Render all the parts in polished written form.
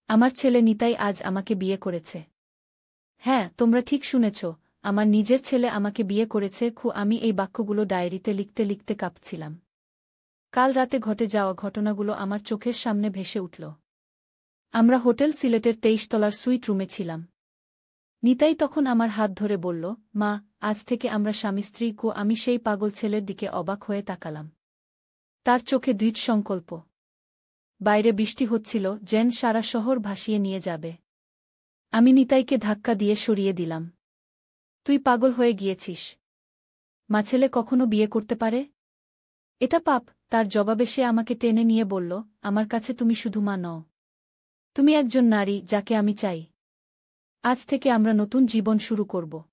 আমার ছেলে নিতাই আজ আমাকে বিয়ে করেছে। হ্যাঁ, তোমরা ঠিক শুনেছ, আমার নিজের ছেলে আমাকে বিয়ে করেছে। আমি এই বাক্যগুলো ডায়েরিতে লিখতে লিখতে কাঁপছিলাম। কাল রাতে ঘটে যাওয়া ঘটনাগুলো আমার চোখের সামনে ভেসে উঠল। আমরা হোটেল সিলেটের 23 তলার সুইট রুমে ছিলাম। নিতাই তখন আমার হাত ধরে বলল, মা, আজ থেকে আমরা স্বামী স্ত্রী। আমি সেই পাগল ছেলের দিকে অবাক হয়ে তাকালাম। তার চোখে দৃঢ় সংকল্প। বাইরে বৃষ্টি হচ্ছিল, যেন সারা শহর ভাসিয়ে নিয়ে যাবে। আমি নিতাইকে ধাক্কা দিয়ে সরিয়ে দিলাম। তুই পাগল হয়ে গিয়েছিস। মা ছেলে কখনো বিয়ে করতে পারে? এটা পাপ। তার জবাবে সে আমাকে টেনে নিয়ে বলল, আমার কাছে তুমি শুধু মা নও, তুমি একজন নারী যাকে আমি চাই। আজ থেকে আমরা নতুন জীবন শুরু করব।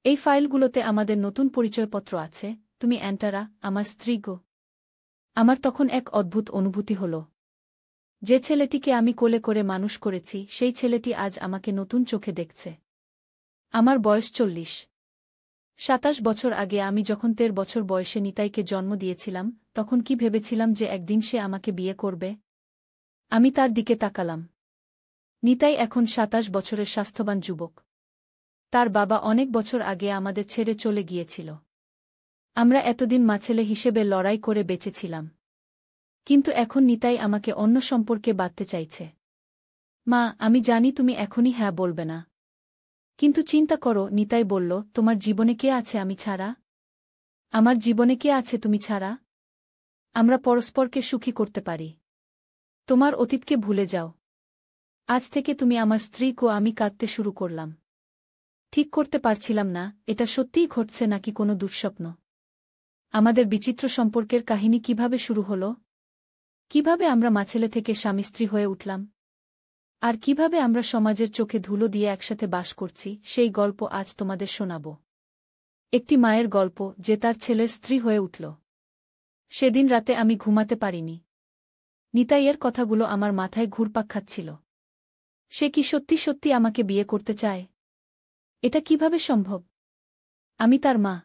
এই ফাইলগুলোতে আমাদের নতুন পরিচয়পত্র আছে। তুমি অ্যান্টারা, আমার স্ত্রী গো। আমার তখন এক অদ্ভুত অনুভূতি হল। যে ছেলেটিকে আমি কোলে করে মানুষ করেছি, সেই ছেলেটি আজ আমাকে নতুন চোখে দেখছে। আমার বয়স 40। 27 বছর আগে আমি যখন 13 বছর বয়সে নিতাইকে জন্ম দিয়েছিলাম, তখন কি ভেবেছিলাম যে একদিন সে আমাকে বিয়ে করবে? আমি তার দিকে তাকালাম। নিতাই এখন 27 বছরের স্বাস্থ্যবান যুবক। তার বাবা অনেক বছর আগে আমাদের ছেড়ে চলে গিয়েছিল। আমরা এতদিন মাছেলে হিসেবে লড়াই করে বেঁচেছিলাম। কিন্তু এখন নিতাই আমাকে অন্য সম্পর্কে বাঁধতে চাইছে। মা, আমি জানি তুমি এখনই হ্যাঁ বলবে না। কিন্তু চিন্তা করো, নিতাই বলল, তোমার জীবনে কে আছে আমি ছাড়া? আমার জীবনে কে আছে তুমি ছাড়া? আমরা পরস্পরকে সুখী করতে পারি। তোমার অতীতকে ভুলে যাও। আজ থেকে তুমি আমার স্ত্রী। আমি কাঁদতে শুরু করলাম। ঠিক করতে পারছিলাম না, এটা সত্যিই ঘটছে নাকি কোনো দুঃস্বপ্ন। আমাদের বিচিত্র সম্পর্কের কাহিনী কিভাবে শুরু হল? কিভাবে আমরা মাছেলে থেকে স্বামী স্ত্রী হয়ে উঠলাম? আর কিভাবে আমরা সমাজের চোখে ধুলো দিয়ে একসাথে বাস করছি, সেই গল্প আজ তোমাদের শোনাব। একটি মায়ের গল্প, যে তার ছেলের স্ত্রী হয়ে উঠল। সেদিন রাতে আমি ঘুমাতে পারিনি। নিতাইয়ের কথাগুলো আমার মাথায় ঘুরপাক খাচ্ছিল। সে কি সত্যি সত্যি আমাকে বিয়ে করতে চায়? এটা কিভাবে সম্ভব? আমি তার মা।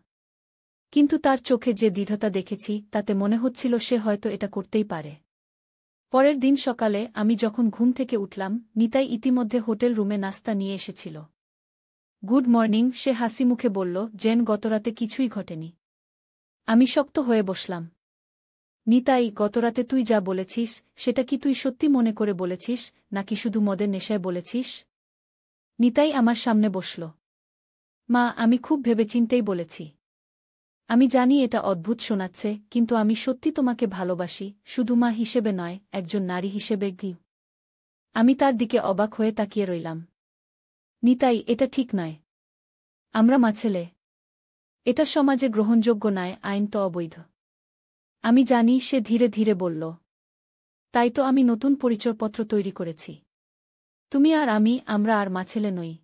কিন্তু তার চোখে যে দৃঢ়তা দেখেছি, তাতে মনে হচ্ছিল সে হয়তো এটা করতেই পারে। পরের দিন সকালে আমি যখন ঘুম থেকে উঠলাম, নিতাই ইতিমধ্যে হোটেল রুমে নাস্তা নিয়ে এসেছিল। গুড মর্নিং, সে হাসি মুখে বলল, জেন, গতরাতে কিছুই ঘটেনি। আমি শক্ত হয়ে বসলাম। নিতাই, গতরাতে তুই যা বলেছিস, সেটা কি তুই সত্যি মনে করে বলেছিস, নাকি শুধু মদের নেশায় বলেছিস? নিতাই আমার সামনে বসল। মা, আমি খুব ভেবেচিন্তেই বলেছি। আমি জানি এটা অদ্ভুত শোনাচ্ছে, কিন্তু আমি সত্যি তোমাকে ভালোবাসি, শুধু মা হিসেবে নয়, একজন নারী হিসেবে। আমি তার দিকে অবাক হয়ে তাকিয়ে রইলাম। নিতাই, এটা ঠিক নয়। আমরা মাছেলে। এটা সমাজে গ্রহণযোগ্য নয়, আইন তো অবৈধ। আমি জানি, সে ধীরে ধীরে বলল। তাই তো আমি নতুন পরিচয়পত্র তৈরি করেছি। তুমি আর আমি, আমরা আর মাছেলে নই।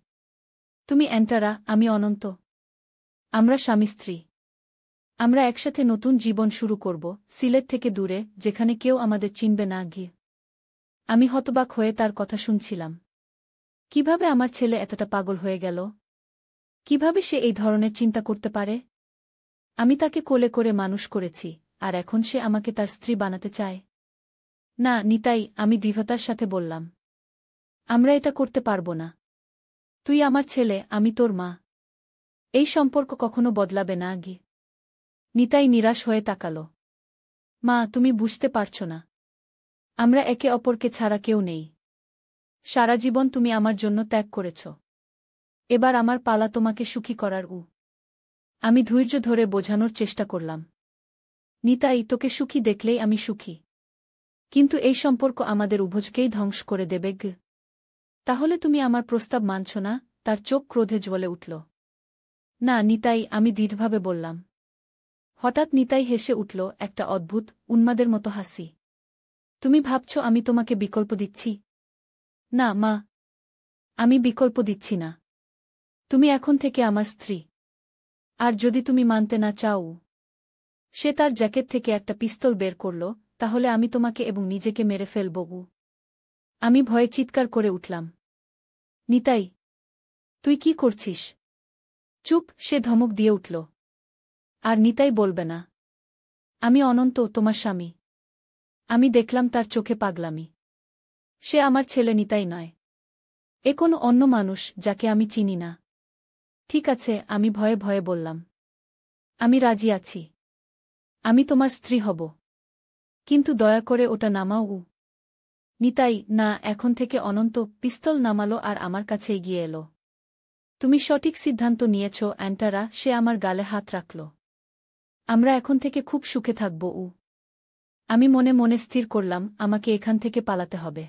তুমি অ্যান্টারা, আমি অনন্ত। আমরা স্বামী স্ত্রী। আমরা একসাথে নতুন জীবন শুরু করব, সিলেট থেকে দূরে, যেখানে কেউ আমাদের চিনবে না। আমি হতবাক হয়ে তার কথা শুনছিলাম। কিভাবে আমার ছেলে এতটা পাগল হয়ে গেল? কিভাবে সে এই ধরনের চিন্তা করতে পারে? আমি তাকে কোলে করে মানুষ করেছি, আর এখন সে আমাকে তার স্ত্রী বানাতে চায়। না নিতাই, আমি দৃঢ়তার সাথে বললাম। আমরা এটা করতে পারব না। তুই আমার ছেলে, আমি তোর মা। এই সম্পর্ক কখনো বদলাবে না। নিতাই নিরাশ হয়ে তাকাল। মা, তুমি বুঝতে পারছ না। আমরা একে অপরকে ছাড়া কেউ নেই। সারা জীবন তুমি আমার জন্য ত্যাগ করেছ। এবার আমার পালা তোমাকে সুখী করার। আমি ধৈর্য ধরে বোঝানোর চেষ্টা করলাম। নিতাই, তোকে সুখী দেখলেই আমি সুখী। কিন্তু এই সম্পর্ক আমাদের উভয়কেই ধ্বংস করে দেবে। তাহলে তুমি আমার প্রস্তাব মানছ না? তার চোখ ক্রোধে জ্বলে উঠল। না নিতাই, আমি দৃঢ়ভাবে বললাম। হঠাৎ নিতাই হেসে উঠল, একটা অদ্ভুত, উন্মাদের মতো হাসি। তুমি ভাবছ আমি তোমাকে বিকল্প দিচ্ছি? না মা, আমি বিকল্প দিচ্ছি না। তুমি এখন থেকে আমার স্ত্রী। আর যদি তুমি মানতে না চাও। সে তার জ্যাকেট থেকে একটা পিস্তল বের করল, তাহলে আমি তোমাকে এবং নিজেকে মেরে ফেলব। আমি ভয়ে চিৎকার করে উঠলাম। নিতাই, তুই কি করছিস? চুপ, সে ধমক দিয়ে উঠল। আর নিতাই বলবে না। আমি অনন্ত, তোমার স্বামী। আমি দেখলাম তার চোখে পাগলামি। সে আমার ছেলে নিতাই নয়। এ কোনো অন্য মানুষ যাকে আমি চিনি না। ঠিক আছে, আমি ভয়ে ভয়ে বললাম। আমি রাজি আছি। আমি তোমার স্ত্রী হব। কিন্তু দয়া করে ওটা নামাও। নিতাই, না, এখন থেকে অনন্ত পিস্তল নামালো আর আমার কাছে এগিয়ে এলো। তুমি সঠিক সিদ্ধান্ত নিয়েছ অ্যান্টারা, সে আমার গালে হাত রাখল। আমরা এখন থেকে খুব সুখে থাকব। আমি মনে মনে স্থির করলাম আমাকে এখান থেকে পালাতে হবে।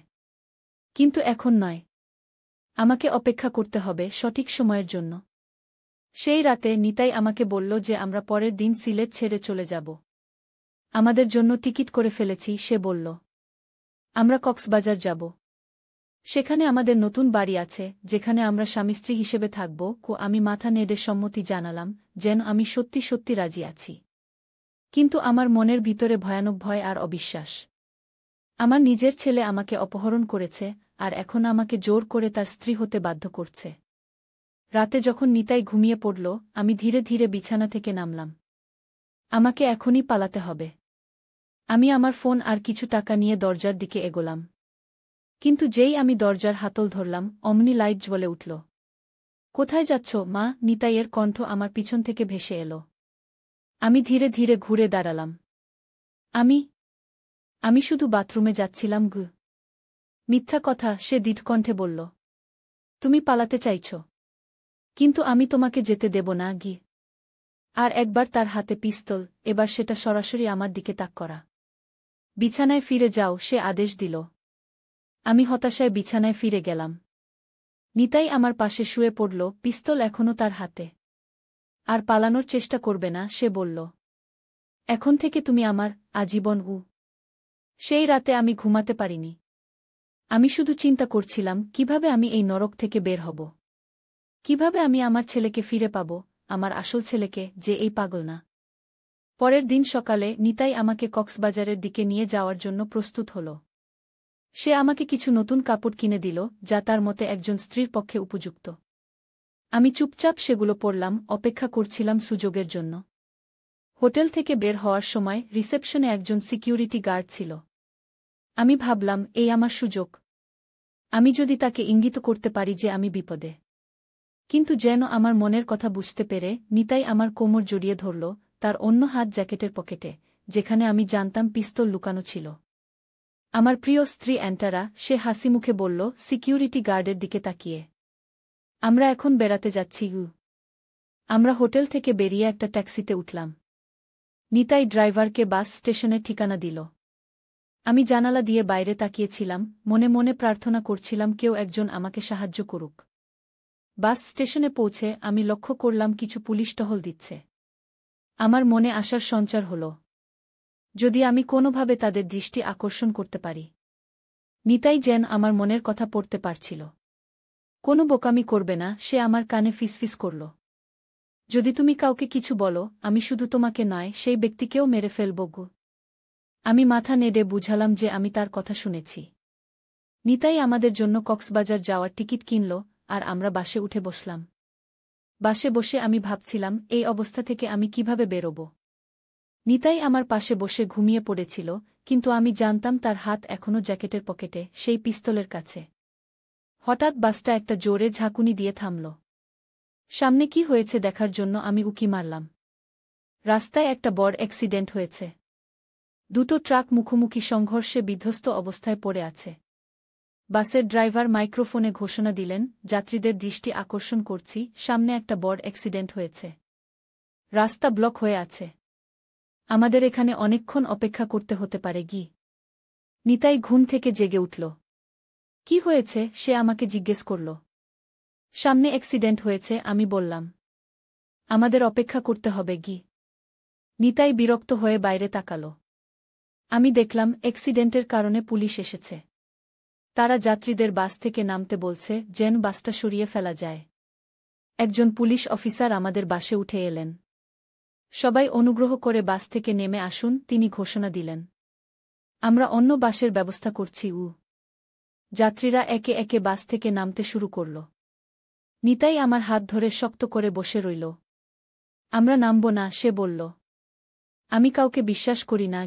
কিন্তু এখন নয়। আমাকে অপেক্ষা করতে হবে সঠিক সময়ের জন্য। সেই রাতে নিতাই আমাকে বলল যে আমরা পরের দিন সিলেট ছেড়ে চলে যাব। আমাদের জন্য টিকিট করে ফেলেছি, সে বলল। আমরা কক্সবাজার যাব। সেখানে আমাদের নতুন বাড়ি আছে, যেখানে আমরা স্বামী-স্ত্রী হিসেবে থাকব। আমি মাথা নেড়ে সম্মতি জানালাম, যেন আমি সত্যি সত্যি রাজি আছি। কিন্তু আমার মনের ভিতরে ভয়ানক ভয় আর অবিশ্বাস। আমার নিজের ছেলে আমাকে অপহরণ করেছে, আর এখন আমাকে জোর করে তার স্ত্রী হতে বাধ্য করছে। রাতে যখন নিতাই ঘুমিয়ে পড়ল, আমি ধীরে ধীরে বিছানা থেকে নামলাম। আমাকে এখনই পালাতে হবে। আমি আমার ফোন আর কিছু টাকা নিয়ে দরজার দিকে এগোলাম। কিন্তু যেই আমি দরজার হাতল ধরলাম, অমনি লাইট জ্বলে উঠল। কোথায় যাচ্ছ, মা? নিতাইয়ের কণ্ঠ আমার পিছন থেকে ভেসে এলো। আমি ধীরে ধীরে ঘুরে দাঁড়ালাম। আমি শুধু বাথরুমে যাচ্ছিলাম। মিথ্যা কথা, সে দৃঢ়কণ্ঠে বলল। তুমি পালাতে চাইছ, কিন্তু আমি তোমাকে যেতে দেব না। আর একবার তার হাতে পিস্তল, এবার সেটা সরাসরি আমার দিকে তাক করা। বিছানায় ফিরে যাও, সে আদেশ দিল। আমি হতাশায় বিছানায় ফিরে গেলাম। নিতাই আমার পাশে শুয়ে পড়ল, পিস্তল এখনও তার হাতে। আর পালানোর চেষ্টা করবে না, সে বলল। এখন থেকে তুমি আমার আজীবন। সেই রাতে আমি ঘুমাতে পারিনি। আমি শুধু চিন্তা করছিলাম কিভাবে আমি এই নরক থেকে বের হব। কিভাবে আমি আমার ছেলেকে ফিরে পাব, আমার আসল ছেলেকে, যে এই পাগল না। পরের দিন সকালে নিতাই আমাকে কক্সবাজারের দিকে নিয়ে যাওয়ার জন্য প্রস্তুত হল। সে আমাকে কিছু নতুন কাপড় কিনে দিল, যা তার মতে একজন স্ত্রীর পক্ষে উপযুক্ত। আমি চুপচাপ সেগুলো পরলাম, অপেক্ষা করছিলাম সুযোগের জন্য। হোটেল থেকে বের হওয়ার সময় রিসেপশনে একজন সিকিউরিটি গার্ড ছিল। আমি ভাবলাম, এই আমার সুযোগ। আমি যদি তাকে ইঙ্গিত করতে পারি যে আমি বিপদে। কিন্তু যেন আমার মনের কথা বুঝতে পেরে নিতাই আমার কোমর জড়িয়ে ধরল, তার অন্য হাত জ্যাকেটের পকেটে, যেখানে আমি জানতাম পিস্তল লুকানো ছিল। আমার প্রিয় স্ত্রী অ্যান্টারা, সে হাসিমুখে বলল সিকিউরিটি গার্ডের দিকে তাকিয়ে। আমরা এখন বেড়াতে যাচ্ছি। আমরা হোটেল থেকে বেরিয়ে একটা ট্যাক্সিতে উঠলাম। নিতাই ড্রাইভারকে বাস স্টেশনের ঠিকানা দিল। আমি জানালা দিয়ে বাইরে তাকিয়েছিলাম, মনে মনে প্রার্থনা করছিলাম কেউ একজন আমাকে সাহায্য করুক। বাস স্টেশনে পৌঁছে আমি লক্ষ্য করলাম কিছু পুলিশ টহল দিচ্ছে। আমার মনে আশার সঞ্চার হল, যদি আমি কোনোভাবে তাদের দৃষ্টি আকর্ষণ করতে পারি। নিতাই যেন আমার মনের কথা পড়তে পারছিল। কোনো বোকামি করবে না, সে আমার কানে ফিসফিস করল। যদি তুমি কাউকে কিছু বলো, আমি শুধু তোমাকে নয়, সেই ব্যক্তিকেও মেরে ফেলব। আমি মাথা নেড়ে বুঝালাম যে আমি তার কথা শুনেছি। নিতাই আমাদের জন্য কক্সবাজার যাওয়ার টিকিট কিনল, আর আমরা বাসে উঠে বসলাম। বাসে বসে আমি ভাবছিলাম এই অবস্থা থেকে আমি কিভাবে বেরোব। নিতাই আমার পাশে বসে ঘুমিয়ে পড়েছিল, কিন্তু আমি জানতাম তার হাত এখনও জ্যাকেটের পকেটে, সেই পিস্তলের কাছে। হঠাৎ বাসটা একটা জোরে ঝাঁকুনি দিয়ে থামল। সামনে কি হয়েছে দেখার জন্য আমি উকি মারলাম। রাস্তায় একটা বড় অ্যাক্সিডেন্ট হয়েছে। দুটো ট্রাক মুখোমুখি সংঘর্ষে বিধ্বস্ত অবস্থায় পড়ে আছে। বাসের ড্রাইভার মাইক্রোফোনে ঘোষণা দিলেন, যাত্রীদের দৃষ্টি আকর্ষণ করছি, সামনে একটা বড় অ্যাক্সিডেন্ট হয়েছে। রাস্তা ব্লক হয়ে আছে। আমাদের এখানে অনেকক্ষণ অপেক্ষা করতে হতে পারে। নিতাই ঘুম থেকে জেগে উঠল। কি হয়েছে, সে আমাকে জিজ্ঞেস করল। সামনে অ্যাক্সিডেন্ট হয়েছে, আমি বললাম। আমাদের অপেক্ষা করতে হবে। নিতাই বিরক্ত হয়ে বাইরে তাকাল। আমি দেখলাম অ্যাক্সিডেন্টের কারণে পুলিশ এসেছে। তারা যাত্রীদের বাস থেকে নামতে বলছে, যেন বাসটা সরিয়ে ফেলা যায়। একজন পুলিশ অফিসার আমাদের বাসে উঠে এলেন। সবাই অনুগ্রহ করে বাস থেকে নেমে আসুন, তিনি ঘোষণা দিলেন। আমরা অন্য বাসের ব্যবস্থা করছি। যাত্রীরা একে একে বাস থেকে নামতে শুরু করল। নিতাই আমার হাত ধরে শক্ত করে বসে রইল। আমরা নামব না, সে বলল। আমি কাউকে বিশ্বাস করি না।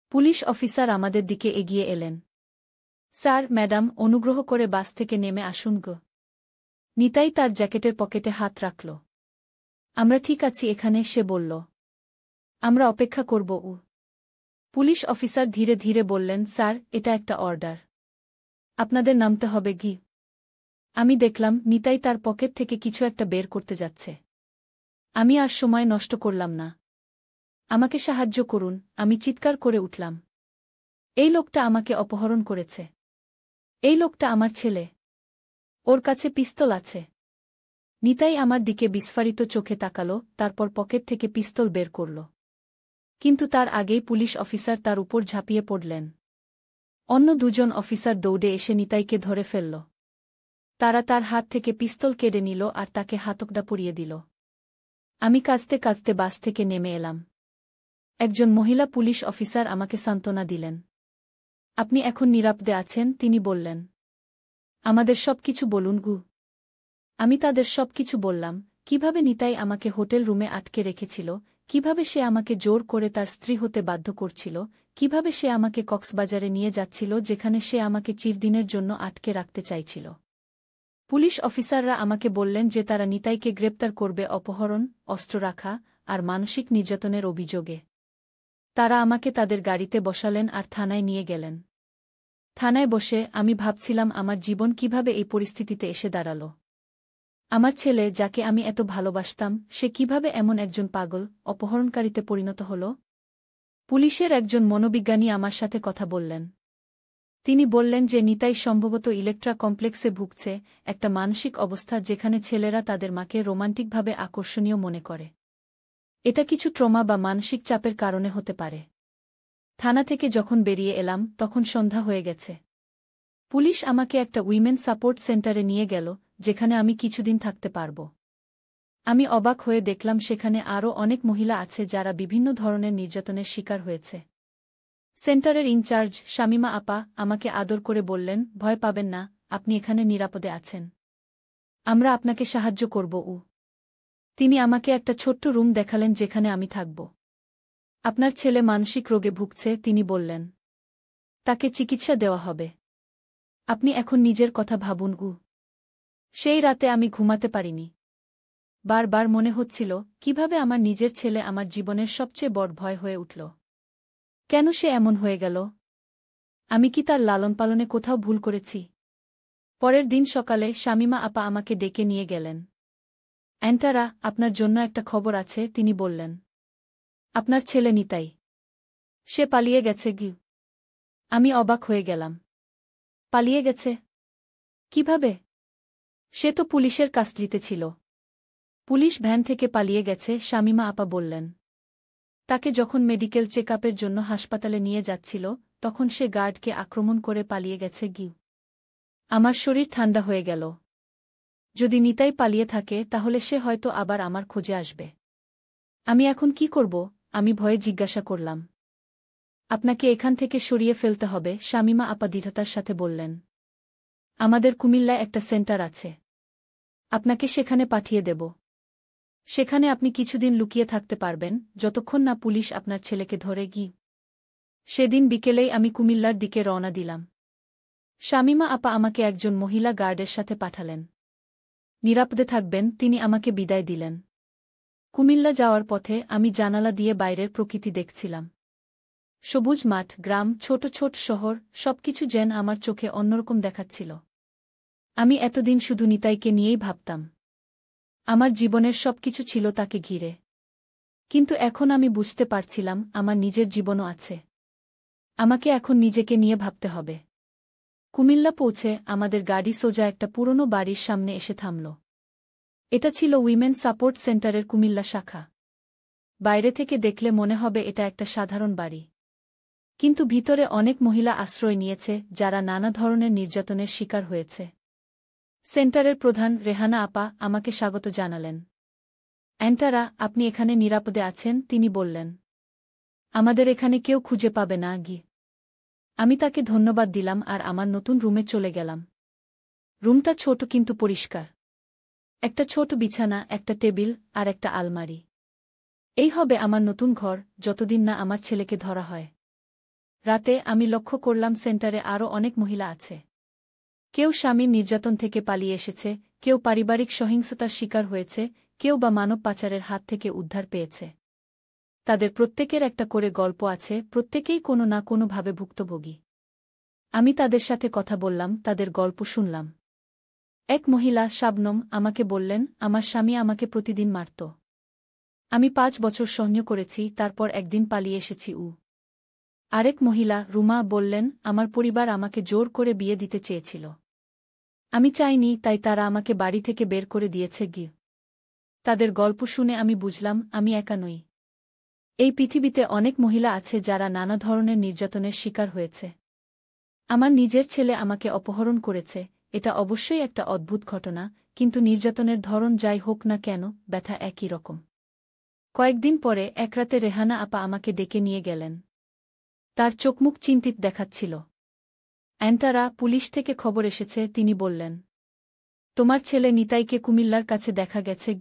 পুলিশ অফিসার আমাদের দিকে এগিয়ে এলেন। স্যার, ম্যাডাম, অনুগ্রহ করে বাস থেকে নেমে আসুন গো। নিতাই তার জ্যাকেটের পকেটে হাত রাখল। আমরা ঠিক আছি এখানে, সে বলল। আমরা অপেক্ষা করব। পুলিশ অফিসার ধীরে ধীরে বললেন, স্যার, এটা একটা অর্ডার। আপনাদের নামতে হবে গি। আমি দেখলাম নিতাই তার পকেট থেকে কিছু একটা বের করতে যাচ্ছে। আমি আর সময় নষ্ট করলাম না। আমাকে সাহায্য করুন, আমি চিৎকার করে উঠলাম। এই লোকটা আমাকে অপহরণ করেছে। এই লোকটা আমার ছেলে। ওর কাছে পিস্তল আছে। নিতাই আমার দিকে বিস্ফারিত চোখে তাকালো, তারপর পকেট থেকে পিস্তল বের করল। কিন্তু তার আগেই পুলিশ অফিসার তার উপর ঝাঁপিয়ে পড়লেন। অন্য দুজন অফিসার দৌড়ে এসে নিতাইকে ধরে ফেলল। তারা তার হাত থেকে পিস্তল কেড়ে নিল আর তাকে হাতকড়া পরিয়ে দিল। আমি কাঁদতে কাঁদতে বাস থেকে নেমে এলাম। একজন মহিলা পুলিশ অফিসার আমাকে সান্ত্বনা দিলেন। আপনি এখন নিরাপদে আছেন, তিনি বললেন। আমাদের সবকিছু বলুন গু। আমি তাদের সবকিছু বললাম, কিভাবে নিতাই আমাকে হোটেল রুমে আটকে রেখেছিল, কিভাবে সে আমাকে জোর করে তার স্ত্রী হতে বাধ্য করছিল, কিভাবে সে আমাকে কক্সবাজারে নিয়ে যাচ্ছিল যেখানে সে আমাকে চিরদিনের জন্য আটকে রাখতে চাইছিল। পুলিশ অফিসাররা আমাকে বললেন যে তারা নিতাইকে গ্রেপ্তার করবে অপহরণ, অস্ত্র রাখা আর মানসিক নির্যাতনের অভিযোগে। তারা আমাকে তাদের গাড়িতে বসালেন আর থানায় নিয়ে গেলেন। থানায় বসে আমি ভাবছিলাম আমার জীবন কিভাবে এই পরিস্থিতিতে এসে দাঁড়াল। আমার ছেলে, যাকে আমি এত ভালোবাসতাম, সে কিভাবে এমন একজন পাগল অপহরণকারীতে পরিণত হল। পুলিশের একজন মনোবিজ্ঞানী আমার সাথে কথা বললেন। তিনি বললেন যে নিতাই সম্ভবত ইলেকট্রা কমপ্লেক্সে ভুগছে, একটা মানসিক অবস্থা যেখানে ছেলেরা তাদের মাকে রোমান্টিকভাবে আকর্ষণীয় মনে করে। এটা কিছু ট্রমা বা মানসিক চাপের কারণে হতে পারে। থানা থেকে যখন বেরিয়ে এলাম তখন সন্ধ্যা হয়ে গেছে। পুলিশ আমাকে একটা উইমেন সাপোর্ট সেন্টারে নিয়ে গেল, যেখানে আমি কিছুদিন থাকতে পারব। আমি অবাক হয়ে দেখলাম সেখানে আরও অনেক মহিলা আছে যারা বিভিন্ন ধরনের নির্যাতনের শিকার হয়েছে। সেন্টারের ইনচার্জ শামিমা আপা আমাকে আদর করে বললেন, ভয় পাবেন না, আপনি এখানে নিরাপদে আছেন। আমরা আপনাকে সাহায্য করব। তিনি আমাকে একটা ছোট্ট রুম দেখালেন যেখানে আমি থাকব। আপনার ছেলে মানসিক রোগে ভুগছে, তিনি বললেন। তাকে চিকিৎসা দেওয়া হবে। আপনি এখন নিজের কথা ভাবুন। সেই রাতে আমি ঘুমাতে পারিনি। বারবার মনে হচ্ছিল কিভাবে আমার নিজের ছেলে আমার জীবনের সবচেয়ে বড় ভয় হয়ে উঠল। কেন সে এমন হয়ে গেল? আমি কি তার লালন পালনে কোথাও ভুল করেছি? পরের দিন সকালে শামিমা আপা আমাকে ডেকে নিয়ে গেলেন। অ্যান্টারা, আপনার জন্য একটা খবর আছে, তিনি বললেন। আপনার ছেলে নিতাই। সে পালিয়ে গেছে গি। আমি অবাক হয়ে গেলাম। পালিয়ে গেছে? কিভাবে? সে তো পুলিশের কাস্টডিতে ছিল। পুলিশ ভ্যান থেকে পালিয়ে গেছে, শামিমা আপা বললেন। তাকে যখন মেডিকেল চেকআপের জন্য হাসপাতালে নিয়ে যাচ্ছিল তখন সে গার্ডকে আক্রমণ করে পালিয়ে গেছে গি। আমার শরীর ঠান্ডা হয়ে গেল। যদি নিতাই পালিয়ে থাকে তাহলে সে হয়তো আবার আমার খোঁজে আসবে। আমি এখন কি করব? আমি ভয়ে জিজ্ঞাসা করলাম। আপনাকে এখান থেকে সরিয়ে ফেলতে হবে, শামিমা আপা দৃঢ়তার সাথে বললেন। আমাদের কুমিল্লায় একটা সেন্টার আছে। আপনাকে সেখানে পাঠিয়ে দেব। সেখানে আপনি কিছুদিন লুকিয়ে থাকতে পারবেন, যতক্ষণ না পুলিশ আপনার ছেলেকে ধরে গি। সেদিন বিকেলেই আমি কুমিল্লার দিকে রওনা দিলাম। শামিমা আপা আমাকে একজন মহিলা গার্ডের সাথে পাঠালেন। নিরাপদে থাকবেন, তিনি আমাকে বিদায় দিলেন। কুমিল্লা যাওয়ার পথে আমি জানালা দিয়ে বাইরের প্রকৃতি দেখছিলাম। সবুজ মাঠ, গ্রাম, ছোট ছোট শহর, সবকিছু যেন আমার চোখে অন্যরকম দেখাচ্ছিল। আমি এতদিন শুধু নিতাইকে নিয়েই ভাবতাম। আমার জীবনের সবকিছু ছিল তাকে ঘিরে। কিন্তু এখন আমি বুঝতে পারছিলাম আমার নিজের জীবনও আছে। আমাকে এখন নিজেকে নিয়ে ভাবতে হবে। কুমিল্লা পৌঁছে আমাদের গাড়ি সোজা একটা পুরনো বাড়ির সামনে এসে থামল। এটা ছিল উইমেন সাপোর্ট সেন্টারের কুমিল্লা শাখা। বাইরে থেকে দেখলে মনে হবে এটা একটা সাধারণ বাড়ি। কিন্তু ভিতরে অনেক মহিলা আশ্রয় নিয়েছে যারা নানা ধরনের নির্যাতনের শিকার হয়েছে। সেন্টারের প্রধান রেহানা আপা আমাকে স্বাগত জানালেন। অ্যান্টারা, আপনি এখানে নিরাপদে আছেন, তিনি বললেন। আমাদের এখানে কেউ খুঁজে পাবে না গি। আমি তাকে ধন্যবাদ দিলাম আর আমার নতুন রুমে চলে গেলাম। রুমটা ছোট কিন্তু পরিষ্কার। একটা ছোট বিছানা, একটা টেবিল আর একটা আলমারি। এই হবে আমার নতুন ঘর, যতদিন না আমার ছেলেকে ধরা হয়। রাতে আমি লক্ষ্য করলাম সেন্টারে আরও অনেক মহিলা আছে। কেউ স্বামীর নির্যাতন থেকে পালিয়ে এসেছে, কেউ পারিবারিক সহিংসতার শিকার হয়েছে, কেউ বা মানব পাচারের হাত থেকে উদ্ধার পেয়েছে। তাদের প্রত্যেকের একটা করে গল্প আছে, প্রত্যেকেই কোনো না কোনোভাবে ভুক্তভোগী। আমি তাদের সাথে কথা বললাম, তাদের গল্প শুনলাম। এক মহিলা, শাবনম, আমাকে বললেন, আমার স্বামী আমাকে প্রতিদিন মারত। আমি 5 বছর সহ্য করেছি, তারপর একদিন পালিয়ে এসেছি। আরেক মহিলা, রুমা, বললেন, আমার পরিবার আমাকে জোর করে বিয়ে দিতে চেয়েছিল। আমি চাইনি, তাই তারা আমাকে বাড়ি থেকে বের করে দিয়েছে। তাদের গল্প শুনে আমি বুঝলাম, আমি একা নই। এই পৃথিবীতে অনেক মহিলা আছে যারা নানা ধরনের নির্যাতনের শিকার হয়েছে। আমার নিজের ছেলে আমাকে অপহরণ করেছে, এটা অবশ্যই একটা অদ্ভুত ঘটনা, কিন্তু নির্যাতনের ধরন যাই হোক না কেন, ব্যথা একই রকম। কয়েকদিন পরে এক রাতে রেহানা আপা আমাকে ডেকে নিয়ে গেলেন। তার চোখমুখ চিন্তিত দেখাচ্ছিল। অ্যান্টারা, পুলিশ থেকে খবর এসেছে, তিনি বললেন। তোমার ছেলে নিতাইকে কুমিল্লার কাছে দেখা গেছে।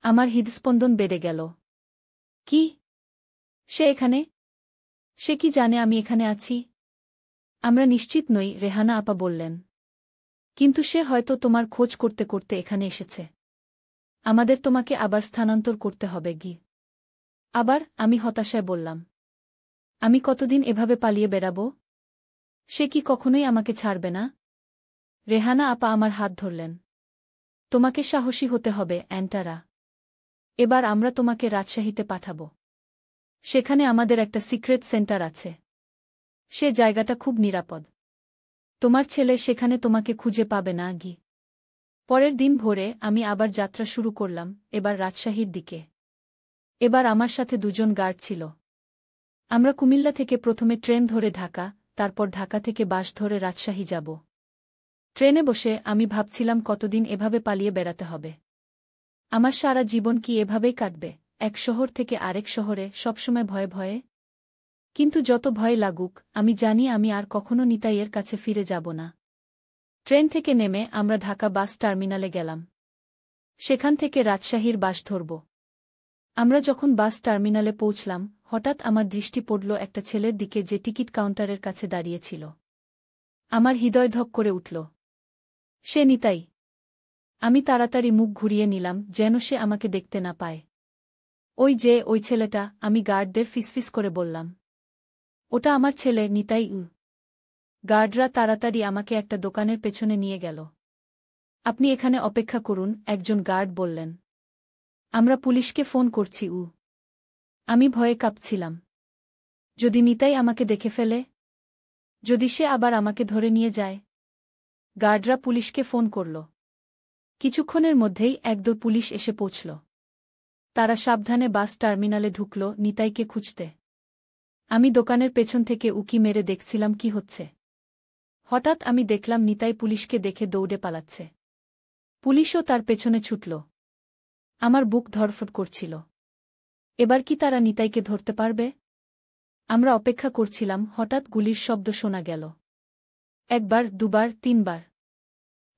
আমার হৃদস্পন্দন বেড়ে গেল। কি? সে এখানে? সে কি জানে আমি এখানে আছি? আমরা নিশ্চিত নই, রেহানা আপা বললেন। কিন্তু সে হয়তো তোমার খোঁজ করতে করতে এখানে এসেছে। আমাদের তোমাকে আবার স্থানান্তর করতে হবে। আবার? আমি হতাশায় বললাম। আমি কতদিন এভাবে পালিয়ে বেড়াব? সে কি কখনোই আমাকে ছাড়বে না? রেহানা আপা আমার হাত ধরলেন। তোমাকে সাহসী হতে হবে, অ্যান্টারা। এবার আমরা তোমাকে রাজশাহীতে পাঠাব। সেখানে আমাদের একটা সিক্রেট সেন্টার আছে। সে জায়গাটা খুব নিরাপদ। তোমার ছেলে সেখানে তোমাকে খুঁজে পাবে না। পরের দিন ভোরে আমি আবার যাত্রা শুরু করলাম, এবার রাজশাহীর দিকে। এবার আমার সাথে 2 জন গার্ড ছিল। আমরা কুমিল্লা থেকে প্রথমে ট্রেন ধরে ঢাকা, তারপর ঢাকা থেকে বাস ধরে রাজশাহী যাব। ট্রেনে বসে আমি ভাবছিলাম কতদিন এভাবে পালিয়ে বেড়াতে হবে। আমার সারা জীবন কি এভাবেই কাটবে, এক শহর থেকে আরেক শহরে, সবসময় ভয়ে ভয়ে? কিন্তু যত ভয় লাগুক, আমি জানি আমি আর কখনো নিতাইয়ের কাছে ফিরে যাব না। ট্রেন থেকে নেমে আমরা ঢাকা বাস টার্মিনালে গেলাম। সেখান থেকে রাজশাহীর বাস ধরব। আমরা যখন বাস টার্মিনালে পৌঁছলাম, হঠাৎ আমার দৃষ্টি পড়ল একটা ছেলের দিকে যে টিকিট কাউন্টারের কাছে দাঁড়িয়েছিল। আমার হৃদয় ধক করে উঠল। সে নিতাই। আমি তাড়াতাড়ি মুখ ঘুরিয়ে নিলাম, যেন সে আমাকে দেখতে না পায়। ওই ছেলেটা, আমি গার্ডদের ফিসফিস করে বললাম। ওটা আমার ছেলে, নিতাই। গার্ডরা তাড়াতাড়ি আমাকে একটা দোকানের পেছনে নিয়ে গেল। আপনি এখানে অপেক্ষা করুন, একজন গার্ড বললেন। আমরা পুলিশকে ফোন করছি। আমি ভয়ে কাঁপছিলাম। যদি নিতাই আমাকে দেখে ফেলে? যদি সে আবার আমাকে ধরে নিয়ে যায়? গার্ডরা পুলিশকে ফোন করল। কিছুক্ষণের মধ্যেই একদল পুলিশ এসে পৌঁছল। তারা সাবধানে বাস টার্মিনালে ঢুকল নিতাইকে খুঁজতে। আমি দোকানের পেছন থেকে উকি মেরে দেখছিলাম কি হচ্ছে। হঠাৎ আমি দেখলাম নিতাই পুলিশকে দেখে দৌড়ে পালাচ্ছে। পুলিশও তার পেছনে ছুটল। আমার বুক ধড়ফড় করছিল। এবার কি তারা নিতাইকে ধরতে পারবে? আমরা অপেক্ষা করছিলাম, হঠাৎ গুলির শব্দ শোনা গেল। 1 বার, 2 বার, 3 বার।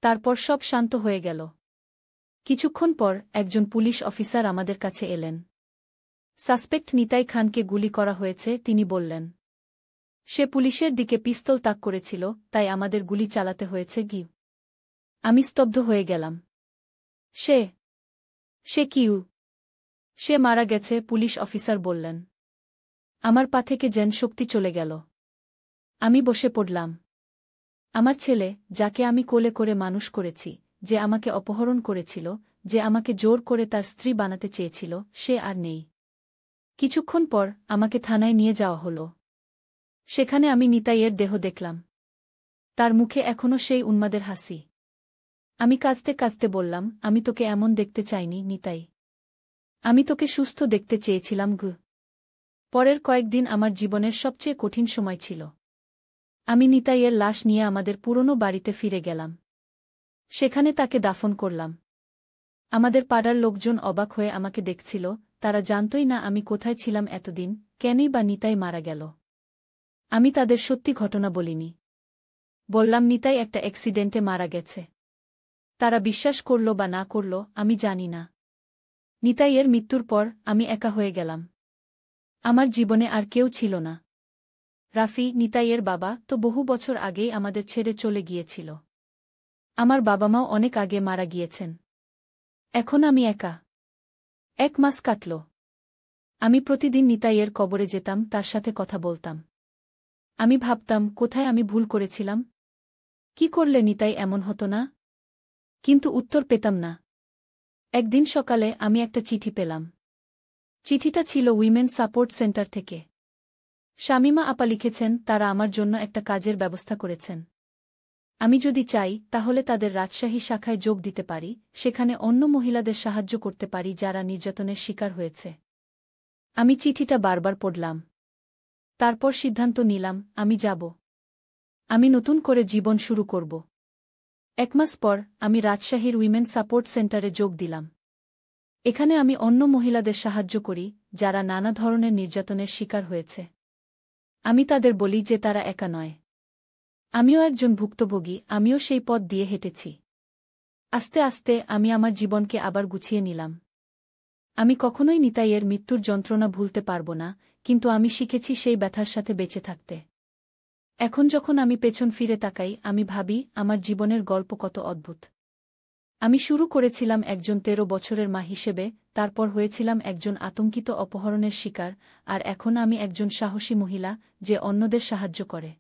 তারপর সব শান্ত হয়ে গেল। কিছুক্ষণ পর একজন পুলিশ অফিসার আমাদের কাছে এলেন। সাসপেক্ট নিতাই খানকে গুলি করা হয়েছে, তিনি বললেন। সে পুলিশের দিকে পিস্তল তাক করেছিল, তাই আমাদের গুলি চালাতে হয়েছে। আমি স্তব্ধ হয়ে গেলাম। সে কিউ? সে মারা গেছে, পুলিশ অফিসার বললেন। আমার পা থেকে যেন শক্তি চলে গেল। আমি বসে পড়লাম। আমার ছেলে, যাকে আমি কোলে করে মানুষ করেছি, যে আমাকে অপহরণ করেছিল, যে আমাকে জোর করে তার স্ত্রী বানাতে চেয়েছিল, সে আর নেই। কিছুক্ষণ পর আমাকে থানায় নিয়ে যাওয়া হলো। সেখানে আমি নিতাইয়ের দেহ দেখলাম। তার মুখে এখনো সেই উন্মাদের হাসি। আমি কাঁদতে কাঁদতে বললাম, আমি তোকে এমন দেখতে চাইনি, নিতাই। আমি তোকে সুস্থ দেখতে চেয়েছিলাম। পরের কয়েকদিন আমার জীবনের সবচেয়ে কঠিন সময় ছিল। আমি নিতাইয়ের লাশ নিয়ে আমাদের পুরনো বাড়িতে ফিরে গেলাম। সেখানে তাকে দাফন করলাম। আমাদের পাড়ার লোকজন অবাক হয়ে আমাকে দেখছিল, তারা জানতই না আমি কোথায় ছিলাম এতদিন, কেনই বা নিতাই মারা গেল। আমি তাদের সত্যি ঘটনা বলিনি। বললাম নিতাই একটা অ্যাক্সিডেন্টে মারা গেছে। তারা বিশ্বাস করল বা না করল, আমি জানি না। নিতাইয়ের মৃত্যুর পর আমি একা হয়ে গেলাম। আমার জীবনে আর কেউ ছিল না। রাফি, নিতাইয়ের বাবা তো বহু বছর আগেই আমাদের ছেড়ে চলে গিয়েছিল। আমার বাবা মাও অনেক আগে মারা গিয়েছেন। এখন আমি একা। 1 মাস কাটল। আমি প্রতিদিন নিতাইয়ের কবরে যেতাম, তার সাথে কথা বলতাম। আমি ভাবতাম, কোথায় আমি ভুল করেছিলাম? কি করলে নিতাই এমন হতো না? কিন্তু উত্তর পেতাম না। একদিন সকালে আমি একটা চিঠি পেলাম। চিঠিটা ছিল উইমেন সাপোর্ট সেন্টার থেকে। শামিমা আপা লিখেছেন তারা আমার জন্য একটা কাজের ব্যবস্থা করেছেন। আমি যদি চাই তাহলে তাদের রাজশাহী শাখায় যোগ দিতে পারি, সেখানে অন্য মহিলাদের সাহায্য করতে পারি যারা নির্যাতনের শিকার হয়েছে। আমি চিঠিটা বারবার পড়লাম। তারপর সিদ্ধান্ত নিলাম, আমি যাব। আমি নতুন করে জীবন শুরু করব। 1 মাস পর আমি রাজশাহীর উইমেন সাপোর্ট সেন্টারে যোগ দিলাম। এখানে আমি অন্য মহিলাদের সাহায্য করি যারা নানা ধরনের নির্যাতনের শিকার হয়েছে। আমি তাদের বলি যে তারা একা নয়। আমিও একজন ভুক্তভোগী, আমিও সেই পথ দিয়ে হেঁটেছি। আস্তে আস্তে আমি আমার জীবনকে আবার গুছিয়ে নিলাম। আমি কখনোই নিতাইয়ের মৃত্যুর যন্ত্রণা ভুলতে পারব না, কিন্তু আমি শিখেছি সেই ব্যথার সাথে বেঁচে থাকতে। এখন যখন আমি পেছন ফিরে তাকাই, আমি ভাবি আমার জীবনের গল্প কত অদ্ভুত। আমি শুরু করেছিলাম একজন 13 বছরের মা হিসেবে, তারপর হয়েছিলাম একজন আতঙ্কিত অপহরণের শিকার, আর এখন আমি একজন সাহসী মহিলা যে অন্যদের সাহায্য করে।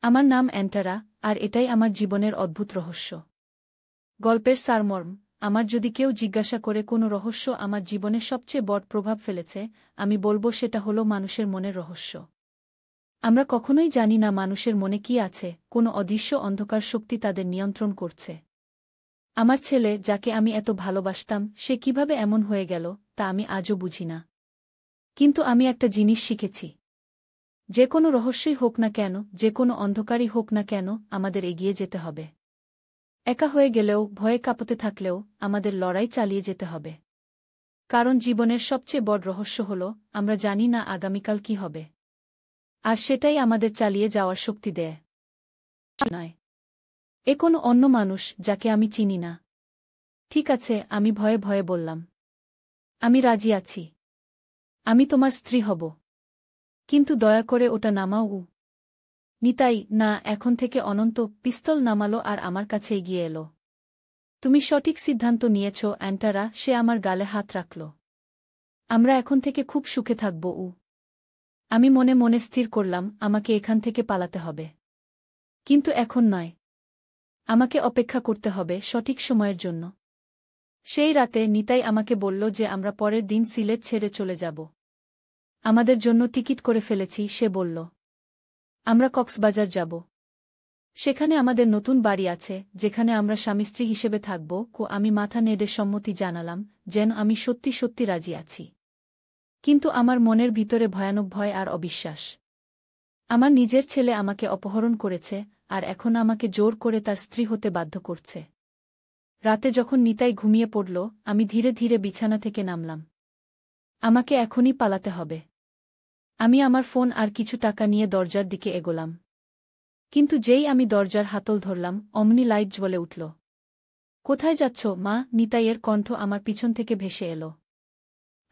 আমার নাম অ্যান্টারা, আর এটাই আমার জীবনের অদ্ভুত রহস্য। গল্পের সারমর্ম, আমার যদি কেউ জিজ্ঞাসা করে কোনো রহস্য আমার জীবনে সবচেয়ে বড় প্রভাব ফেলেছে, আমি বলবো সেটা হলো মানুষের মনের রহস্য। আমরা কখনোই জানি না মানুষের মনে কি আছে, কোনো অদৃশ্য অন্ধকার শক্তি তাদের নিয়ন্ত্রণ করছে। আমার ছেলে, যাকে আমি এত ভালোবাসতাম, সে কিভাবে এমন হয়ে গেল তা আমি আজও বুঝি না। কিন্তু আমি একটা জিনিস শিখেছি। যে কোনো রহস্যই হোক না কেন, যে কোনো অন্ধকারই হোক না কেন, আমাদের এগিয়ে যেতে হবে। একা হয়ে গেলেও, ভয়ে কাঁপতে থাকলেও আমাদের লড়াই চালিয়ে যেতে হবে। কারণ জীবনের সবচেয়ে বড় রহস্য হল আমরা জানি না আগামীকাল কি হবে। আর সেটাই আমাদের চালিয়ে যাওয়ার শক্তি দেয়। নয় এ কোনো অন্য মানুষ যাকে আমি চিনি না। ঠিক আছে, আমি ভয়ে ভয়ে বললাম। আমি রাজি আছি। আমি তোমার স্ত্রী হব। কিন্তু দয়া করে ওটা নামাও। নিতাই, না, এখন থেকে অনন্ত পিস্তল নামালো আর আমার কাছে এগিয়ে এলো। তুমি সঠিক সিদ্ধান্ত নিয়েছ অ্যান্টারা, সে আমার গালে হাত রাখল। আমরা এখন থেকে খুব সুখে থাকব। আমি মনে মনে স্থির করলাম আমাকে এখান থেকে পালাতে হবে। কিন্তু এখন নয়। আমাকে অপেক্ষা করতে হবে সঠিক সময়ের জন্য। সেই রাতে নিতাই আমাকে বলল যে আমরা পরের দিন সিলেট ছেড়ে চলে যাব। আমাদের জন্য টিকিট করে ফেলেছি, সে বলল। আমরা কক্সবাজার যাব। সেখানে আমাদের নতুন বাড়ি আছে, যেখানে আমরা স্বামী-স্ত্রী হিসেবে থাকব। আমি মাথা নেড়ে সম্মতি জানালাম, যেন আমি সত্যি সত্যি রাজি আছি। কিন্তু আমার মনের ভিতরে ভয়ানক ভয় আর অবিশ্বাস। আমার নিজের ছেলে আমাকে অপহরণ করেছে, আর এখন আমাকে জোর করে তার স্ত্রী হতে বাধ্য করছে। রাতে যখন নিতাই ঘুমিয়ে পড়ল, আমি ধীরে ধীরে বিছানা থেকে নামলাম। আমাকে এখনই পালাতে হবে। আমি আমার ফোন আর কিছু টাকা নিয়ে দরজার দিকে এগোলাম। কিন্তু যেই আমি দরজার হাতল ধরলাম, অমনি লাইট জ্বলে উঠল। কোথায় যাচ্ছ, মা? নিতাইয়ের কণ্ঠ আমার পিছন থেকে ভেসে এলো।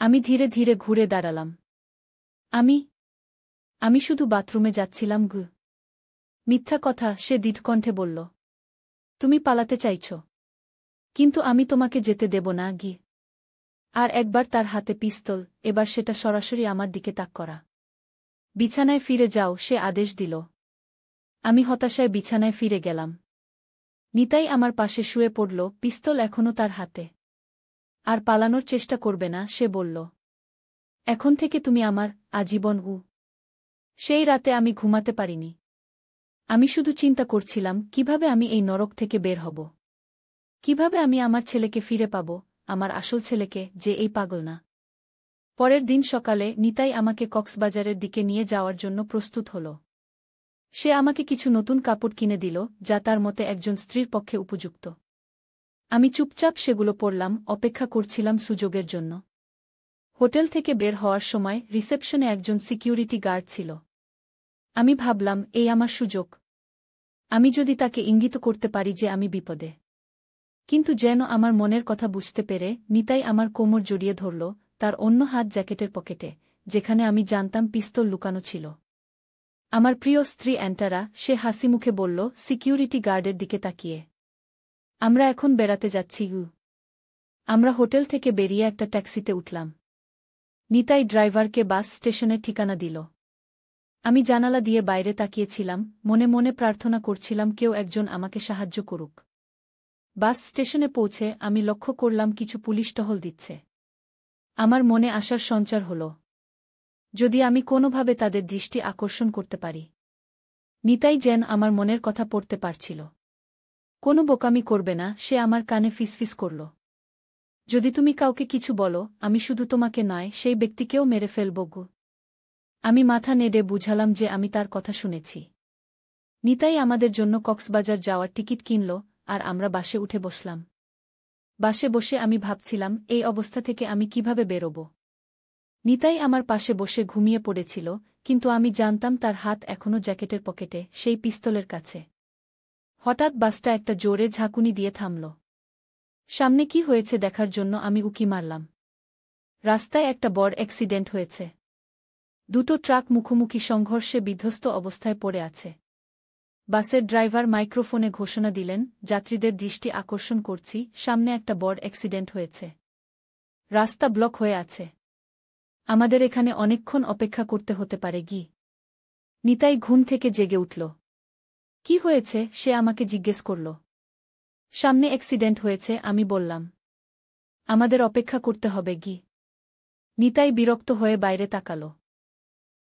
আমি ধীরে ধীরে ঘুরে দাঁড়ালাম। আমি শুধু বাথরুমে যাচ্ছিলাম। মিথ্যা কথা, সে দৃঢ়কণ্ঠে বলল। তুমি পালাতে চাইছ, কিন্তু আমি তোমাকে যেতে দেব না। আর একবার তার হাতে পিস্তল, এবার সেটা সরাসরি আমার দিকে তাক করা। বিছানায় ফিরে যাও, সে আদেশ দিল। আমি হতাশায় বিছানায় ফিরে গেলাম। নিতাই আমার পাশে শুয়ে পড়ল, পিস্তল এখনও তার হাতে। আর পালানোর চেষ্টা করবে না, সে বলল। এখন থেকে তুমি আমার আজীবন। সেই রাতে আমি ঘুমাতে পারিনি। আমি শুধু চিন্তা করছিলাম কিভাবে আমি এই নরক থেকে বের হব। কিভাবে আমি আমার ছেলেকে ফিরে পাব, আমার আসল ছেলেকে, যে এই পাগল না। পরের দিন সকালে নিতাই আমাকে কক্সবাজারের দিকে নিয়ে যাওয়ার জন্য প্রস্তুত হল। সে আমাকে কিছু নতুন কাপড় কিনে দিল, যা তার মতে একজন স্ত্রীর পক্ষে উপযুক্ত। আমি চুপচাপ সেগুলো পরলাম, অপেক্ষা করছিলাম সুযোগের জন্য। হোটেল থেকে বের হওয়ার সময় রিসেপশনে একজন সিকিউরিটি গার্ড ছিল। আমি ভাবলাম, এই আমার সুযোগ। আমি যদি তাকে ইঙ্গিত করতে পারি যে আমি বিপদে। কিন্তু যেন আমার মনের কথা বুঝতে পেরে নিতাই আমার কোমর জড়িয়ে ধরল, তার অন্য হাত জ্যাকেটের পকেটে, যেখানে আমি জানতাম পিস্তল লুকানো ছিল। আমার প্রিয় স্ত্রী অ্যান্টারা, সে হাসিমুখে বলল, সিকিউরিটি গার্ডের দিকে তাকিয়ে। আমরা এখন বেড়াতে যাচ্ছি। আমরা হোটেল থেকে বেরিয়ে একটা ট্যাক্সিতে উঠলাম। নিতাই ড্রাইভারকে বাস স্টেশনের ঠিকানা দিল। আমি জানালা দিয়ে বাইরে তাকিয়েছিলাম, মনে মনে প্রার্থনা করছিলাম কেউ একজন আমাকে সাহায্য করুক। বাস স্টেশনে পৌঁছে আমি লক্ষ্য করলাম কিছু পুলিশ টহল দিচ্ছে। আমার মনে আসার সঞ্চার হল, যদি আমি কোনোভাবে তাদের দৃষ্টি আকর্ষণ করতে পারি। নিতাই যেন আমার মনের কথা পড়তে পারছিল। কোনো বোকামি করবে না, সে আমার কানে ফিসফিস করল। যদি তুমি কাউকে কিছু বলো, আমি শুধু তোমাকে নয়, সেই ব্যক্তিকেও মেরে ফেলব গো। আমি মাথা নেড়ে বুঝালাম যে আমি তার কথা শুনেছি। নিতাই আমাদের জন্য কক্সবাজার যাওয়ার টিকিট কিনল, আর আমরা বাসে উঠে বসলাম। বাসে বসে আমি ভাবছিলাম, এই অবস্থা থেকে আমি কিভাবে বেরোব। নিতাই আমার পাশে বসে ঘুমিয়ে পড়েছিল, কিন্তু আমি জানতাম তার হাত এখনও জ্যাকেটের পকেটে, সেই পিস্তলের কাছে। হঠাৎ বাসটা একটা জোরে ঝাঁকুনি দিয়ে থামল। সামনে কি হয়েছে দেখার জন্য আমি উকি মারলাম। রাস্তায় একটা বড় অ্যাক্সিডেন্ট হয়েছে। দুটো ট্রাক মুখোমুখি সংঘর্ষে বিধ্বস্ত অবস্থায় পড়ে আছে। বাসের ড্রাইভার মাইক্রোফোনে ঘোষণা দিলেন, যাত্রীদের দৃষ্টি আকর্ষণ করছি, সামনে একটা বড় অ্যাক্সিডেন্ট হয়েছে। রাস্তা ব্লক হয়ে আছে। আমাদের এখানে অনেকক্ষণ অপেক্ষা করতে হতে পারে গি। নিতাই ঘুম থেকে জেগে উঠল। কি হয়েছে, সে আমাকে জিজ্ঞেস করল। সামনে অ্যাক্সিডেন্ট হয়েছে, আমি বললাম। আমাদের অপেক্ষা করতে হবে গি। নিতাই বিরক্ত হয়ে বাইরে তাকাল।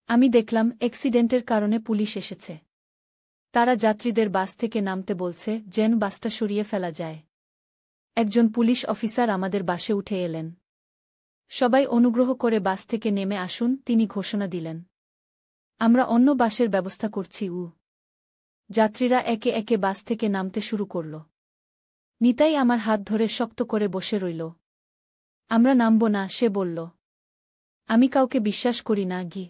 আমি দেখলাম অ্যাক্সিডেন্টের কারণে পুলিশ এসেছে। তারা যাত্রীদের বাস থেকে নামতে বলছে, যেন বাসটা সরিয়ে ফেলা যায়। একজন পুলিশ অফিসার আমাদের বাসে উঠে এলেন। সবাই অনুগ্রহ করে বাস থেকে নেমে আসুন, তিনি ঘোষণা দিলেন। আমরা অন্য বাসের ব্যবস্থা করছি। যাত্রীরা একে একে বাস থেকে নামতে শুরু করল। নিতাই আমার হাত ধরে শক্ত করে বসে রইল। আমরা নামব না, সে বলল। আমি কাউকে বিশ্বাস করি না গি।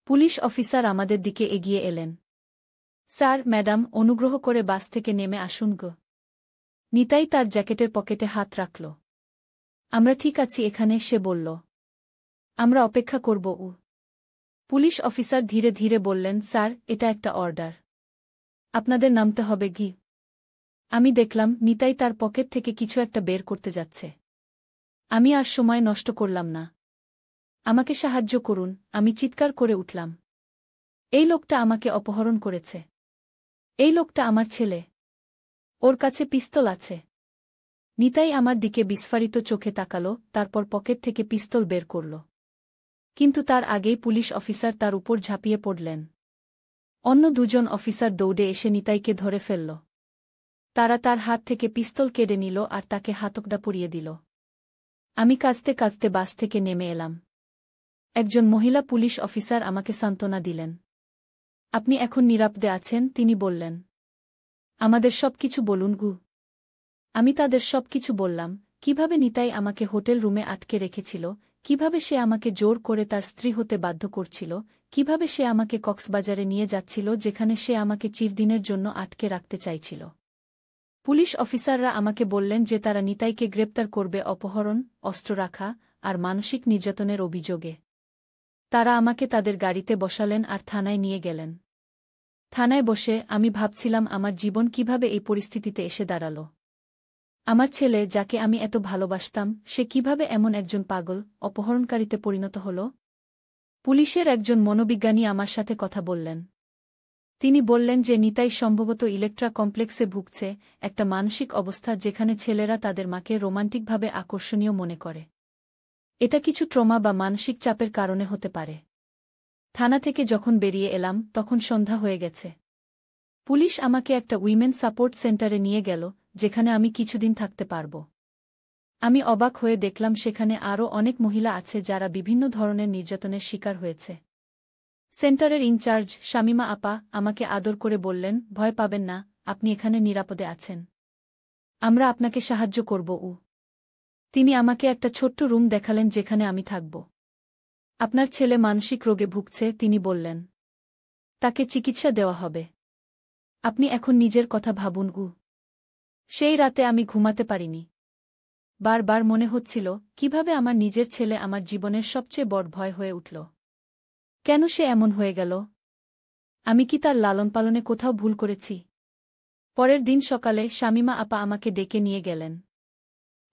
পুলিশ অফিসার আমাদের দিকে এগিয়ে এলেন। স্যার, ম্যাডাম, অনুগ্রহ করে বাস থেকে নেমে আসুন গো। নিতাই তার জ্যাকেটের পকেটে হাত রাখল। আমরা ঠিক আছি এখানে, সে বলল। আমরা অপেক্ষা করব। পুলিশ অফিসার ধীরে ধীরে বললেন, স্যার, এটা একটা অর্ডার। আপনাদের নামতে হবে গি। আমি দেখলাম নিতাই তার পকেট থেকে কিছু একটা বের করতে যাচ্ছে। আমি আর সময় নষ্ট করলাম না। আমাকে সাহায্য করুন, আমি চিৎকার করে উঠলাম। এই লোকটা আমাকে অপহরণ করেছে। এই লোকটা আমার ছেলে। ওর কাছে পিস্তল আছে। নিতাই আমার দিকে বিস্ফারিত চোখে তাকাল, তারপর পকেট থেকে পিস্তল বের করল। কিন্তু তার আগেই পুলিশ অফিসার তার উপর ঝাঁপিয়ে পড়লেন। অন্য দুজন অফিসার দৌড়ে এসে নিতাইকে ধরে ফেলল। তারা তার হাত থেকে পিস্তল কেড়ে নিল আর তাকে হাতকড়া পরিয়ে দিল। আমি কাঁদতে কাঁদতে বাস থেকে নেমে এলাম। একজন মহিলা পুলিশ অফিসার আমাকে সান্ত্বনা দিলেন। আপনি এখন নিরাপদে আছেন, তিনি বললেন। আমাদের সবকিছু বলুন গু। আমি তাদের সবকিছু বললাম, কিভাবে নিতাই আমাকে হোটেল রুমে আটকে রেখেছিল, কিভাবে সে আমাকে জোর করে তার স্ত্রী হতে বাধ্য করছিল, কিভাবে সে আমাকে কক্সবাজারে নিয়ে যাচ্ছিল যেখানে সে আমাকে চিরদিনের জন্য আটকে রাখতে চাইছিল। পুলিশ অফিসাররা আমাকে বললেন যে তারা নিতাইকে গ্রেপ্তার করবে অপহরণ, অস্ত্র রাখা আর মানসিক নির্যাতনের অভিযোগে। তারা আমাকে তাদের গাড়িতে বসালেন আর থানায় নিয়ে গেলেন। থানায় বসে আমি ভাবছিলাম আমার জীবন কিভাবে এই পরিস্থিতিতে এসে দাঁড়াল। আমার ছেলে, যাকে আমি এত ভালোবাসতাম, সে কিভাবে এমন একজন পাগল অপহরণকারীতে পরিণত হল। পুলিশের একজন মনোবিজ্ঞানী আমার সাথে কথা বললেন। তিনি বললেন যে নিতাই সম্ভবত ইলেকট্রা কমপ্লেক্সে ভুগছে, একটা মানসিক অবস্থা যেখানে ছেলেরা তাদের মাকে রোমান্টিকভাবে আকর্ষণীয় মনে করে। এটা কিছু ট্রমা বা মানসিক চাপের কারণে হতে পারে। থানা থেকে যখন বেরিয়ে এলাম তখন সন্ধ্যা হয়ে গেছে। পুলিশ আমাকে একটা উইমেন সাপোর্ট সেন্টারে নিয়ে গেল, যেখানে আমি কিছুদিন থাকতে পারব। আমি অবাক হয়ে দেখলাম সেখানে আরও অনেক মহিলা আছে যারা বিভিন্ন ধরনের নির্যাতনের শিকার হয়েছে। সেন্টারের ইনচার্জ শামিমা আপা আমাকে আদর করে বললেন, ভয় পাবেন না, আপনি এখানে নিরাপদে আছেন। আমরা আপনাকে সাহায্য করব। তিনি আমাকে একটা ছোট্ট রুম দেখালেন যেখানে আমি থাকব। আপনার ছেলে মানসিক রোগে ভুগছে, তিনি বললেন। তাকে চিকিৎসা দেওয়া হবে। আপনি এখন নিজের কথা ভাবুন। সেই রাতে আমি ঘুমাতে পারিনি। বারবার মনে হচ্ছিল কিভাবে আমার নিজের ছেলে আমার জীবনের সবচেয়ে বড় ভয় হয়ে উঠল। কেন সে এমন হয়ে গেল? আমি কি তার লালন পালনে কোথাও ভুল করেছি? পরের দিন সকালে শামীমা আপা আমাকে ডেকে নিয়ে গেলেন।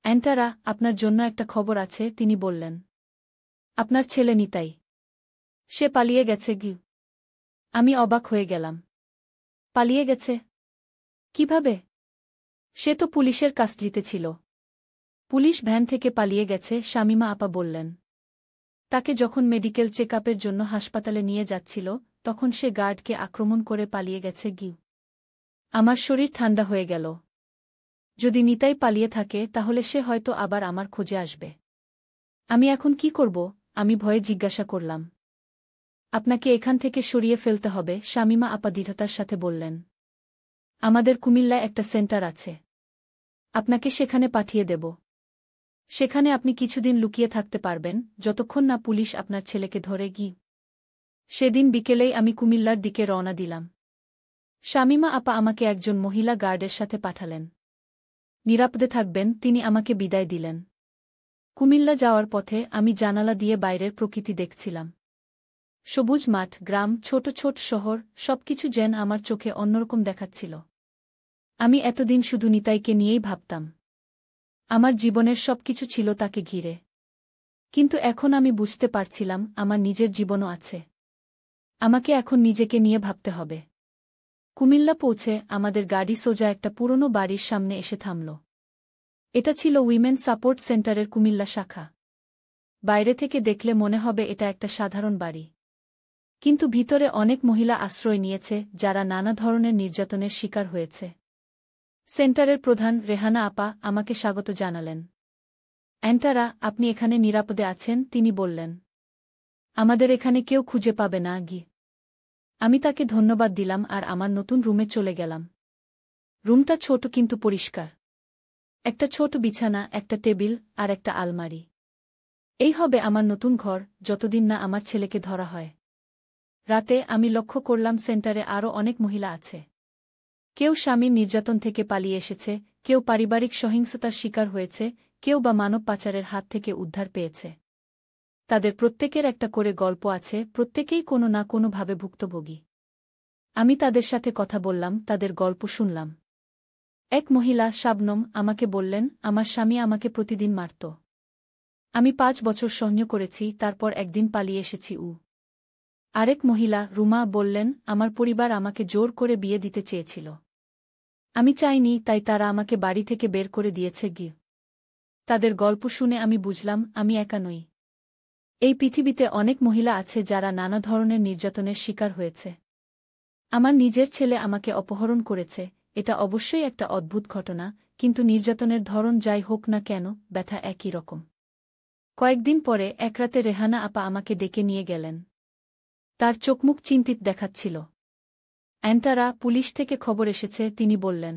অ্যান্টারা, আপনার জন্য একটা খবর আছে, তিনি বললেন। আপনার ছেলে নিতাই। সে পালিয়ে গেছে গি। আমি অবাক হয়ে গেলাম। পালিয়ে গেছে? কিভাবে? সে তো পুলিশের কাস্টডিতে ছিল। পুলিশ ভ্যান থেকে পালিয়ে গেছে, শামীমা আপা বললেন। তাকে যখন মেডিকেল চেকআপের জন্য হাসপাতালে নিয়ে যাচ্ছিল, তখন সে গার্ডকে আক্রমণ করে পালিয়ে গেছে গি। আমার শরীর ঠান্ডা হয়ে গেল। যদি নিতাই পালিয়ে থাকে তাহলে সে হয়তো আবার আমার খোঁজে আসবে। আমি এখন কি করব? আমি ভয়ে জিজ্ঞাসা করলাম। আপনাকে এখান থেকে সরিয়ে ফেলতে হবে, শামীমা আপা দৃঢ়তার সাথে বললেন। আমাদের কুমিল্লায় একটা সেন্টার আছে। আপনাকে সেখানে পাঠিয়ে দেব। সেখানে আপনি কিছুদিন লুকিয়ে থাকতে পারবেন, যতক্ষণ না পুলিশ আপনার ছেলেকে ধরে গি। সেদিন বিকেলেই আমি কুমিল্লার দিকে রওনা দিলাম। শামীমা আপা আমাকে একজন মহিলা গার্ডের সাথে পাঠালেন। নিরাপদে থাকবেন, তিনি আমাকে বিদায় দিলেন। কুমিল্লা যাওয়ার পথে আমি জানালা দিয়ে বাইরের প্রকৃতি দেখছিলাম। সবুজ মাঠ, গ্রাম, ছোট ছোট শহর, সবকিছু যেন আমার চোখে অন্যরকম দেখাচ্ছিল। আমি এতদিন শুধু নিতাইকে নিয়েই ভাবতাম। আমার জীবনের সবকিছু ছিল তাকে ঘিরে। কিন্তু এখন আমি বুঝতে পারছিলাম আমার নিজের জীবনও আছে। আমাকে এখন নিজেকে নিয়ে ভাবতে হবে। কুমিল্লা পৌঁছে আমাদের গাড়ি সোজা একটা পুরনো বাড়ির সামনে এসে থামল। এটা ছিল উইমেন সাপোর্ট সেন্টারের কুমিল্লা শাখা। বাইরে থেকে দেখলে মনে হবে এটা একটা সাধারণ বাড়ি। কিন্তু ভিতরে অনেক মহিলা আশ্রয় নিয়েছে যারা নানা ধরনের নির্যাতনের শিকার হয়েছে। সেন্টারের প্রধান রেহানা আপা আমাকে স্বাগত জানালেন। অ্যান্টারা, আপনি এখানে নিরাপদে আছেন, তিনি বললেন। আমাদের এখানে কেউ খুঁজে পাবে না গি। আমি তাকে ধন্যবাদ দিলাম আর আমার নতুন রুমে চলে গেলাম। রুমটা ছোট কিন্তু পরিষ্কার। একটা ছোট বিছানা, একটা টেবিল আর একটা আলমারি। এই হবে আমার নতুন ঘর, যতদিন না আমার ছেলেকে ধরা হয়। রাতে আমি লক্ষ্য করলাম সেন্টারে আরও অনেক মহিলা আছে। কেউ স্বামীর নির্যাতন থেকে পালিয়ে এসেছে, কেউ পারিবারিক সহিংসতার শিকার হয়েছে, কেউ বা মানব পাচারের হাত থেকে উদ্ধার পেয়েছে। তাদের প্রত্যেকের একটা করে গল্প আছে, প্রত্যেকেই কোনো না কোনোভাবে ভুক্তভোগী। আমি তাদের সাথে কথা বললাম, তাদের গল্প শুনলাম। এক মহিলা, শাবনম, আমাকে বললেন, আমার স্বামী আমাকে প্রতিদিন মারত। আমি 5 বছর সহ্য করেছি, তারপর একদিন পালিয়ে এসেছি। আরেক মহিলা, রুমা, বললেন, আমার পরিবার আমাকে জোর করে বিয়ে দিতে চেয়েছিল। আমি চাইনি, তাই তারা আমাকে বাড়ি থেকে বের করে দিয়েছে গি। তাদের গল্প শুনে আমি বুঝলাম আমি একা নই। এই পৃথিবীতে অনেক মহিলা আছে যারা নানা ধরনের নির্যাতনের শিকার হয়েছে। আমার নিজের ছেলে আমাকে অপহরণ করেছে, এটা অবশ্যই একটা অদ্ভুত ঘটনা, কিন্তু নির্যাতনের ধরন যাই হোক না কেন, ব্যথা একই রকম। কয়েকদিন পরে এক রাতে রেহানা আপা আমাকে ডেকে নিয়ে গেলেন। তার চোখমুখ চিন্তিত দেখাচ্ছিল। অ্যান্টারা, পুলিশ থেকে খবর এসেছে, তিনি বললেন।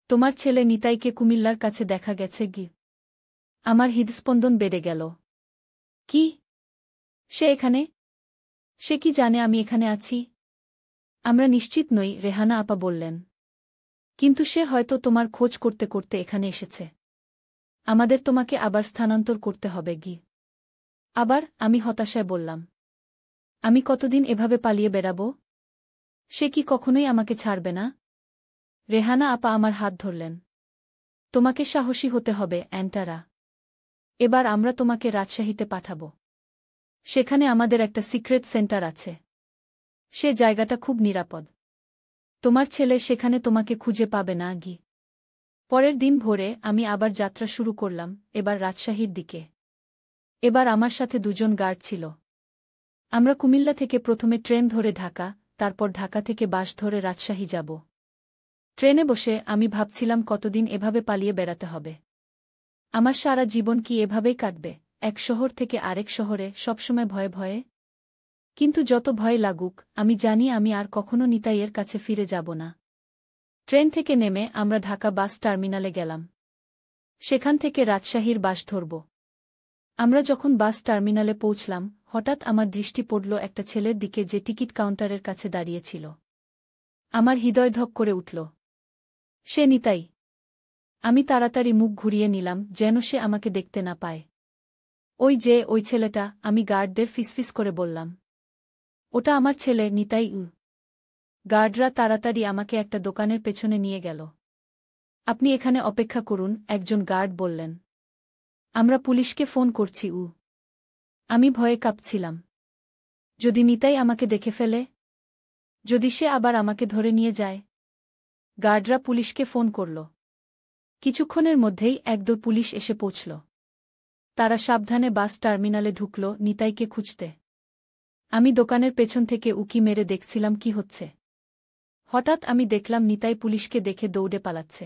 তোমার ছেলে নিতাইকে কুমিল্লার কাছে দেখা গেছে গি। আমার হৃদস্পন্দন বেড়ে গেল। কি? সে এখানে? সে কি জানে আমি এখানে আছি? আমরা নিশ্চিত নই, রেহানা আপা বললেন। কিন্তু সে হয়তো তোমার খোঁজ করতে করতে এখানে এসেছে। আমাদের তোমাকে আবার স্থানান্তর করতে হবে গি। আবার? আমি হতাশায় বললাম। আমি কতদিন এভাবে পালিয়ে বেড়াব? সে কি কখনোই আমাকে ছাড়বে না? রেহানা আপা আমার হাত ধরলেন। তোমাকে সাহসী হতে হবে, অ্যান্টারা। এবার আমরা তোমাকে রাজশাহীতে পাঠাব। সেখানে আমাদের একটা সিক্রেট সেন্টার আছে। সে জায়গাটা খুব নিরাপদ। তোমার ছেলে সেখানে তোমাকে খুঁজে পাবে না গি। পরের দিন ভোরে আমি আবার যাত্রা শুরু করলাম, এবার রাজশাহীর দিকে। এবার আমার সাথে 2 জন গার্ড ছিল। আমরা কুমিল্লা থেকে প্রথমে ট্রেন ধরে ঢাকা, তারপর ঢাকা থেকে বাস ধরে রাজশাহী যাব। ট্রেনে বসে আমি ভাবছিলাম কতদিন এভাবে পালিয়ে বেড়াতে হবে। আমার সারা জীবন কি এভাবেই কাটবে, এক শহর থেকে আরেক শহরে, সবসময় ভয়ে ভয়ে? কিন্তু যত ভয় লাগুক, আমি জানি আমি আর কখনো নিতাইয়ের কাছে ফিরে যাব না। ট্রেন থেকে নেমে আমরা ঢাকা বাস টার্মিনালে গেলাম। সেখান থেকে রাজশাহীর বাস ধরব। আমরা যখন বাস টার্মিনালে পৌঁছলাম, হঠাৎ আমার দৃষ্টি পড়ল একটা ছেলের দিকে যে টিকিট কাউন্টারের কাছে দাঁড়িয়েছিল। আমার হৃদয় ধক করে উঠল। সে নিতাই। আমি তাড়াতাড়ি মুখ ঘুরিয়ে নিলাম, যেন সে আমাকে দেখতে না পায়। ওই ছেলেটা, আমি গার্ডদের ফিসফিস করে বললাম। ওটা আমার ছেলে, নিতাই। গার্ডরা তাড়াতাড়ি আমাকে একটা দোকানের পেছনে নিয়ে গেল। আপনি এখানে অপেক্ষা করুন, একজন গার্ড বললেন। আমরা পুলিশকে ফোন করছি। আমি ভয়ে কাঁপছিলাম। যদি নিতাই আমাকে দেখে ফেলে? যদি সে আবার আমাকে ধরে নিয়ে যায়? গার্ডরা পুলিশকে ফোন করল। কিছুক্ষণের মধ্যেই একদল পুলিশ এসে পৌঁছল। তারা সাবধানে বাস টার্মিনালে ঢুকল নিতাইকে খুঁজতে। আমি দোকানের পেছন থেকে উকি মেরে দেখছিলাম কি হচ্ছে। হঠাৎ আমি দেখলাম নিতাই পুলিশকে দেখে দৌড়ে পালাচ্ছে।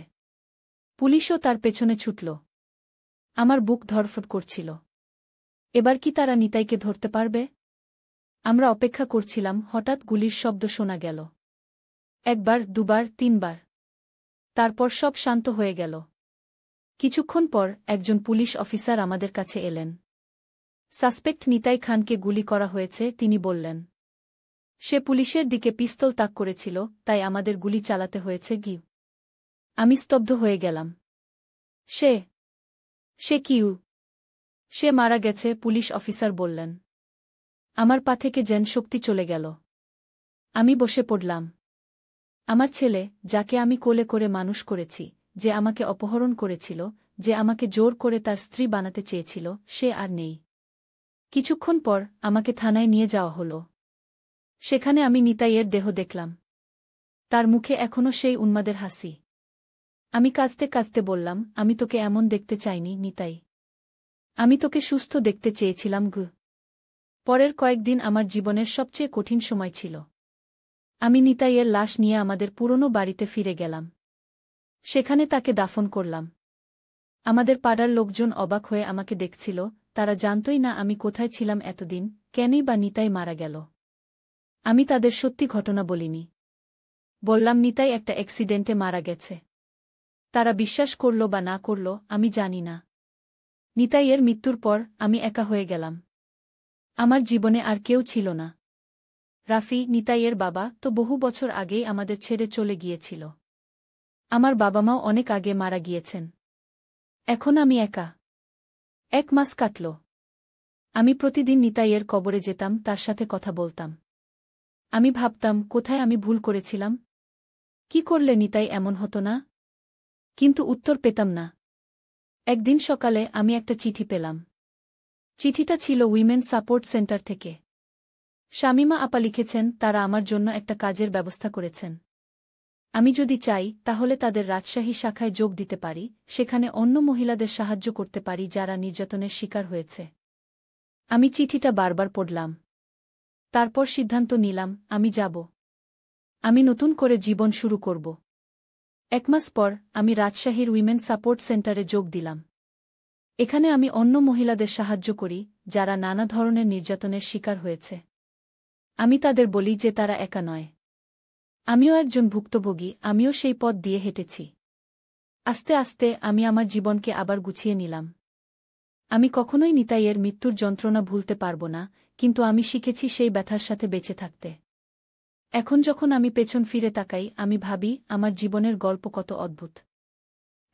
পুলিশও তার পেছনে ছুটল। আমার বুক ধড়ফড় করছিল। এবার কি তারা নিতাইকে ধরতে পারবে? আমরা অপেক্ষা করছিলাম, হঠাৎ গুলির শব্দ শোনা গেল। একবার, দুবার, তিনবার। তারপর সব শান্ত হয়ে গেল। কিছুক্ষণ পর একজন পুলিশ অফিসার আমাদের কাছে এলেন। সাসপেক্ট নিতাই খানকে গুলি করা হয়েছে, তিনি বললেন। সে পুলিশের দিকে পিস্তল তাক করেছিল, তাই আমাদের গুলি চালাতে হয়েছে। আমি স্তব্ধ হয়ে গেলাম। সে কিউ? সে মারা গেছে, পুলিশ অফিসার বললেন। আমার পা থেকে যেন শক্তি চলে গেল। আমি বসে পড়লাম। আমার ছেলে, যাকে আমি কোলে করে মানুষ করেছি, যে আমাকে অপহরণ করেছিল, যে আমাকে জোর করে তার স্ত্রী বানাতে চেয়েছিল, সে আর নেই। কিছুক্ষণ পর আমাকে থানায় নিয়ে যাওয়া হল। সেখানে আমি নিতাইয়ের দেহ দেখলাম। তার মুখে এখনও সেই উন্মাদের হাসি। আমি কাঁদতে কাঁদতে বললাম, আমি তোকে এমন দেখতে চাইনি নিতাই। আমি তোকে সুস্থ দেখতে চেয়েছিলাম। পরের কয়েকদিন আমার জীবনের সবচেয়ে কঠিন সময় ছিল। আমি নিতাইয়ের লাশ নিয়ে আমাদের পুরনো বাড়িতে ফিরে গেলাম। সেখানে তাকে দাফন করলাম। আমাদের পাড়ার লোকজন অবাক হয়ে আমাকে দেখছিল, তারা জানতই না আমি কোথায় ছিলাম এতদিন, কেনই বা নিতাই মারা গেল। আমি তাদের সত্যি ঘটনা বলিনি। বললাম নিতাই একটা অ্যাক্সিডেন্টে মারা গেছে। তারা বিশ্বাস করল বা না করল আমি জানি না। নিতাইয়ের মৃত্যুর পর আমি একা হয়ে গেলাম। আমার জীবনে আর কেউ ছিল না। রাফি, নিতাইয়ের বাবা, তো বহু বছর আগেই আমাদের ছেড়ে চলে গিয়েছিল। আমার বাবা মাও অনেক আগে মারা গিয়েছেন। এখন আমি একা। 1 মাস কাটল। আমি প্রতিদিন নিতাইয়ের কবরে যেতাম, তার সাথে কথা বলতাম। আমি ভাবতাম, কোথায় আমি ভুল করেছিলাম? কি করলে নিতাই এমন হতো না? কিন্তু উত্তর পেতাম না। একদিন সকালে আমি একটা চিঠি পেলাম। চিঠিটা ছিল উইমেন সাপোর্ট সেন্টার থেকে। শামিমা আপা লিখেছেন, তারা আমার জন্য একটা কাজের ব্যবস্থা করেছেন। আমি যদি চাই, তাহলে তাদের রাজশাহী শাখায় যোগ দিতে পারি, সেখানে অন্য মহিলাদের সাহায্য করতে পারি যারা নির্যাতনের শিকার হয়েছে। আমি চিঠিটা বারবার পড়লাম। তারপর সিদ্ধান্ত নিলাম, আমি যাব। আমি নতুন করে জীবন শুরু করব। 1 মাস পর আমি রাজশাহীর উইমেন সাপোর্ট সেন্টারে যোগ দিলাম। এখানে আমি অন্য মহিলাদের সাহায্য করি, যারা নানা ধরনের নির্যাতনের শিকার হয়েছে। আমি তাদের বলি যে তারা একা নয়। আমিও একজন ভুক্তভোগী, আমিও সেই পথ দিয়ে হেঁটেছি। আস্তে আস্তে আমি আমার জীবনকে আবার গুছিয়ে নিলাম। আমি কখনোই নিতাইয়ের মৃত্যুর যন্ত্রণা ভুলতে পারব না, কিন্তু আমি শিখেছি সেই ব্যথার সাথে বেঁচে থাকতে। এখন যখন আমি পেছন ফিরে তাকাই, আমি ভাবি আমার জীবনের গল্প কত অদ্ভুত।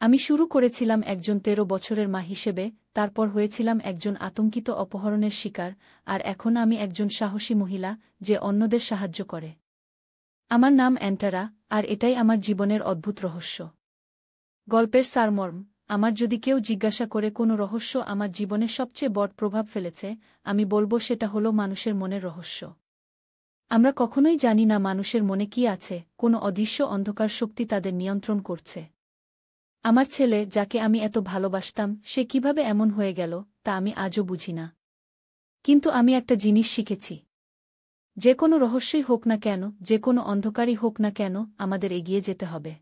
আমি শুরু করেছিলাম একজন 13 বছরের মা হিসেবে, তারপর হয়েছিলাম একজন আতঙ্কিত অপহরণের শিকার, আর এখন আমি একজন সাহসী মহিলা, যে অন্যদের সাহায্য করে। আমার নাম অ্যান্টারা, আর এটাই আমার জীবনের অদ্ভুত রহস্য। গল্পের সারমর্ম, আমার যদি কেউ জিজ্ঞাসা করে কোনো রহস্য আমার জীবনে সবচেয়ে বড় প্রভাব ফেলেছে, আমি বলবো সেটা হলো মানুষের মনের রহস্য। আমরা কখনোই জানি না মানুষের মনে কি আছে, কোনো অদৃশ্য অন্ধকার শক্তি তাদের নিয়ন্ত্রণ করছে। আমার ছেলে, যাকে আমি এত ভালোবাসতাম, সে কিভাবে এমন হয়ে গেল, তা আমি আজও বুঝি না। কিন্তু আমি একটা জিনিস শিখেছি। যে কোনো রহস্যই হোক না কেন, যে কোনো অন্ধকারই হোক না কেন, আমাদের এগিয়ে যেতে হবে।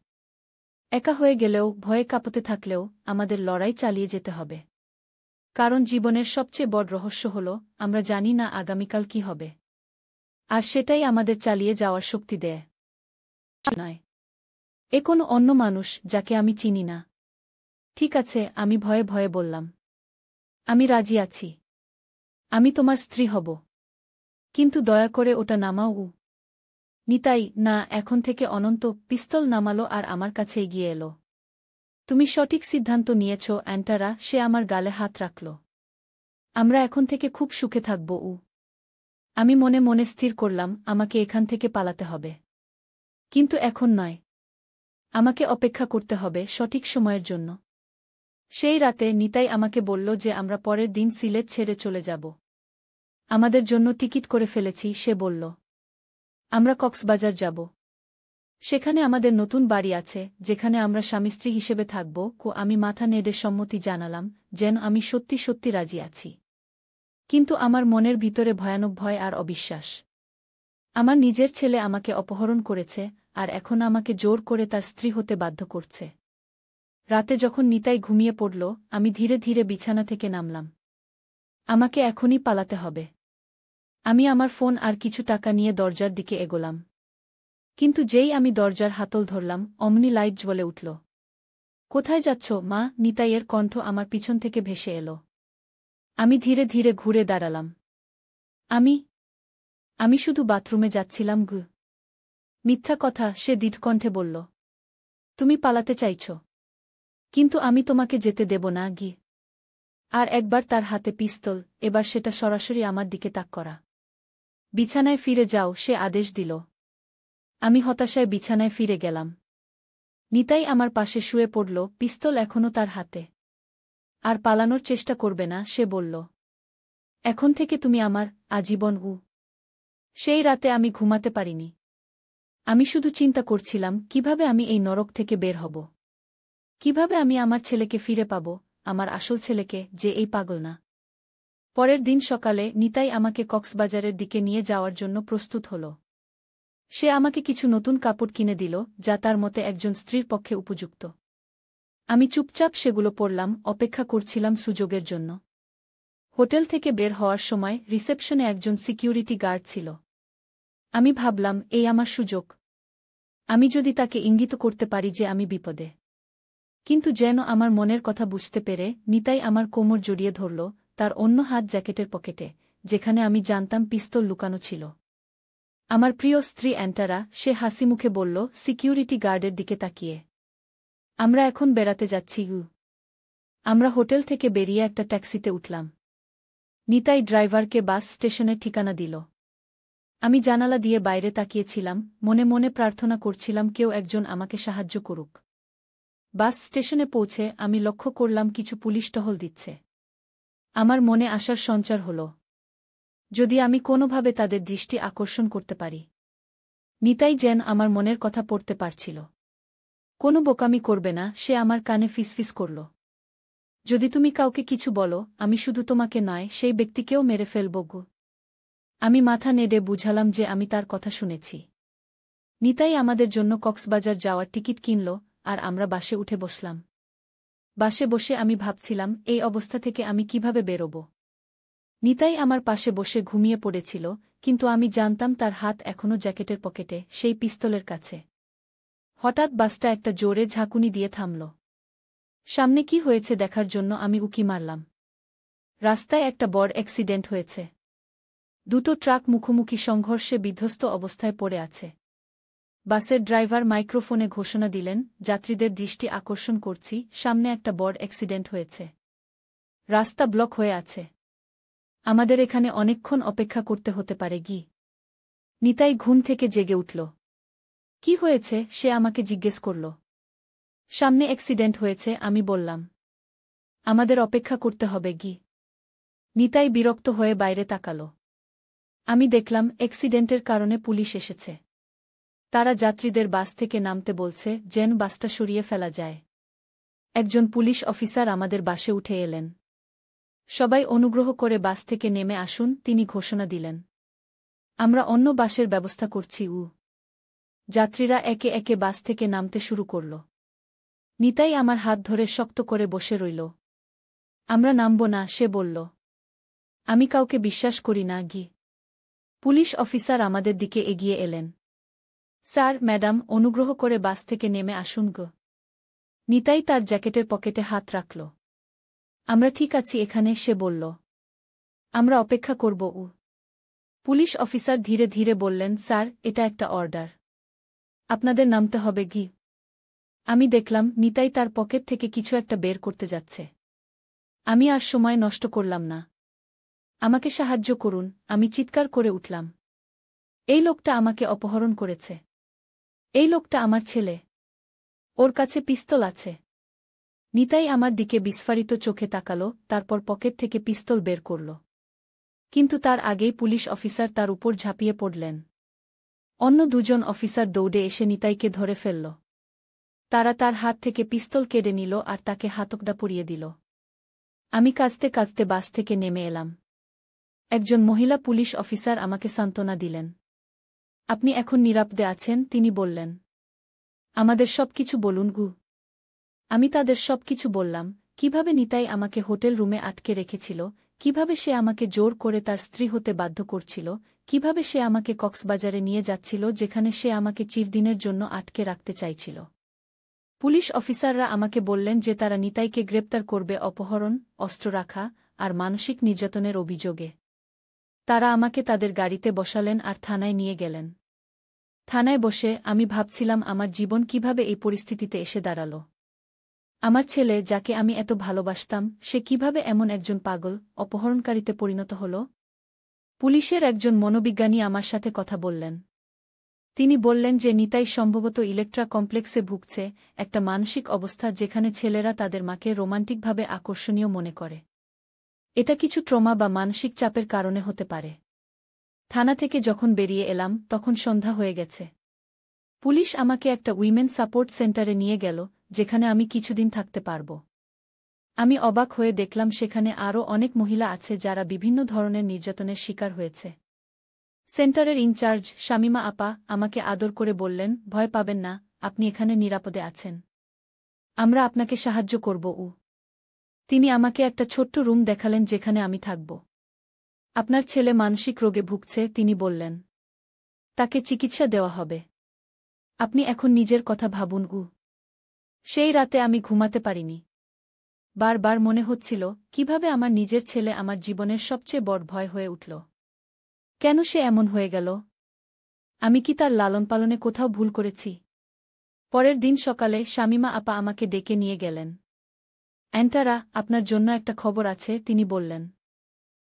একা হয়ে গেলেও, ভয়ে কাঁপতে থাকলেও, আমাদের লড়াই চালিয়ে যেতে হবে। কারণ জীবনের সবচেয়ে বড় রহস্য হল, আমরা জানি না আগামীকাল কি হবে। আর সেটাই আমাদের চালিয়ে যাওয়ার শক্তি দেয়। নয় এ কোনো অন্য মানুষ, যাকে আমি চিনি না। ঠিক আছে, আমি ভয়ে ভয়ে বললাম। আমি রাজি আছি। আমি তোমার স্ত্রী হব। কিন্তু দয়া করে ওটা নামাও। নিতাই, না, এখন থেকে অনন্ত পিস্তল নামালো আর আমার কাছে এগিয়ে এলো। তুমি সঠিক সিদ্ধান্ত নিয়েছ অ্যান্টারা, সে আমার গালে হাত রাখল। আমরা এখন থেকে খুব সুখে থাকব। আমি মনে মনে স্থির করলাম, আমাকে এখান থেকে পালাতে হবে। কিন্তু এখন নয়। আমাকে অপেক্ষা করতে হবে সঠিক সময়ের জন্য। সেই রাতে নিতাই আমাকে বলল যে আমরা পরের দিন সিলেট ছেড়ে চলে যাব। আমাদের জন্য টিকিট করে ফেলেছি, সে বলল। আমরা কক্সবাজার যাব। সেখানে আমাদের নতুন বাড়ি আছে, যেখানে আমরা স্বামী-স্ত্রী হিসেবে থাকব। আমি মাথা নেড়ে সম্মতি জানালাম, যেন আমি সত্যি সত্যি রাজি আছি। কিন্তু আমার মনের ভিতরে ভয়ানক ভয় আর অবিশ্বাস। আমার নিজের ছেলে আমাকে অপহরণ করেছে, আর এখন আমাকে জোর করে তার স্ত্রী হতে বাধ্য করছে। রাতে যখন নিতাই ঘুমিয়ে পড়ল, আমি ধীরে ধীরে বিছানা থেকে নামলাম। আমাকে এখনই পালাতে হবে। আমি আমার ফোন আর কিছু টাকা নিয়ে দরজার দিকে এগোলাম। কিন্তু যেই আমি দরজার হাতল ধরলাম, অমনি লাইট জ্বলে উঠল। কোথায় যাচ্ছ, মা? নিতাইয়ের কণ্ঠ আমার পিছন থেকে ভেসে এলো। আমি ধীরে ধীরে ঘুরে দাঁড়ালাম। আমি শুধু বাথরুমে যাচ্ছিলাম। মিথ্যা কথা, সে দৃঢ়কণ্ঠে বলল। তুমি পালাতে চাইছ, কিন্তু আমি তোমাকে যেতে দেব না। আর একবার তার হাতে পিস্তল, এবার সেটা সরাসরি আমার দিকে তাক করা। বিছানায় ফিরে যাও, সে আদেশ দিল। আমি হতাশায় বিছানায় ফিরে গেলাম। নিতাই আমার পাশে শুয়ে পড়ল, পিস্তল এখনও তার হাতে। আর পালানোর চেষ্টা করবে না, সে বলল। এখন থেকে তুমি আমার আজীবন। সেই রাতে আমি ঘুমাতে পারিনি। আমি শুধু চিন্তা করছিলাম, কিভাবে আমি এই নরক থেকে বের হব। কিভাবে আমি আমার ছেলেকে ফিরে পাব, আমার আসল ছেলেকে, যে এই পাগল না। পরের দিন সকালে নিতাই আমাকে কক্সবাজারের দিকে নিয়ে যাওয়ার জন্য প্রস্তুত হল। সে আমাকে কিছু নতুন কাপড় কিনে দিল, যা তার মতে একজন স্ত্রীর পক্ষে উপযুক্ত। আমি চুপচাপ সেগুলো পরলাম, অপেক্ষা করছিলাম সুযোগের জন্য। হোটেল থেকে বের হওয়ার সময় রিসেপশনে একজন সিকিউরিটি গার্ড ছিল। আমি ভাবলাম, এই আমার সুযোগ। আমি যদি তাকে ইঙ্গিত করতে পারি যে আমি বিপদে। কিন্তু যেন আমার মনের কথা বুঝতে পেরে নিতাই আমার কোমর জড়িয়ে ধরল, তার অন্য হাত জ্যাকেটের পকেটে, যেখানে আমি জানতাম পিস্তল লুকানো ছিল। আমার প্রিয় স্ত্রী অ্যান্টারা, সে হাসিমুখে বলল, সিকিউরিটি গার্ডের দিকে তাকিয়ে। আমরা এখন বেড়াতে যাচ্ছি। আমরা হোটেল থেকে বেরিয়ে একটা ট্যাক্সিতে উঠলাম। নিতাই ড্রাইভারকে বাস স্টেশনের ঠিকানা দিল। আমি জানালা দিয়ে বাইরে তাকিয়েছিলাম, মনে মনে প্রার্থনা করছিলাম কেউ একজন আমাকে সাহায্য করুক। বাস স্টেশনে পৌঁছে আমি লক্ষ্য করলাম কিছু পুলিশ টহল দিচ্ছে। আমার মনে আশার সঞ্চার হল, যদি আমি কোনোভাবে তাদের দৃষ্টি আকর্ষণ করতে পারি। নিতাই যেন আমার মনের কথা পড়তে পারছিল। কোনো বোকামি করবে না, সে আমার কানে ফিসফিস করল। যদি তুমি কাউকে কিছু বলো, আমি শুধু তোমাকে নয়, সেই ব্যক্তিকেও মেরে ফেলব। আমি মাথা নেড়ে বুঝালাম যে আমি তার কথা শুনেছি। নিতাই আমাদের জন্য কক্সবাজার যাওয়ার টিকিট কিনল, আর আমরা বাসে উঠে বসলাম। বাসে বসে আমি ভাবছিলাম, এই অবস্থা থেকে আমি কিভাবে বেরোব। নিতাই আমার পাশে বসে ঘুমিয়ে পড়েছিল, কিন্তু আমি জানতাম তার হাত এখনও জ্যাকেটের পকেটে, সেই পিস্তলের কাছে। হঠাৎ বাসটা একটা জোরে ঝাঁকুনি দিয়ে থামল। সামনে কি হয়েছে দেখার জন্য আমি উকি মারলাম। রাস্তায় একটা বড় অ্যাক্সিডেন্ট হয়েছে। দুটো ট্রাক মুখোমুখি সংঘর্ষে বিধ্বস্ত অবস্থায় পড়ে আছে। বাসের ড্রাইভার মাইক্রোফোনে ঘোষণা দিলেন, যাত্রীদের দৃষ্টি আকর্ষণ করছি, সামনে একটা বড় অ্যাক্সিডেন্ট হয়েছে। রাস্তা ব্লক হয়ে আছে। আমাদের এখানে অনেকক্ষণ অপেক্ষা করতে হতে পারে। নিতাই ঘুম থেকে জেগে উঠল। কি হয়েছে, সে আমাকে জিজ্ঞেস করল। সামনে অ্যাক্সিডেন্ট হয়েছে, আমি বললাম। আমাদের অপেক্ষা করতে হবে। নিতাই বিরক্ত হয়ে বাইরে তাকাল। আমি দেখলাম অ্যাক্সিডেন্টের কারণে পুলিশ এসেছে। তারা যাত্রীদের বাস থেকে নামতে বলছে, যেন বাসটা সরিয়ে ফেলা যায়। একজন পুলিশ অফিসার আমাদের বাসে উঠে এলেন। সবাই অনুগ্রহ করে বাস থেকে নেমে আসুন, তিনি ঘোষণা দিলেন। আমরা অন্য বাসের ব্যবস্থা করছি। যাত্রীরা একে একে বাস থেকে নামতে শুরু করল। নিতাই আমার হাত ধরে শক্ত করে বসে রইল। আমরা নামব না, সে বলল। আমি কাউকে বিশ্বাস করি না। পুলিশ অফিসার আমাদের দিকে এগিয়ে এলেন। স্যার, ম্যাডাম, অনুগ্রহ করে বাস থেকে নেমে আসুন। নিতাই তার জ্যাকেটের পকেটে হাত রাখল। আমরা ঠিক আছি এখানে, সে বলল। আমরা অপেক্ষা করব। পুলিশ অফিসার ধীরে ধীরে বললেন, স্যার, এটা একটা অর্ডার। আপনাদের নামতে হবে। আমি দেখলাম নিতাই তার পকেট থেকে কিছু একটা বের করতে যাচ্ছে। আমি আর সময় নষ্ট করলাম না। আমাকে সাহায্য করুন, আমি চিৎকার করে উঠলাম। এই লোকটা আমাকে অপহরণ করেছে। এই লোকটা আমার ছেলে। ওর কাছে পিস্তল আছে। নিতাই আমার দিকে বিস্ফারিত চোখে তাকালো, তারপর পকেট থেকে পিস্তল বের করল। কিন্তু তার আগেই পুলিশ অফিসার তার উপর ঝাঁপিয়ে পড়লেন। অন্য দুজন অফিসার দৌড়ে এসে নিতাইকে ধরে ফেলল। তারা তার হাত থেকে পিস্তল কেড়ে নিল আর তাকে হাতকড়া পরিয়ে দিল। আমি কাঁদতে কাঁদতে বাস থেকে নেমে এলাম। একজন মহিলা পুলিশ অফিসার আমাকে সান্ত্বনা দিলেন। আপনি এখন নিরাপদে আছেন, তিনি বললেন। আমাদের সবকিছু বলুন গু। আমি তাদের সবকিছু বললাম, কিভাবে নিতাই আমাকে হোটেল রুমে আটকে রেখেছিল, কিভাবে সে আমাকে জোর করে তার স্ত্রী হতে বাধ্য করছিল, কিভাবে সে আমাকে কক্সবাজারে নিয়ে যাচ্ছিল যেখানে সে আমাকে চিরদিনের জন্য আটকে রাখতে চাইছিল। পুলিশ অফিসাররা আমাকে বললেন যে তারা নিতাইকে গ্রেপ্তার করবে অপহরণ, অস্ত্র রাখা আর মানসিক নির্যাতনের অভিযোগে। তারা আমাকে তাদের গাড়িতে বসালেন আর থানায় নিয়ে গেলেন। থানায় বসে আমি ভাবছিলাম আমার জীবন কিভাবে এই পরিস্থিতিতে এসে দাঁড়াল। আমার ছেলে, যাকে আমি এত ভালোবাসতাম, সে কিভাবে এমন একজন পাগল অপহরণকারীতে পরিণত হল। পুলিশের একজন মনোবিজ্ঞানী আমার সাথে কথা বললেন। তিনি বললেন যে নিতাই সম্ভবত ইলেকট্রা কমপ্লেক্সে ভুগছে, একটা মানসিক অবস্থা যেখানে ছেলেরা তাদের মাকে রোমান্টিকভাবে আকর্ষণীয় মনে করে। এটা কিছু ট্রমা বা মানসিক চাপের কারণে হতে পারে। থানা থেকে যখন বেরিয়ে এলাম তখন সন্ধ্যা হয়ে গেছে। পুলিশ আমাকে একটা উইমেন সাপোর্ট সেন্টারে নিয়ে গেল, যেখানে আমি কিছুদিন থাকতে পারব। আমি অবাক হয়ে দেখলাম সেখানে আরও অনেক মহিলা আছে যারা বিভিন্ন ধরনের নির্যাতনের শিকার হয়েছে। সেন্টারের ইনচার্জ শামিমা আপা আমাকে আদর করে বললেন, ভয় পাবেন না, আপনি এখানে নিরাপদে আছেন। আমরা আপনাকে সাহায্য করব। তিনি আমাকে একটা ছোট্ট রুম দেখালেন যেখানে আমি থাকব। আপনার ছেলে মানসিক রোগে ভুগছে, তিনি বললেন। তাকে চিকিৎসা দেওয়া হবে। আপনি এখন নিজের কথা ভাবুন। সেই রাতে আমি ঘুমাতে পারিনি। বারবার মনে হচ্ছিল কিভাবে আমার নিজের ছেলে আমার জীবনের সবচেয়ে বড় ভয় হয়ে উঠল। কেন সে এমন হয়ে গেল? আমি কি তার লালন পালনে কোথাও ভুল করেছি? পরের দিন সকালে শামিমা আপা আমাকে ডেকে নিয়ে গেলেন। অ্যান্টারা, আপনার জন্য একটা খবর আছে, তিনি বললেন।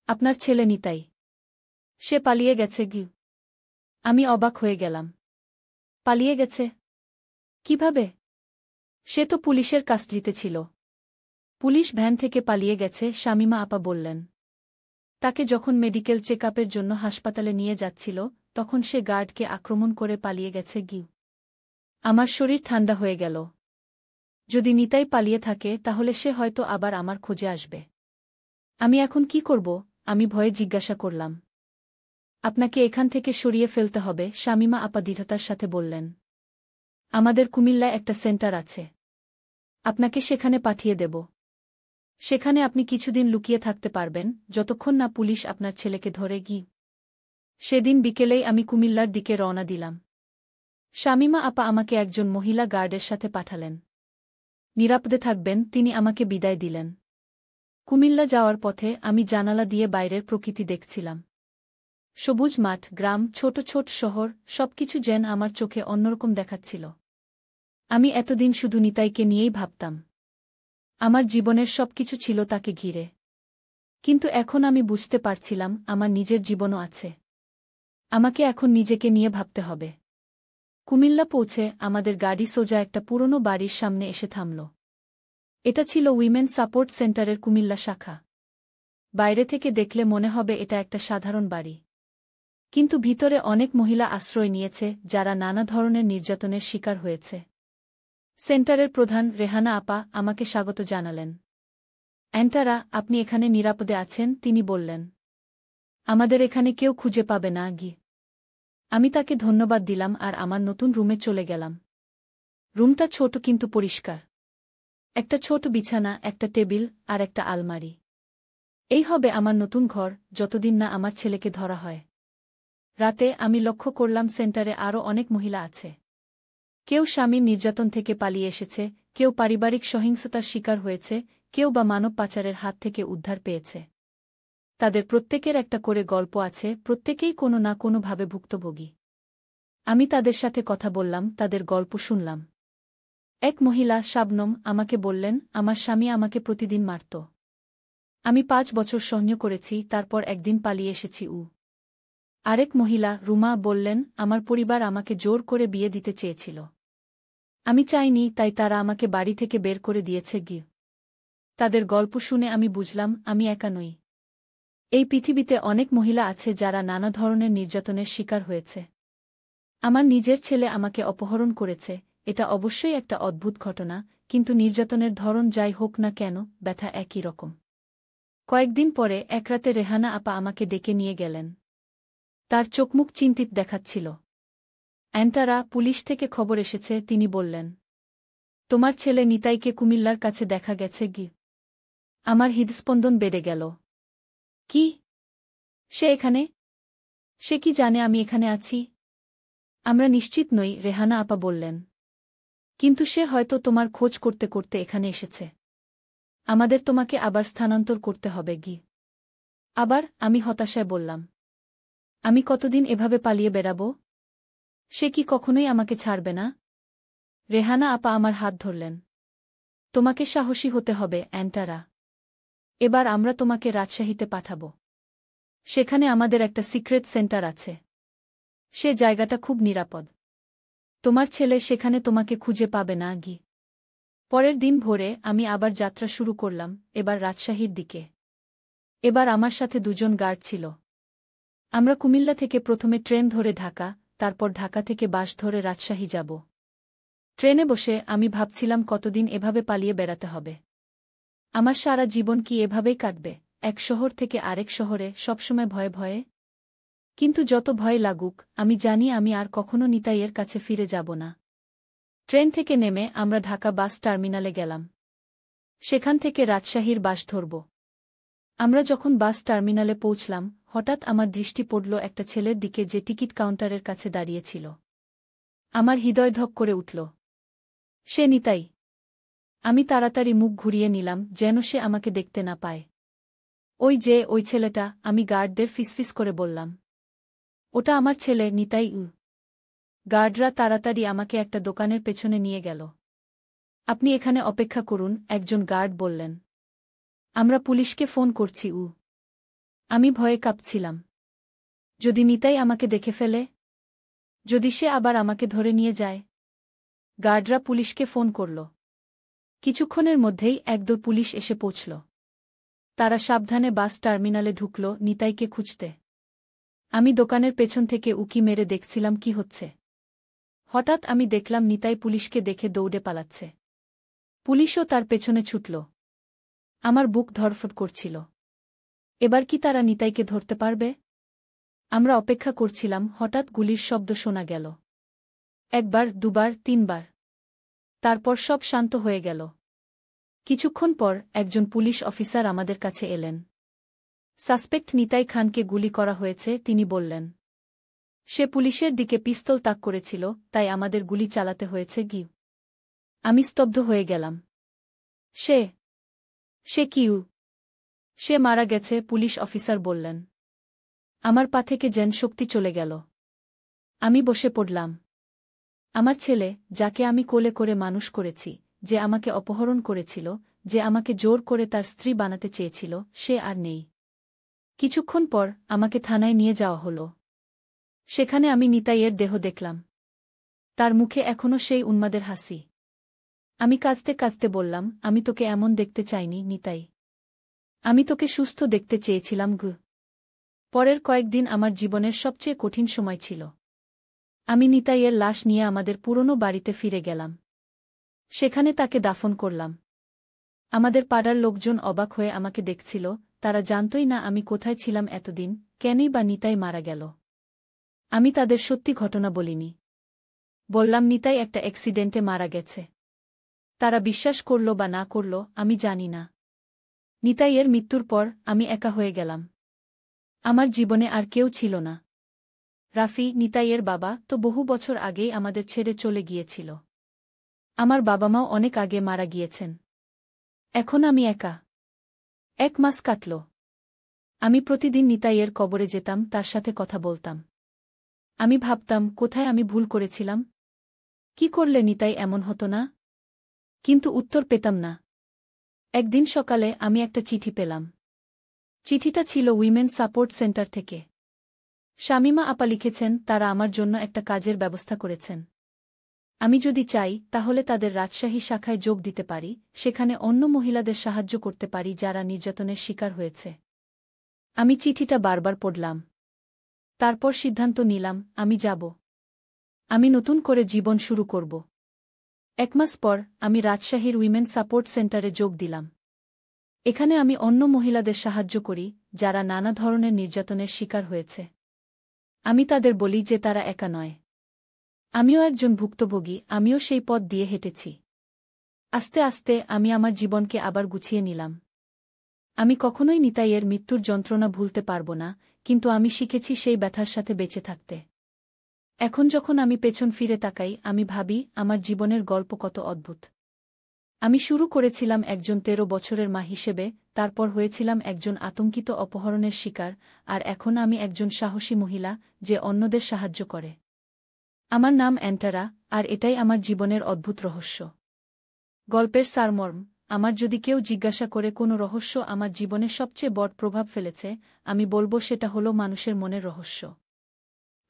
আপনার ছেলে নিতাই। সে পালিয়ে গেছে। আমি অবাক হয়ে গেলাম। পালিয়ে গেছে? কিভাবে? সে তো পুলিশের কাস্টডিতে ছিল। পুলিশ ভ্যান থেকে পালিয়ে গেছে, শামিমা আপা বললেন। তাকে যখন মেডিকেল চেকআপের জন্য হাসপাতালে নিয়ে যাচ্ছিল তখন সে গার্ডকে আক্রমণ করে পালিয়ে গেছে। আমার শরীর ঠান্ডা হয়ে গেল। যদি নিতাই পালিয়ে থাকে তাহলে সে হয়তো আবার আমার খোঁজে আসবে। আমি এখন কি করব? আমি ভয়ে জিজ্ঞাসা করলাম। আপনাকে এখান থেকে সরিয়ে ফেলতে হবে, শামিমা আপা দৃঢ়তার সাথে বললেন। আমাদের কুমিল্লায় একটা সেন্টার আছে। আপনাকে সেখানে পাঠিয়ে দেব। সেখানে আপনি কিছুদিন লুকিয়ে থাকতে পারবেন, যতক্ষণ না পুলিশ আপনার ছেলেকে ধরে। সেদিন বিকেলেই আমি কুমিল্লার দিকে রওনা দিলাম। শামিমা আপা আমাকে একজন মহিলা গার্ডের সাথে পাঠালেন। নিরাপদে থাকবেন, তিনি আমাকে বিদায় দিলেন। কুমিল্লা যাওয়ার পথে আমি জানালা দিয়ে বাইরের প্রকৃতি দেখছিলাম। সবুজ মাঠ, গ্রাম, ছোট ছোট শহর, সবকিছু যেন আমার চোখে অন্যরকম দেখাচ্ছিল। আমি এতদিন শুধু নিতাইকে নিয়েই ভাবতাম। আমার জীবনের সবকিছু ছিল তাকে ঘিরে। কিন্তু এখন আমি বুঝতে পারছিলাম আমার নিজের জীবনও আছে। আমাকে এখন নিজেকে নিয়ে ভাবতে হবে। কুমিল্লা পৌঁছে আমাদের গাড়ি সোজা একটা পুরনো বাড়ির সামনে এসে থামল। এটা ছিল উইমেন সাপোর্ট সেন্টারের কুমিল্লা শাখা। বাইরে থেকে দেখলে মনে হবে এটা একটা সাধারণ বাড়ি। কিন্তু ভিতরে অনেক মহিলা আশ্রয় নিয়েছে যারা নানা ধরনের নির্যাতনের শিকার হয়েছে। সেন্টারের প্রধান রেহানা আপা আমাকে স্বাগত জানালেন। অ্যান্টারা, আপনি এখানে নিরাপদে আছেন, তিনি বললেন। আমাদের এখানে কেউ খুঁজে পাবে না। আমি তাকে ধন্যবাদ দিলাম আর আমার নতুন রুমে চলে গেলাম। রুমটা ছোট কিন্তু পরিষ্কার। একটা ছোট বিছানা, একটা টেবিল আর একটা আলমারি। এই হবে আমার নতুন ঘর, যতদিন না আমার ছেলেকে ধরা হয়। রাতে আমি লক্ষ্য করলাম সেন্টারে আরও অনেক মহিলা আছে। কেউ স্বামীর নির্যাতন থেকে পালিয়ে এসেছে, কেউ পারিবারিক সহিংসতার শিকার হয়েছে, কেউ বা মানব পাচারের হাত থেকে উদ্ধার পেয়েছে। তাদের প্রত্যেকের একটা করে গল্প আছে, প্রত্যেকেই কোনো না কোনোভাবে ভুক্তভোগী। আমি তাদের সাথে কথা বললাম, তাদের গল্প শুনলাম। এক মহিলা, শাবনম, আমাকে বললেন, আমার স্বামী আমাকে প্রতিদিন মারত। আমি 5 বছর সহ্য করেছি, তারপর একদিন পালিয়ে এসেছি। আরেক মহিলা রুমা বললেন, আমার পরিবার আমাকে জোর করে বিয়ে দিতে চেয়েছিল। আমি চাইনি, তাই তারা আমাকে বাড়ি থেকে বের করে দিয়েছে গি। তাদের গল্প শুনে আমি বুঝলাম আমি একা নই। এই পৃথিবীতে অনেক মহিলা আছে যারা নানা ধরনের নির্যাতনের শিকার হয়েছে। আমার নিজের ছেলে আমাকে অপহরণ করেছে, এটা অবশ্যই একটা অদ্ভুত ঘটনা, কিন্তু নির্যাতনের ধরন যাই হোক না কেন, ব্যথা একই রকম। কয়েকদিন পরে এক রাতে রেহানা আপা আমাকে ডেকে নিয়ে গেলেন। তার চোখমুখ চিন্তিত দেখাচ্ছিল। অ্যান্টারা, পুলিশ থেকে খবর এসেছে, তিনি বললেন। তোমার ছেলে নিতাইকে কুমিল্লার কাছে দেখা গেছে গি। আমার হৃদস্পন্দন বেড়ে গেল। কি? সে এখানে? সে কি জানে আমি এখানে আছি? আমরা নিশ্চিত নই, রেহানা আপা বললেন। কিন্তু সে হয়তো তোমার খোঁজ করতে করতে এখানে এসেছে। আমাদের তোমাকে আবার স্থানান্তর করতে হবে গি। আবার? আমি হতাশায় বললাম। আমি কতদিন এভাবে পালিয়ে বেড়াব? সে কি কখনোই আমাকে ছাড়বে না? রেহানা আপা আমার হাত ধরলেন। তোমাকে সাহসী হতে হবে, অ্যান্টারা। এবার আমরা তোমাকে রাজশাহীতে পাঠাব। সেখানে আমাদের একটা সিক্রেট সেন্টার আছে। সে জায়গাটা খুব নিরাপদ। তোমার ছেলে সেখানে তোমাকে খুঁজে পাবে না গি। পরের দিন ভোরে আমি আবার যাত্রা শুরু করলাম, এবার রাজশাহীর দিকে। এবার আমার সাথে দুজন গার্ড ছিল। আমরা কুমিল্লা থেকে প্রথমে ট্রেন ধরে ঢাকা, তারপর ঢাকা থেকে বাস ধরে রাজশাহী যাব। ট্রেনে বসে আমি ভাবছিলাম কতদিন এভাবে পালিয়ে বেড়াতে হবে। আমার সারা জীবন কি এভাবেই কাটবে, এক শহর থেকে আরেক শহরে, সবসময় ভয়ে ভয়ে? কিন্তু যত ভয় লাগুক, আমি জানি আমি আর কখনো নিতাইয়ের কাছে ফিরে যাব না। ট্রেন থেকে নেমে আমরা ঢাকা বাস টার্মিনালে গেলাম। সেখান থেকে রাজশাহীর বাস ধরব। আমরা যখন বাস টার্মিনালে পৌঁছলাম, হঠাৎ আমার দৃষ্টি পড়ল একটা ছেলের দিকে যে টিকিট কাউন্টারের কাছে দাঁড়িয়েছিল। আমার হৃদয় ধক করে উঠল। সে নিতাই। আমি তাড়াতাড়ি মুখ ঘুরিয়ে নিলাম, যেন সে আমাকে দেখতে না পায়। ওই ছেলেটা, আমি গার্ডদের ফিসফিস করে বললাম। ওটা আমার ছেলে, নিতাই। গার্ডরা তাড়াতাড়ি আমাকে একটা দোকানের পেছনে নিয়ে গেল। আপনি এখানে অপেক্ষা করুন, একজন গার্ড বললেন। আমরা পুলিশকে ফোন করছি। আমি ভয়ে কাঁপছিলাম। যদি নিতাই আমাকে দেখে ফেলে? যদি সে আবার আমাকে ধরে নিয়ে যায়? গার্ডরা পুলিশকে ফোন করল। কিছুক্ষণের মধ্যেই একদল পুলিশ এসে পৌঁছল। তারা সাবধানে বাস টার্মিনালে ঢুকল নিতাইকে খুঁজতে। আমি দোকানের পেছন থেকে উকি মেরে দেখছিলাম কি হচ্ছে। হঠাৎ আমি দেখলাম নিতাই পুলিশকে দেখে দৌড়ে পালাচ্ছে। পুলিশও তার পেছনে ছুটল। আমার বুক ধড়ফড় করছিল। এবার কি তারা নিতাইকে ধরতে পারবে? আমরা অপেক্ষা করছিলাম, হঠাৎ গুলির শব্দ শোনা গেল। একবার, দুবার, তিনবার। তারপর সব শান্ত হয়ে গেল। কিছুক্ষণ পর একজন পুলিশ অফিসার আমাদের কাছে এলেন। সাসপেক্ট নিতাই খানকে গুলি করা হয়েছে, তিনি বললেন। সে পুলিশের দিকে পিস্তল তাক করেছিল, তাই আমাদের গুলি চালাতে হয়েছে গি। আমি স্তব্ধ হয়ে গেলাম। সে কিউ? সে মারা গেছে, পুলিশ অফিসার বললেন। আমার পা থেকে যেন শক্তি চলে গেল। আমি বসে পড়লাম। আমার ছেলে, যাকে আমি কোলে করে মানুষ করেছি, যে আমাকে অপহরণ করেছিল, যে আমাকে জোর করে তার স্ত্রী বানাতে চেয়েছিল, সে আর নেই। কিছুক্ষণ পর আমাকে থানায় নিয়ে যাওয়া হল। সেখানে আমি নিতাইয়ের দেহ দেখলাম। তার মুখে এখনও সেই উন্মাদের হাসি। আমি কাঁদতে কাঁদতে বললাম, আমি তোকে এমন দেখতে চাইনি নিতাই। আমি তোকে সুস্থ দেখতে চেয়েছিলাম গু। পরের কয়েকদিন আমার জীবনের সবচেয়ে কঠিন সময় ছিল। আমি নিতাইয়ের লাশ নিয়ে আমাদের পুরনো বাড়িতে ফিরে গেলাম। সেখানে তাকে দাফন করলাম। আমাদের পাড়ার লোকজন অবাক হয়ে আমাকে দেখছিল, তারা জানতই না আমি কোথায় ছিলাম এতদিন, কেনই বা নিতাই মারা গেল। আমি তাদের সত্যি ঘটনা বলিনি। বললাম নিতাই একটা অ্যাক্সিডেন্টে মারা গেছে। তারা বিশ্বাস করল বা না করল, আমি জানি না। নিতাইয়ের মৃত্যুর পর আমি একা হয়ে গেলাম। আমার জীবনে আর কেউ ছিল না। রাফি, নিতাইয়ের বাবা, তো বহু বছর আগেই আমাদের ছেড়ে চলে গিয়েছিল। আমার বাবা মাও অনেক আগে মারা গিয়েছেন। এখন আমি একা। 1 মাস কাটল। আমি প্রতিদিন নিতাইয়ের কবরে যেতাম, তার সাথে কথা বলতাম। আমি ভাবতাম, কোথায় আমি ভুল করেছিলাম? কি করলে নিতাই এমন হতো না? কিন্তু উত্তর পেতাম না। একদিন সকালে আমি একটা চিঠি পেলাম। চিঠিটা ছিল উইমেন সাপোর্ট সেন্টার থেকে। শামিমা আপা লিখেছেন তারা আমার জন্য একটা কাজের ব্যবস্থা করেছেন। আমি যদি চাই তাহলে তাদের রাজশাহী শাখায় যোগ দিতে পারি, সেখানে অন্য মহিলাদের সাহায্য করতে পারি যারা নির্যাতনের শিকার হয়েছে। আমি চিঠিটা বারবার পড়লাম। তারপর সিদ্ধান্ত নিলাম আমি যাব। আমি নতুন করে জীবন শুরু করব। 1 মাস পর আমি রাজশাহীর উইমেন সাপোর্ট সেন্টারে যোগ দিলাম। এখানে আমি অন্য মহিলাদের সাহায্য করি যারা নানা ধরনের নির্যাতনের শিকার হয়েছে। আমি তাদের বলি যে তারা একা নয়। আমিও একজন ভুক্তভোগী, আমিও সেই পথ দিয়ে হেঁটেছি। আস্তে আস্তে আমি আমার জীবনকে আবার গুছিয়ে নিলাম। আমি কখনোই নিতাইয়ের মৃত্যুর যন্ত্রণা ভুলতে পারব না, কিন্তু আমি শিখেছি সেই ব্যথার সাথে বেঁচে থাকতে। এখন যখন আমি পেছন ফিরে তাকাই আমি ভাবি আমার জীবনের গল্প কত অদ্ভুত। আমি শুরু করেছিলাম একজন 13 বছরের মা হিসেবে, তারপর হয়েছিলাম একজন আতঙ্কিত অপহরণের শিকার, আর এখন আমি একজন সাহসী মহিলা যে অন্যদের সাহায্য করে। আমার নাম অ্যান্টারা, আর এটাই আমার জীবনের অদ্ভুত রহস্য। গল্পের সারমর্ম, আমার যদি কেউ জিজ্ঞাসা করে কোনো রহস্য আমার জীবনে সবচেয়ে বড় প্রভাব ফেলেছে, আমি বলবো সেটা হলো মানুষের মনের রহস্য।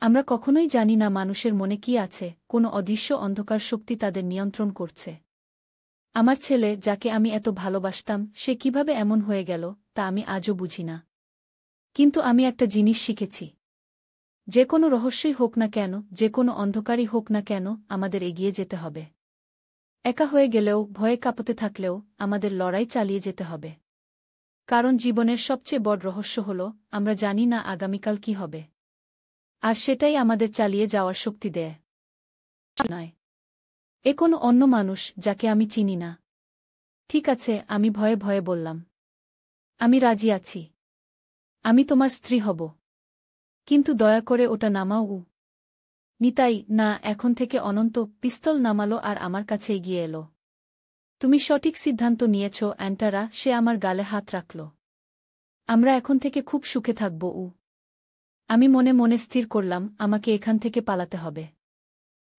আমরা কখনোই জানি না মানুষের মনে কি আছে, কোনো অদৃশ্য অন্ধকার শক্তি তাদের নিয়ন্ত্রণ করছে। আমার ছেলে, যাকে আমি এত ভালোবাসতাম, সে কিভাবে এমন হয়ে গেল তা আমি আজও বুঝি না। কিন্তু আমি একটা জিনিস শিখেছি। যে কোনো রহস্যই হোক না কেন, যে কোনো অন্ধকারই হোক না কেন, আমাদের এগিয়ে যেতে হবে। একা হয়ে গেলেও, ভয়ে কাঁপতে থাকলেও আমাদের লড়াই চালিয়ে যেতে হবে। কারণ জীবনের সবচেয়ে বড় রহস্য হল আমরা জানি না আগামীকাল কি হবে। আর সেটাই আমাদের চালিয়ে যাওয়ার শক্তি দেয়। নয় এ কোনো অন্য মানুষ যাকে আমি চিনি না। ঠিক আছে, আমি ভয়ে ভয়ে বললাম। আমি রাজি আছি। আমি তোমার স্ত্রী হব। কিন্তু দয়া করে ওটা নামাও। নিতাই, না, এখন থেকে অনন্ত পিস্তল নামালো আর আমার কাছে এগিয়ে এলো। তুমি সঠিক সিদ্ধান্ত নিয়েছ অ্যান্টারা, সে আমার গালে হাত রাখল। আমরা এখন থেকে খুব সুখে থাকব। আমি মনে মনে স্থির করলাম আমাকে এখান থেকে পালাতে হবে।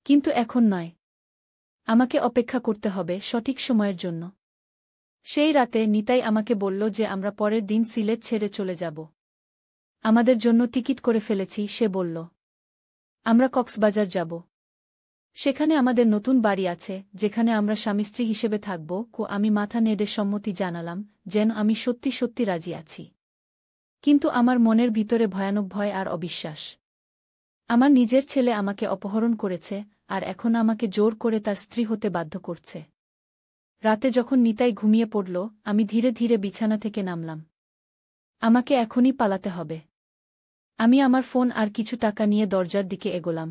কিন্তু এখন নয়। আমাকে অপেক্ষা করতে হবে সঠিক সময়ের জন্য। সেই রাতে নিতাই আমাকে বলল যে আমরা পরের দিন সিলেট ছেড়ে চলে যাব। আমাদের জন্য টিকিট করে ফেলেছি, সে বলল। আমরা কক্সবাজার যাব। সেখানে আমাদের নতুন বাড়ি আছে যেখানে আমরা স্বামী-স্ত্রী হিসেবে থাকব। আমি মাথা নেড়ে সম্মতি জানালাম, যেন আমি সত্যি সত্যি রাজি আছি। কিন্তু আমার মনের ভিতরে ভয়ানক ভয় আর অবিশ্বাস। আমার নিজের ছেলে আমাকে অপহরণ করেছে, আর এখন আমাকে জোর করে তার স্ত্রী হতে বাধ্য করছে। রাতে যখন নিতাই ঘুমিয়ে পড়ল, আমি ধীরে ধীরে বিছানা থেকে নামলাম। আমাকে এখনই পালাতে হবে। আমি আমার ফোন আর কিছু টাকা নিয়ে দরজার দিকে এগোলাম।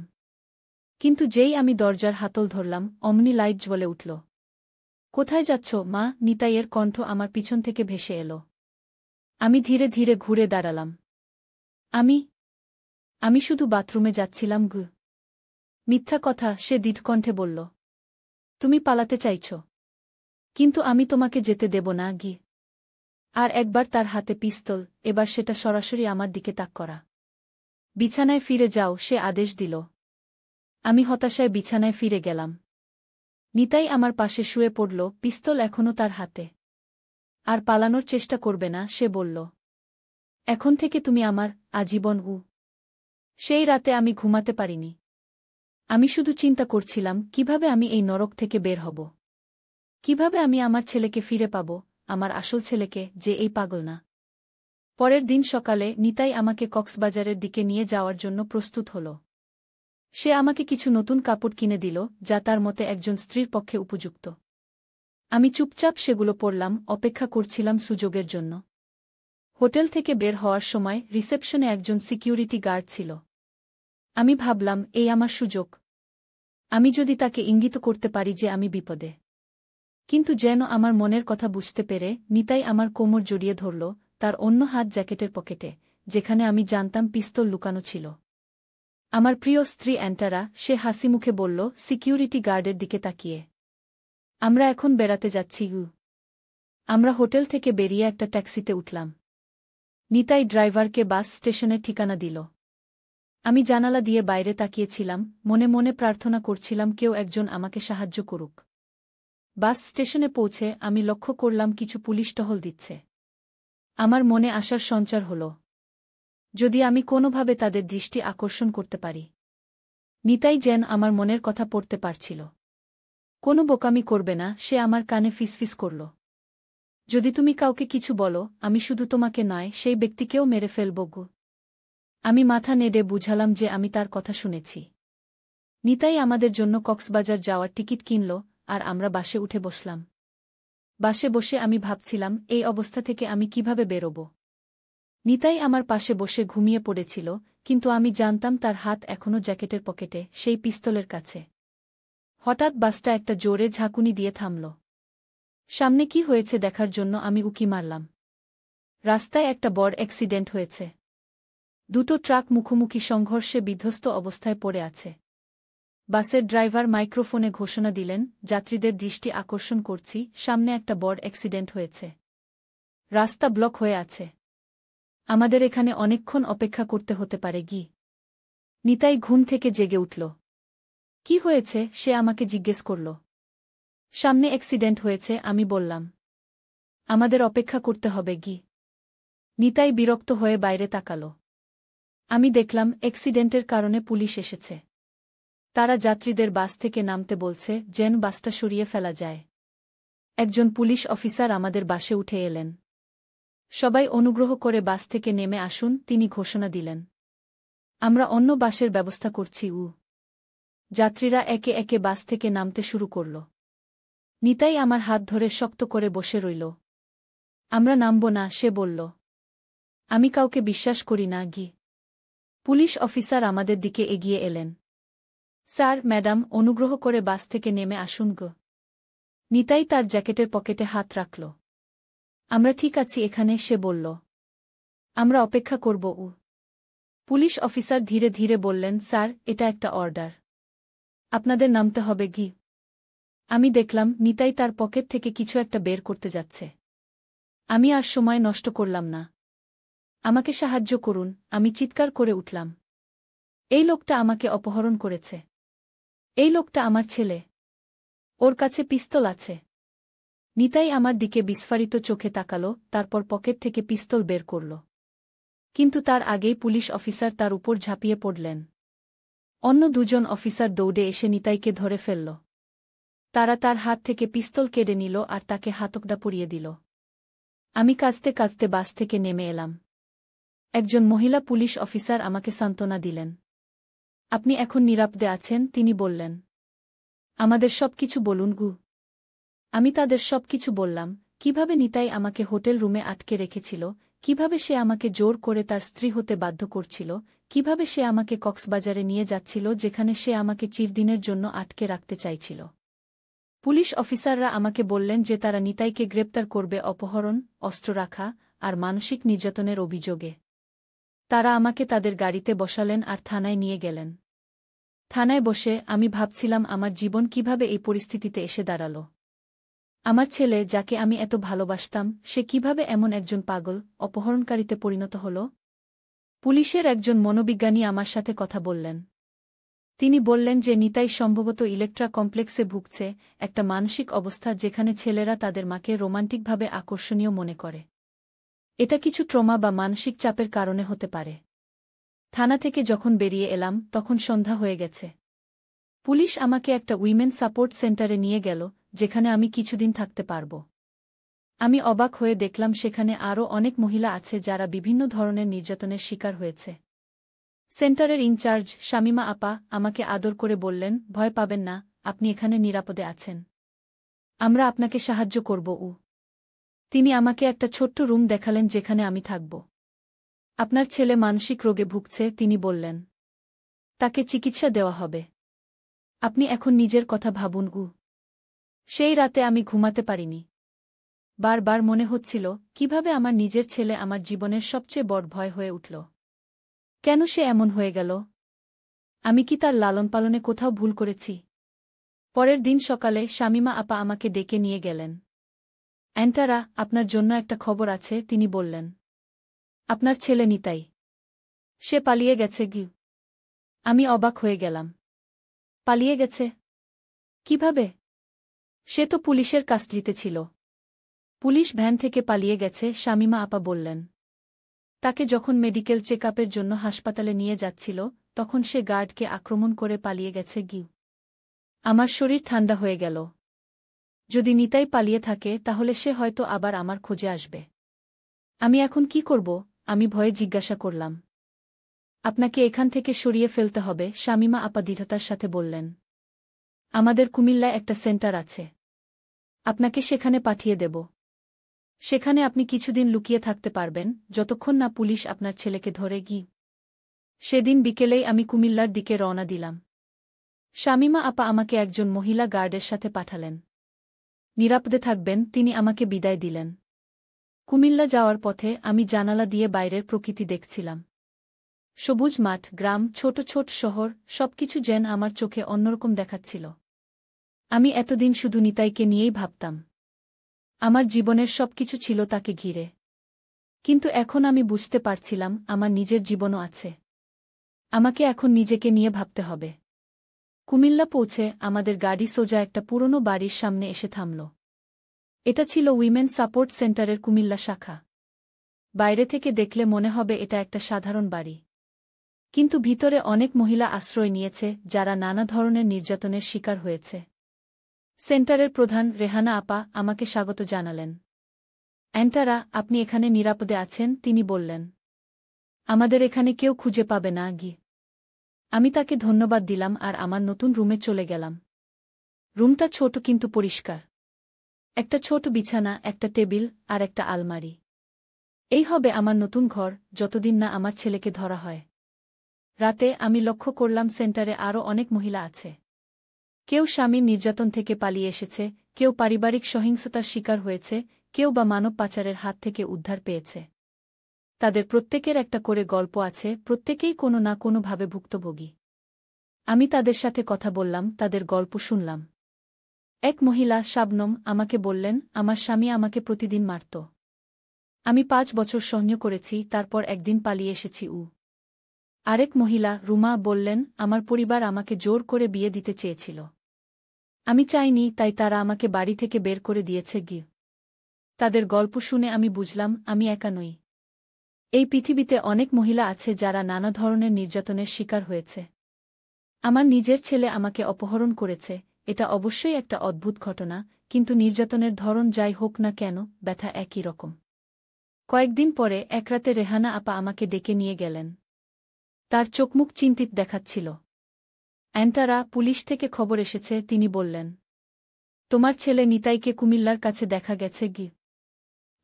কিন্তু যেই আমি দরজার হাতল ধরলাম, অমনি লাইট জ্বলে উঠল। কোথায় যাচ্ছ মা? নিতাইয়ের কণ্ঠ আমার পিছন থেকে ভেসে এলো। আমি ধীরে ধীরে ঘুরে দাঁড়ালাম। আমি শুধু বাথরুমে যাচ্ছিলাম। মিথ্যা কথা, সে দৃঢ়কণ্ঠে বলল। তুমি পালাতে চাইছ, কিন্তু আমি তোমাকে যেতে দেব না। আর একবার তার হাতে পিস্তল, এবার সেটা সরাসরি আমার দিকে তাক করা। বিছানায় ফিরে যাও, সে আদেশ দিল। আমি হতাশায় বিছানায় ফিরে গেলাম। নিতাই আমার পাশে শুয়ে পড়ল, পিস্তল এখনও তার হাতে। আর পালানোর চেষ্টা করবে না, সে বলল। এখন থেকে তুমি আমার আজীবন। সেই রাতে আমি ঘুমাতে পারিনি। আমি শুধু চিন্তা করছিলাম কিভাবে আমি এই নরক থেকে বের হব। কিভাবে আমি আমার ছেলেকে ফিরে পাব, আমার আসল ছেলেকে, যে এই পাগল না। পরের দিন সকালে নিতাই আমাকে কক্সবাজারের দিকে নিয়ে যাওয়ার জন্য প্রস্তুত হল। সে আমাকে কিছু নতুন কাপড় কিনে দিল যা তার মতে একজন স্ত্রীর পক্ষে উপযুক্ত। আমি চুপচাপ সেগুলো পরলাম, অপেক্ষা করছিলাম সুযোগের জন্য। হোটেল থেকে বের হওয়ার সময় রিসেপশনে একজন সিকিউরিটি গার্ড ছিল। আমি ভাবলাম এই আমার সুযোগ। আমি যদি তাকে ইঙ্গিত করতে পারি যে আমি বিপদে। কিন্তু যেন আমার মনের কথা বুঝতে পেরে নিতাই আমার কোমর জড়িয়ে ধরল, তার অন্য হাত জ্যাকেটের পকেটে, যেখানে আমি জানতাম পিস্তল লুকানো ছিল। আমার প্রিয় স্ত্রী অ্যান্টারা, সে হাসিমুখে বলল সিকিউরিটি গার্ডের দিকে তাকিয়ে। আমরা এখন বেড়াতে যাচ্ছি। আমরা হোটেল থেকে বেরিয়ে একটা ট্যাক্সিতে উঠলাম। নিতাই ড্রাইভারকে বাস স্টেশনের ঠিকানা দিল। আমি জানালা দিয়ে বাইরে তাকিয়েছিলাম, মনে মনে প্রার্থনা করছিলাম কেউ একজন আমাকে সাহায্য করুক। বাস স্টেশনে পৌঁছে আমি লক্ষ্য করলাম কিছু পুলিশ টহল দিচ্ছে। আমার মনে আশার সঞ্চার হল। যদি আমি কোনোভাবে তাদের দৃষ্টি আকর্ষণ করতে পারি। নিতাই যেন আমার মনের কথা পড়তে পারছিল। কোনো বোকামি করবে না, সে আমার কানে ফিসফিস করল। যদি তুমি কাউকে কিছু বলো, আমি শুধু তোমাকে নয়, সেই ব্যক্তিকেও মেরে ফেলব গো। আমি মাথা নেড়ে বুঝালাম যে আমি তার কথা শুনেছি। নিতাই আমাদের জন্য কক্সবাজার যাওয়ার টিকিট কিনল, আর আমরা বাসে উঠে বসলাম। বাসে বসে আমি ভাবছিলাম, এই অবস্থা থেকে আমি কিভাবে বেরোব। নিতাই আমার পাশে বসে ঘুমিয়ে পড়েছিল, কিন্তু আমি জানতাম তার হাত এখনও জ্যাকেটের পকেটে, সেই পিস্তলের কাছে। হঠাৎ বাসটা একটা জোরে ঝাঁকুনি দিয়ে থামল। সামনে কি হয়েছে দেখার জন্য আমি উকি মারলাম। রাস্তায় একটা বড় অ্যাক্সিডেন্ট হয়েছে। দুটো ট্রাক মুখোমুখি সংঘর্ষে বিধ্বস্ত অবস্থায় পড়ে আছে। বাসের ড্রাইভার মাইক্রোফোনে ঘোষণা দিলেন, যাত্রীদের দৃষ্টি আকর্ষণ করছি, সামনে একটা বড় অ্যাক্সিডেন্ট হয়েছে। রাস্তা ব্লক হয়ে আছে। আমাদের এখানে অনেকক্ষণ অপেক্ষা করতে হতে পারে গি। নিতাই ঘুম থেকে জেগে উঠল। কি হয়েছে সে আমাকে জিজ্ঞেস করল। সামনে অ্যাক্সিডেন্ট হয়েছে আমি বললাম। আমাদের অপেক্ষা করতে হবে গি। নিতাই বিরক্ত হয়ে বাইরে তাকাল। আমি দেখলাম অ্যাক্সিডেন্টের কারণে পুলিশ এসেছে। তারা যাত্রীদের বাস থেকে নামতে বলছে, যেন বাসটা সরিয়ে ফেলা যায়। একজন পুলিশ অফিসার আমাদের বাসে উঠে এলেন। সবাই অনুগ্রহ করে বাস থেকে নেমে আসুন, তিনি ঘোষণা দিলেন। আমরা অন্য বাসের ব্যবস্থা করছি। যাত্রীরা একে একে বাস থেকে নামতে শুরু করল। নিতাই আমার হাত ধরে শক্ত করে বসে রইল। আমরা নামব না, সে বলল। আমি কাউকে বিশ্বাস করি না গি। পুলিশ অফিসার আমাদের দিকে এগিয়ে এলেন। স্যার, ম্যাডাম, অনুগ্রহ করে বাস থেকে নেমে আসুন গো। নিতাই তার জ্যাকেটের পকেটে হাত রাখল। আমরা ঠিক আছি এখানে, সে বলল। আমরা অপেক্ষা করব। পুলিশ অফিসার ধীরে ধীরে বললেন, স্যার, এটা একটা অর্ডার। আপনাদের নামতে হবে গি। আমি দেখলাম নিতাই তার পকেট থেকে কিছু একটা বের করতে যাচ্ছে। আমি আর সময় নষ্ট করলাম না। আমাকে সাহায্য করুন, আমি চিৎকার করে উঠলাম। এই লোকটা আমাকে অপহরণ করেছে। এই লোকটা আমার ছেলে। ওর কাছে পিস্তল আছে। নিতাই আমার দিকে বিস্ফারিত চোখে তাকাল, তারপর পকেট থেকে পিস্তল বের করল। কিন্তু তার আগেই পুলিশ অফিসার তার উপর ঝাঁপিয়ে পড়লেন। অন্য দুজন অফিসার দৌড়ে এসে নিতাইকে ধরে ফেলল। তারা তার হাত থেকে পিস্তল কেড়ে নিল আর তাকে হাতকড়া পরিয়ে দিল। আমি কাঁদতে কাঁদতে বাস থেকে নেমে এলাম। একজন মহিলা পুলিশ অফিসার আমাকে সান্ত্বনা দিলেন। আপনি এখন নিরাপদে আছেন, তিনি বললেন। আমাদের সবকিছু বলুন গু। আমি তাদের সবকিছু বললাম, কিভাবে নিতাই আমাকে হোটেল রুমে আটকে রেখেছিল, কিভাবে সে আমাকে জোর করে তার স্ত্রী হতে বাধ্য করছিল, কিভাবে সে আমাকে কক্সবাজারে নিয়ে যাচ্ছিল যেখানে সে আমাকে চিরদিনের জন্য আটকে রাখতে চাইছিল। পুলিশ অফিসাররা আমাকে বললেন যে তারা নিতাইকে গ্রেপ্তার করবে অপহরণ, অস্ত্র রাখা আর মানসিক নির্যাতনের অভিযোগে। তারা আমাকে তাদের গাড়িতে বসালেন আর থানায় নিয়ে গেলেন। থানায় বসে আমি ভাবছিলাম আমার জীবন কিভাবে এই পরিস্থিতিতে এসে দাঁড়াল। আমার ছেলে, যাকে আমি এত ভালোবাসতাম, সে কিভাবে এমন একজন পাগল অপহরণকারীতে পরিণত হল। পুলিশের একজন মনোবিজ্ঞানী আমার সাথে কথা বললেন। তিনি বললেন যে নিতাই সম্ভবত ইলেকট্রা কমপ্লেক্সে ভুগছে, একটা মানসিক অবস্থা যেখানে ছেলেরা তাদের মাকে রোমান্টিকভাবে আকর্ষণীয় মনে করে। এটা কিছু ট্রমা বা মানসিক চাপের কারণে হতে পারে। থানা থেকে যখন বেরিয়ে এলাম তখন সন্ধ্যা হয়ে গেছে। পুলিশ আমাকে একটা উইমেন সাপোর্ট সেন্টারে নিয়ে গেল, যেখানে আমি কিছুদিন থাকতে পারব। আমি অবাক হয়ে দেখলাম সেখানে আরও অনেক মহিলা আছে যারা বিভিন্ন ধরনের নির্যাতনের শিকার হয়েছে। সেন্টারের ইনচার্জ শামিমা আপা আমাকে আদর করে বললেন, ভয় পাবেন না, আপনি এখানে নিরাপদে আছেন। আমরা আপনাকে সাহায্য করব। তিনি আমাকে একটা ছোট্ট রুম দেখালেন যেখানে আমি থাকব। আপনার ছেলে মানসিক রোগে ভুগছে, তিনি বললেন। তাকে চিকিৎসা দেওয়া হবে। আপনি এখন নিজের কথা ভাবুন। সেই রাতে আমি ঘুমাতে পারিনি। বারবার মনে হচ্ছিল, কিভাবে আমার নিজের ছেলে আমার জীবনের সবচেয়ে বড় ভয় হয়ে উঠল। কেন সে এমন হয়ে গেল? আমি কি তার লালন পালনে কোথাও ভুল করেছি? পরের দিন সকালে শামিমা আপা আমাকে ডেকে নিয়ে গেলেন। অ্যান্টারা, আপনার জন্য একটা খবর আছে, তিনি বললেন। আপনার ছেলে নিতাই। সে পালিয়ে গেছে গি। আমি অবাক হয়ে গেলাম। পালিয়ে গেছে? কিভাবে? সে তো পুলিশের কাস্টডিতে ছিল। পুলিশ ভ্যান থেকে পালিয়ে গেছে, শামিমা আপা বললেন। তাকে যখন মেডিকেল চেকআপের জন্য হাসপাতালে নিয়ে যাচ্ছিল তখন সে গার্ডকে আক্রমণ করে পালিয়ে গেছে গিয়ে। আমার শরীর ঠান্ডা হয়ে গেল। যদি নিতাই পালিয়ে থাকে তাহলে সে হয়তো আবার আমার খোঁজে আসবে। আমি এখন কি করব? আমি ভয়ে জিজ্ঞাসা করলাম। আপনাকে এখান থেকে সরিয়ে ফেলতে হবে, শামীমা আপা দৃঢ়তার সাথে বললেন। আমাদের কুমিল্লায় একটা সেন্টার আছে। আপনাকে সেখানে পাঠিয়ে দেব। সেখানে আপনি কিছুদিন লুকিয়ে থাকতে পারবেন, যতক্ষণ না পুলিশ আপনার ছেলেকে ধরে গিয়ে। সেদিন বিকেলেই আমি কুমিল্লার দিকে রওনা দিলাম। শামীমা আপা আমাকে একজন মহিলা গার্ডের সাথে পাঠালেন। নিরাপদে থাকবেন, তিনি আমাকে বিদায় দিলেন। কুমিল্লা যাওয়ার পথে আমি জানালা দিয়ে বাইরের প্রকৃতি দেখছিলাম। সবুজ মাঠ, গ্রাম, ছোট ছোট শহর, সবকিছু যেন আমার চোখে অন্যরকম দেখাচ্ছিল। আমি এতদিন শুধু নিতাইকে নিয়েই ভাবতাম। আমার জীবনের সবকিছু ছিল তাকে ঘিরে। কিন্তু এখন আমি বুঝতে পারছিলাম আমার নিজের জীবনও আছে। আমাকে এখন নিজেকে নিয়ে ভাবতে হবে। কুমিল্লা পৌঁছে আমাদের গাড়ি সোজা একটা পুরনো বাড়ির সামনে এসে থামল। এটা ছিল উইমেন সাপোর্ট সেন্টারের কুমিল্লা শাখা। বাইরে থেকে দেখলে মনে হবে এটা একটা সাধারণ বাড়ি। কিন্তু ভিতরে অনেক মহিলা আশ্রয় নিয়েছে যারা নানা ধরনের নির্যাতনের শিকার হয়েছে। সেন্টারের প্রধান রেহানা আপা আমাকে স্বাগত জানালেন। অ্যান্টারা, আপনি এখানে নিরাপদে আছেন, তিনি বললেন। আমাদের এখানে কেউ খুঁজে পাবে না গি। আমি তাকে ধন্যবাদ দিলাম আর আমার নতুন রুমে চলে গেলাম। রুমটা ছোট কিন্তু পরিষ্কার। একটা ছোট বিছানা, একটা টেবিল আর একটা আলমারি। এই হবে আমার নতুন ঘর, যতদিন না আমার ছেলেকে ধরা হয়। রাতে আমি লক্ষ্য করলাম সেন্টারে আরও অনেক মহিলা আছে। কেউ স্বামীর নির্যাতন থেকে পালিয়ে এসেছে, কেউ পারিবারিক সহিংসতার শিকার হয়েছে, কেউ বা মানব পাচারের হাত থেকে উদ্ধার পেয়েছে। তাদের প্রত্যেকের একটা করে গল্প আছে, প্রত্যেকেই কোনো না কোনোভাবে ভুক্তভোগী। আমি তাদের সাথে কথা বললাম, তাদের গল্প শুনলাম। এক মহিলা, শাবনম, আমাকে বললেন, আমার স্বামী আমাকে প্রতিদিন মারত। আমি 5 বছর সহ্য করেছি, তারপর একদিন পালিয়ে এসেছি। আরেক মহিলা, রুমা, বললেন, আমার পরিবার আমাকে জোর করে বিয়ে দিতে চেয়েছিল। আমি চাইনি, তাই তারা আমাকে বাড়ি থেকে বের করে দিয়েছে গি। তাদের গল্প শুনে আমি বুঝলাম আমি একা নই। এই পৃথিবীতে অনেক মহিলা আছে যারা নানা ধরনের নির্যাতনের শিকার হয়েছে। আমার নিজের ছেলে আমাকে অপহরণ করেছে, এটা অবশ্যই একটা অদ্ভুত ঘটনা, কিন্তু নির্যাতনের ধরন যাই হোক না কেন, ব্যথা একই রকম। কয়েকদিন পরে এক রাতে রেহানা আপা আমাকে ডেকে নিয়ে গেলেন। তার চোখমুখ চিন্তিত দেখাচ্ছিল। অ্যান্টারা, পুলিশ থেকে খবর এসেছে, তিনি বললেন। তোমার ছেলে নিতাইকে কুমিল্লার কাছে দেখা গেছে গি।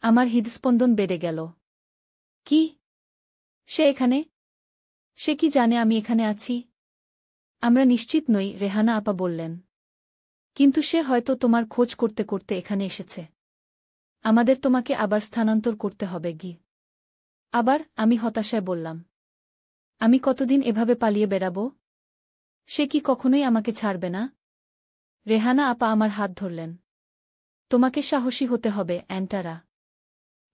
আমার হৃদস্পন্দন বেড়ে গেল। কি? সে এখানে? সে কি জানে আমি এখানে আছি? আমরা নিশ্চিত নই, রেহানা আপা বললেন। কিন্তু সে হয়তো তোমার খোঁজ করতে করতে এখানে এসেছে। আমাদের তোমাকে আবার স্থানান্তর করতে হবে গি। আবার? আমি হতাশায় বললাম। আমি কতদিন এভাবে পালিয়ে বেড়াব? সে কি কখনোই আমাকে ছাড়বে না? রেহানা আপা আমার হাত ধরলেন। তোমাকে সাহসী হতে হবে, অ্যান্টারা।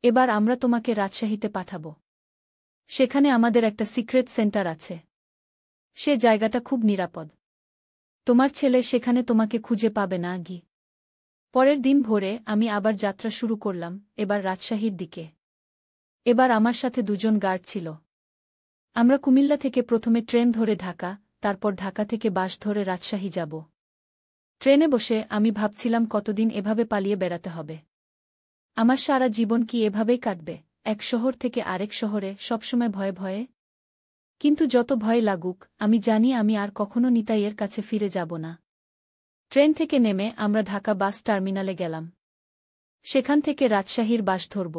এবার আমরা তোমাকে রাজশাহীতে পাঠাব। সেখানে আমাদের একটা সিক্রেট সেন্টার আছে। সে জায়গাটা খুব নিরাপদ। তোমার ছেলে সেখানে তোমাকে খুঁজে পাবে না গি। পরের দিন ভোরে আমি আবার যাত্রা শুরু করলাম, এবার রাজশাহীর দিকে। এবার আমার সাথে 2 জন গার্ড ছিল। আমরা কুমিল্লা থেকে প্রথমে ট্রেন ধরে ঢাকা, তারপর ঢাকা থেকে বাস ধরে রাজশাহী যাব। ট্রেনে বসে আমি ভাবছিলাম কতদিন এভাবে পালিয়ে বেড়াতে হবে। আমার সারা জীবন কি এভাবেই কাটবে, এক শহর থেকে আরেক শহরে, সবসময় ভয়ে ভয়ে? কিন্তু যত ভয় লাগুক, আমি জানি আমি আর কখনো নিতাইয়ের কাছে ফিরে যাব না। ট্রেন থেকে নেমে আমরা ঢাকা বাস টার্মিনালে গেলাম। সেখান থেকে রাজশাহীর বাস ধরব।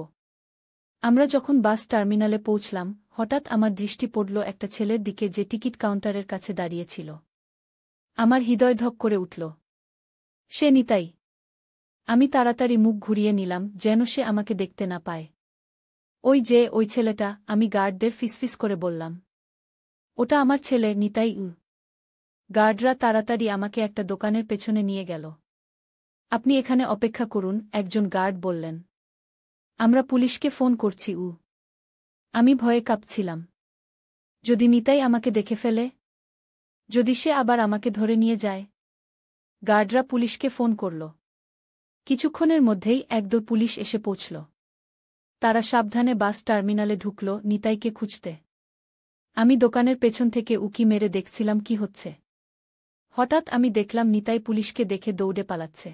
আমরা যখন বাস টার্মিনালে পৌঁছলাম, হঠাৎ আমার দৃষ্টি পড়ল একটা ছেলের দিকে যে টিকিট কাউন্টারের কাছে দাঁড়িয়েছিল। আমার হৃদয় ধক করে উঠল। সে নিতাই। আমি তাড়াতাড়ি মুখ ঘুরিয়ে নিলাম, যেন সে আমাকে দেখতে না পায়। ওই যে, ওই ছেলেটা, আমি গার্ডদের ফিসফিস করে বললাম। ওটা আমার ছেলে, নিতাই। গার্ডরা তাড়াতাড়ি আমাকে একটা দোকানের পেছনে নিয়ে গেল। আপনি এখানে অপেক্ষা করুন, একজন গার্ড বললেন। আমরা পুলিশকে ফোন করছি। আমি ভয়ে কাঁপছিলাম। যদি নিতাই আমাকে দেখে ফেলে? যদি সে আবার আমাকে ধরে নিয়ে যায়? গার্ডরা পুলিশকে ফোন করল। কিছুক্ষণের মধ্যেই 1-2 পুলিশ এসে পৌঁছল। তারা সাবধানে বাস টার্মিনালে ঢুকল নিতাইকে খুঁজতে। আমি দোকানের পেছন থেকে উকি মেরে দেখছিলাম কি হচ্ছে। হঠাৎ আমি দেখলাম নিতাই পুলিশকে দেখে দৌড়ে পালাচ্ছে।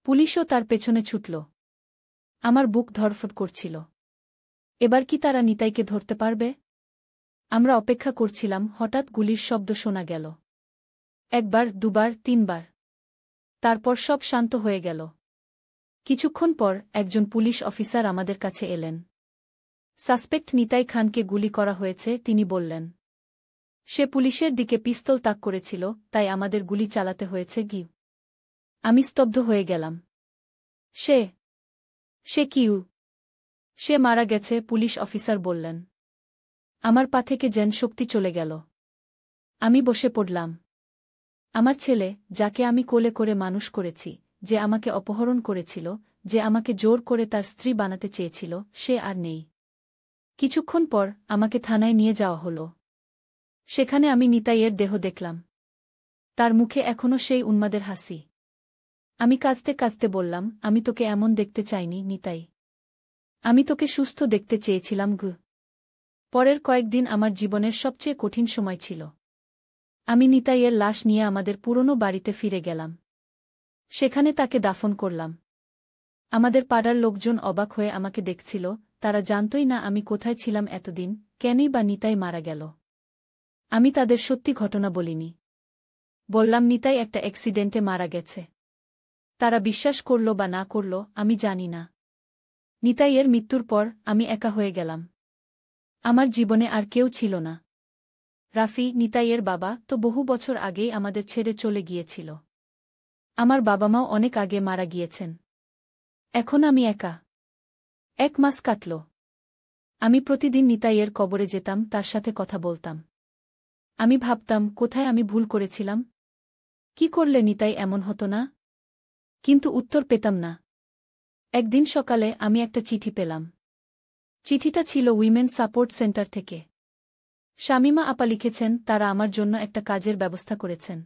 পুলিশও তার পেছনে ছুটল। আমার বুক ধড়ফড় করছিল। এবার কি তারা নিতাইকে ধরতে পারবে? আমরা অপেক্ষা করছিলাম, হঠাৎ গুলির শব্দ শোনা গেল। একবার, দুবার, তিনবার। তারপর সব শান্ত হয়ে গেল। কিছুক্ষণ পর একজন পুলিশ অফিসার আমাদের কাছে এলেন। সাসপেক্ট নিতাই খানকে গুলি করা হয়েছে, তিনি বললেন। সে পুলিশের দিকে পিস্তল তাক করেছিল, তাই আমাদের গুলি চালাতে হয়েছে। আমি স্তব্ধ হয়ে গেলাম। সে কিউ? সে মারা গেছে, পুলিশ অফিসার বললেন। আমার পা থেকে যেন শক্তি চলে গেল। আমি বসে পড়লাম। আমার ছেলে, যাকে আমি কোলে করে মানুষ করেছি, যে আমাকে অপহরণ করেছিল, যে আমাকে জোর করে তার স্ত্রী বানাতে চেয়েছিল, সে আর নেই। কিছুক্ষণ পর আমাকে থানায় নিয়ে যাওয়া হলো। সেখানে আমি নিতাইয়ের দেহ দেখলাম। তার মুখে এখনও সেই উন্মাদের হাসি। আমি কাঁদতে কাঁদতে বললাম, আমি তোকে এমন দেখতে চাইনি নিতাই। আমি তোকে সুস্থ দেখতে চেয়েছিলাম। পরের কয়েকদিন আমার জীবনের সবচেয়ে কঠিন সময় ছিল। আমি নিতাইয়ের লাশ নিয়ে আমাদের পুরনো বাড়িতে ফিরে গেলাম। সেখানে তাকে দাফন করলাম। আমাদের পাড়ার লোকজন অবাক হয়ে আমাকে দেখছিল, তারা জানতই না আমি কোথায় ছিলাম এতদিন, কেনই বা নিতাই মারা গেল। আমি তাদের সত্যি ঘটনা বলিনি। বললাম নিতাই একটা অ্যাক্সিডেন্টে মারা গেছে। তারা বিশ্বাস করল বা না করল আমি জানি না। নিতাইয়ের মৃত্যুর পর আমি একা হয়ে গেলাম। আমার জীবনে আর কেউ ছিল না। রাফি, নিতাইয়ের বাবা, তো বহু বছর আগেই আমাদের ছেড়ে চলে গিয়েছিল। আমার বাবা মাও অনেক আগে মারা গিয়েছেন। এখন আমি একা। 1 মাস কাটল। আমি প্রতিদিন নিতাইয়ের কবরে যেতাম, তার সাথে কথা বলতাম। আমি ভাবতাম, কোথায় আমি ভুল করেছিলাম? কি করলে নিতাই এমন হতো না? কিন্তু উত্তর পেতাম না। একদিন সকালে আমি একটা চিঠি পেলাম। চিঠিটা ছিল উইমেন সাপোর্ট সেন্টার থেকে। শামিমা আপা লিখেছেন, তারা আমার জন্য একটা কাজের ব্যবস্থা করেছেন।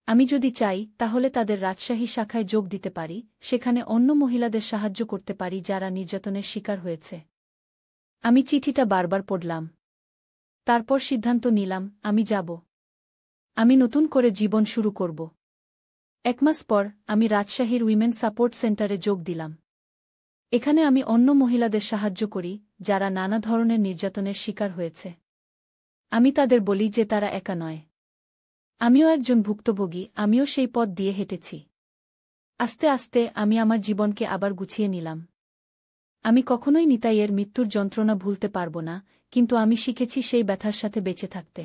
আমি যদি চাই, তাহলে তাদের রাজশাহী শাখায় যোগ দিতে পারি, সেখানে অন্য মহিলাদের সাহায্য করতে পারি যারা নির্যাতনের শিকার হয়েছে। আমি চিঠিটা বারবার পড়লাম। তারপর সিদ্ধান্ত নিলাম, আমি যাব। আমি নতুন করে জীবন শুরু করব। 1 মাস পর আমি রাজশাহীর উইমেন সাপোর্ট সেন্টারে যোগ দিলাম। এখানে আমি অন্য মহিলাদের সাহায্য করি, যারা নানা ধরনের নির্যাতনের শিকার হয়েছে। আমি তাদের বলি যে তারা একা নয়। আমিও একজন ভুক্তভোগী, আমিও সেই পথ দিয়ে হেঁটেছি। আস্তে আস্তে আমি আমার জীবনকে আবার গুছিয়ে নিলাম। আমি কখনোই নিতাইয়ের মৃত্যুর যন্ত্রণা ভুলতে পারব না, কিন্তু আমি শিখেছি সেই ব্যথার সাথে বেঁচে থাকতে।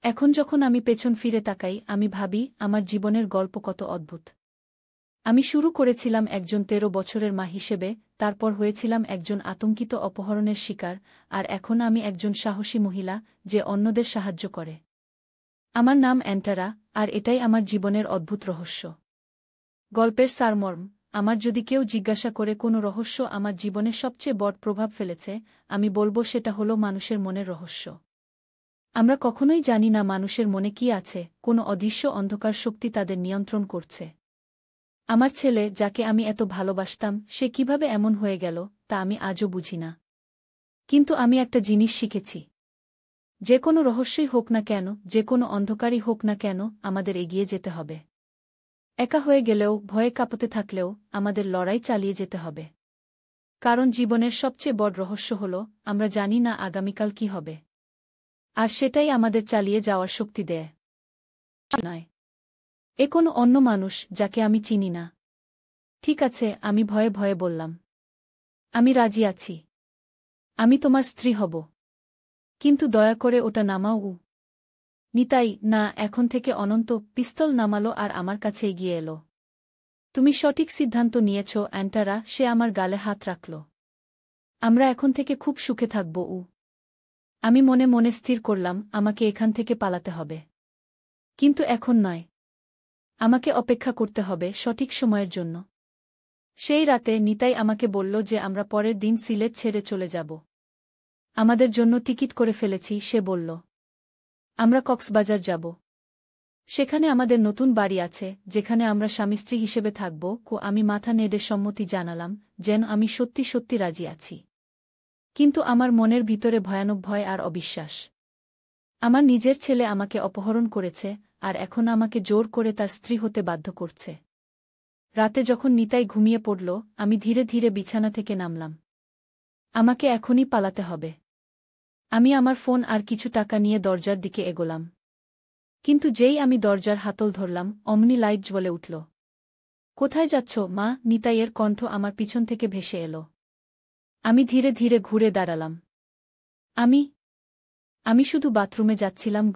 এখন যখন আমি পেছন ফিরে তাকাই, আমি ভাবি আমার জীবনের গল্প কত অদ্ভুত। আমি শুরু করেছিলাম একজন 13 বছরের মা হিসেবে, তারপর হয়েছিলাম একজন আতঙ্কিত অপহরণের শিকার, আর এখন আমি একজন সাহসী মহিলা, যে অন্যদের সাহায্য করে। আমার নাম অ্যান্টারা, আর এটাই আমার জীবনের অদ্ভুত রহস্য। গল্পের সারমর্ম, আমার যদি কেউ জিজ্ঞাসা করে কোনো রহস্য আমার জীবনে সবচেয়ে বড় প্রভাব ফেলেছে, আমি বলবো সেটা হলো মানুষের মনের রহস্য। আমরা কখনোই জানি না মানুষের মনে কি আছে, কোনো অদৃশ্য অন্ধকার শক্তি তাদের নিয়ন্ত্রণ করছে। আমার ছেলে, যাকে আমি এত ভালোবাসতাম, সে কিভাবে এমন হয়ে গেল, তা আমি আজও বুঝি না। কিন্তু আমি একটা জিনিস শিখেছি। যে কোনো রহস্যই হোক না কেন, যে কোনো অন্ধকারই হোক না কেন, আমাদের এগিয়ে যেতে হবে। একা হয়ে গেলেও, ভয়ে কাঁপতে থাকলেও, আমাদের লড়াই চালিয়ে যেতে হবে। কারণ জীবনের সবচেয়ে বড় রহস্য হল, আমরা জানি না আগামীকাল কি হবে। আর সেটাই আমাদের চালিয়ে যাওয়ার শক্তি দেয়। নয় এ কোনো অন্য মানুষ, যাকে আমি চিনি না। ঠিক আছে, আমি ভয়ে ভয়ে বললাম। আমি রাজি আছি। আমি তোমার স্ত্রী হব। কিন্তু দয়া করে ওটা নামাও। নিতাই, না, এখন থেকে অনন্ত পিস্তল নামালো আর আমার কাছে এগিয়ে এলো। তুমি সঠিক সিদ্ধান্ত নিয়েছ অ্যান্টারা, সে আমার গালে হাত রাখল। আমরা এখন থেকে খুব সুখে থাকব। আমি মনে মনে স্থির করলাম, আমাকে এখান থেকে পালাতে হবে। কিন্তু এখন নয়। আমাকে অপেক্ষা করতে হবে সঠিক সময়ের জন্য। সেই রাতে নিতাই আমাকে বলল যে আমরা পরের দিন সিলেট ছেড়ে চলে যাব। আমাদের জন্য টিকিট করে ফেলেছি, সে বলল। আমরা কক্সবাজার যাব। সেখানে আমাদের নতুন বাড়ি আছে, যেখানে আমরা স্বামী-স্ত্রী হিসেবে থাকব। আমি মাথা নেড়ে সম্মতি জানালাম, যেন আমি সত্যি সত্যি রাজি আছি। কিন্তু আমার মনের ভিতরে ভয়ানক ভয় আর অবিশ্বাস। আমার নিজের ছেলে আমাকে অপহরণ করেছে, আর এখন আমাকে জোর করে তার স্ত্রী হতে বাধ্য করছে। রাতে যখন নিতাই ঘুমিয়ে পড়ল, আমি ধীরে ধীরে বিছানা থেকে নামলাম। আমাকে এখনই পালাতে হবে। আমি আমার ফোন আর কিছু টাকা নিয়ে দরজার দিকে এগোলাম। কিন্তু যেই আমি দরজার হাতল ধরলাম, অমনি লাইট জ্বলে উঠল। কোথায় যাচ্ছ, মা? নিতাইয়ের কণ্ঠ আমার পিছন থেকে ভেসে এল। আমি ধীরে ধীরে ঘুরে দাঁড়ালাম। আমি শুধু বাথরুমে যাচ্ছিলাম।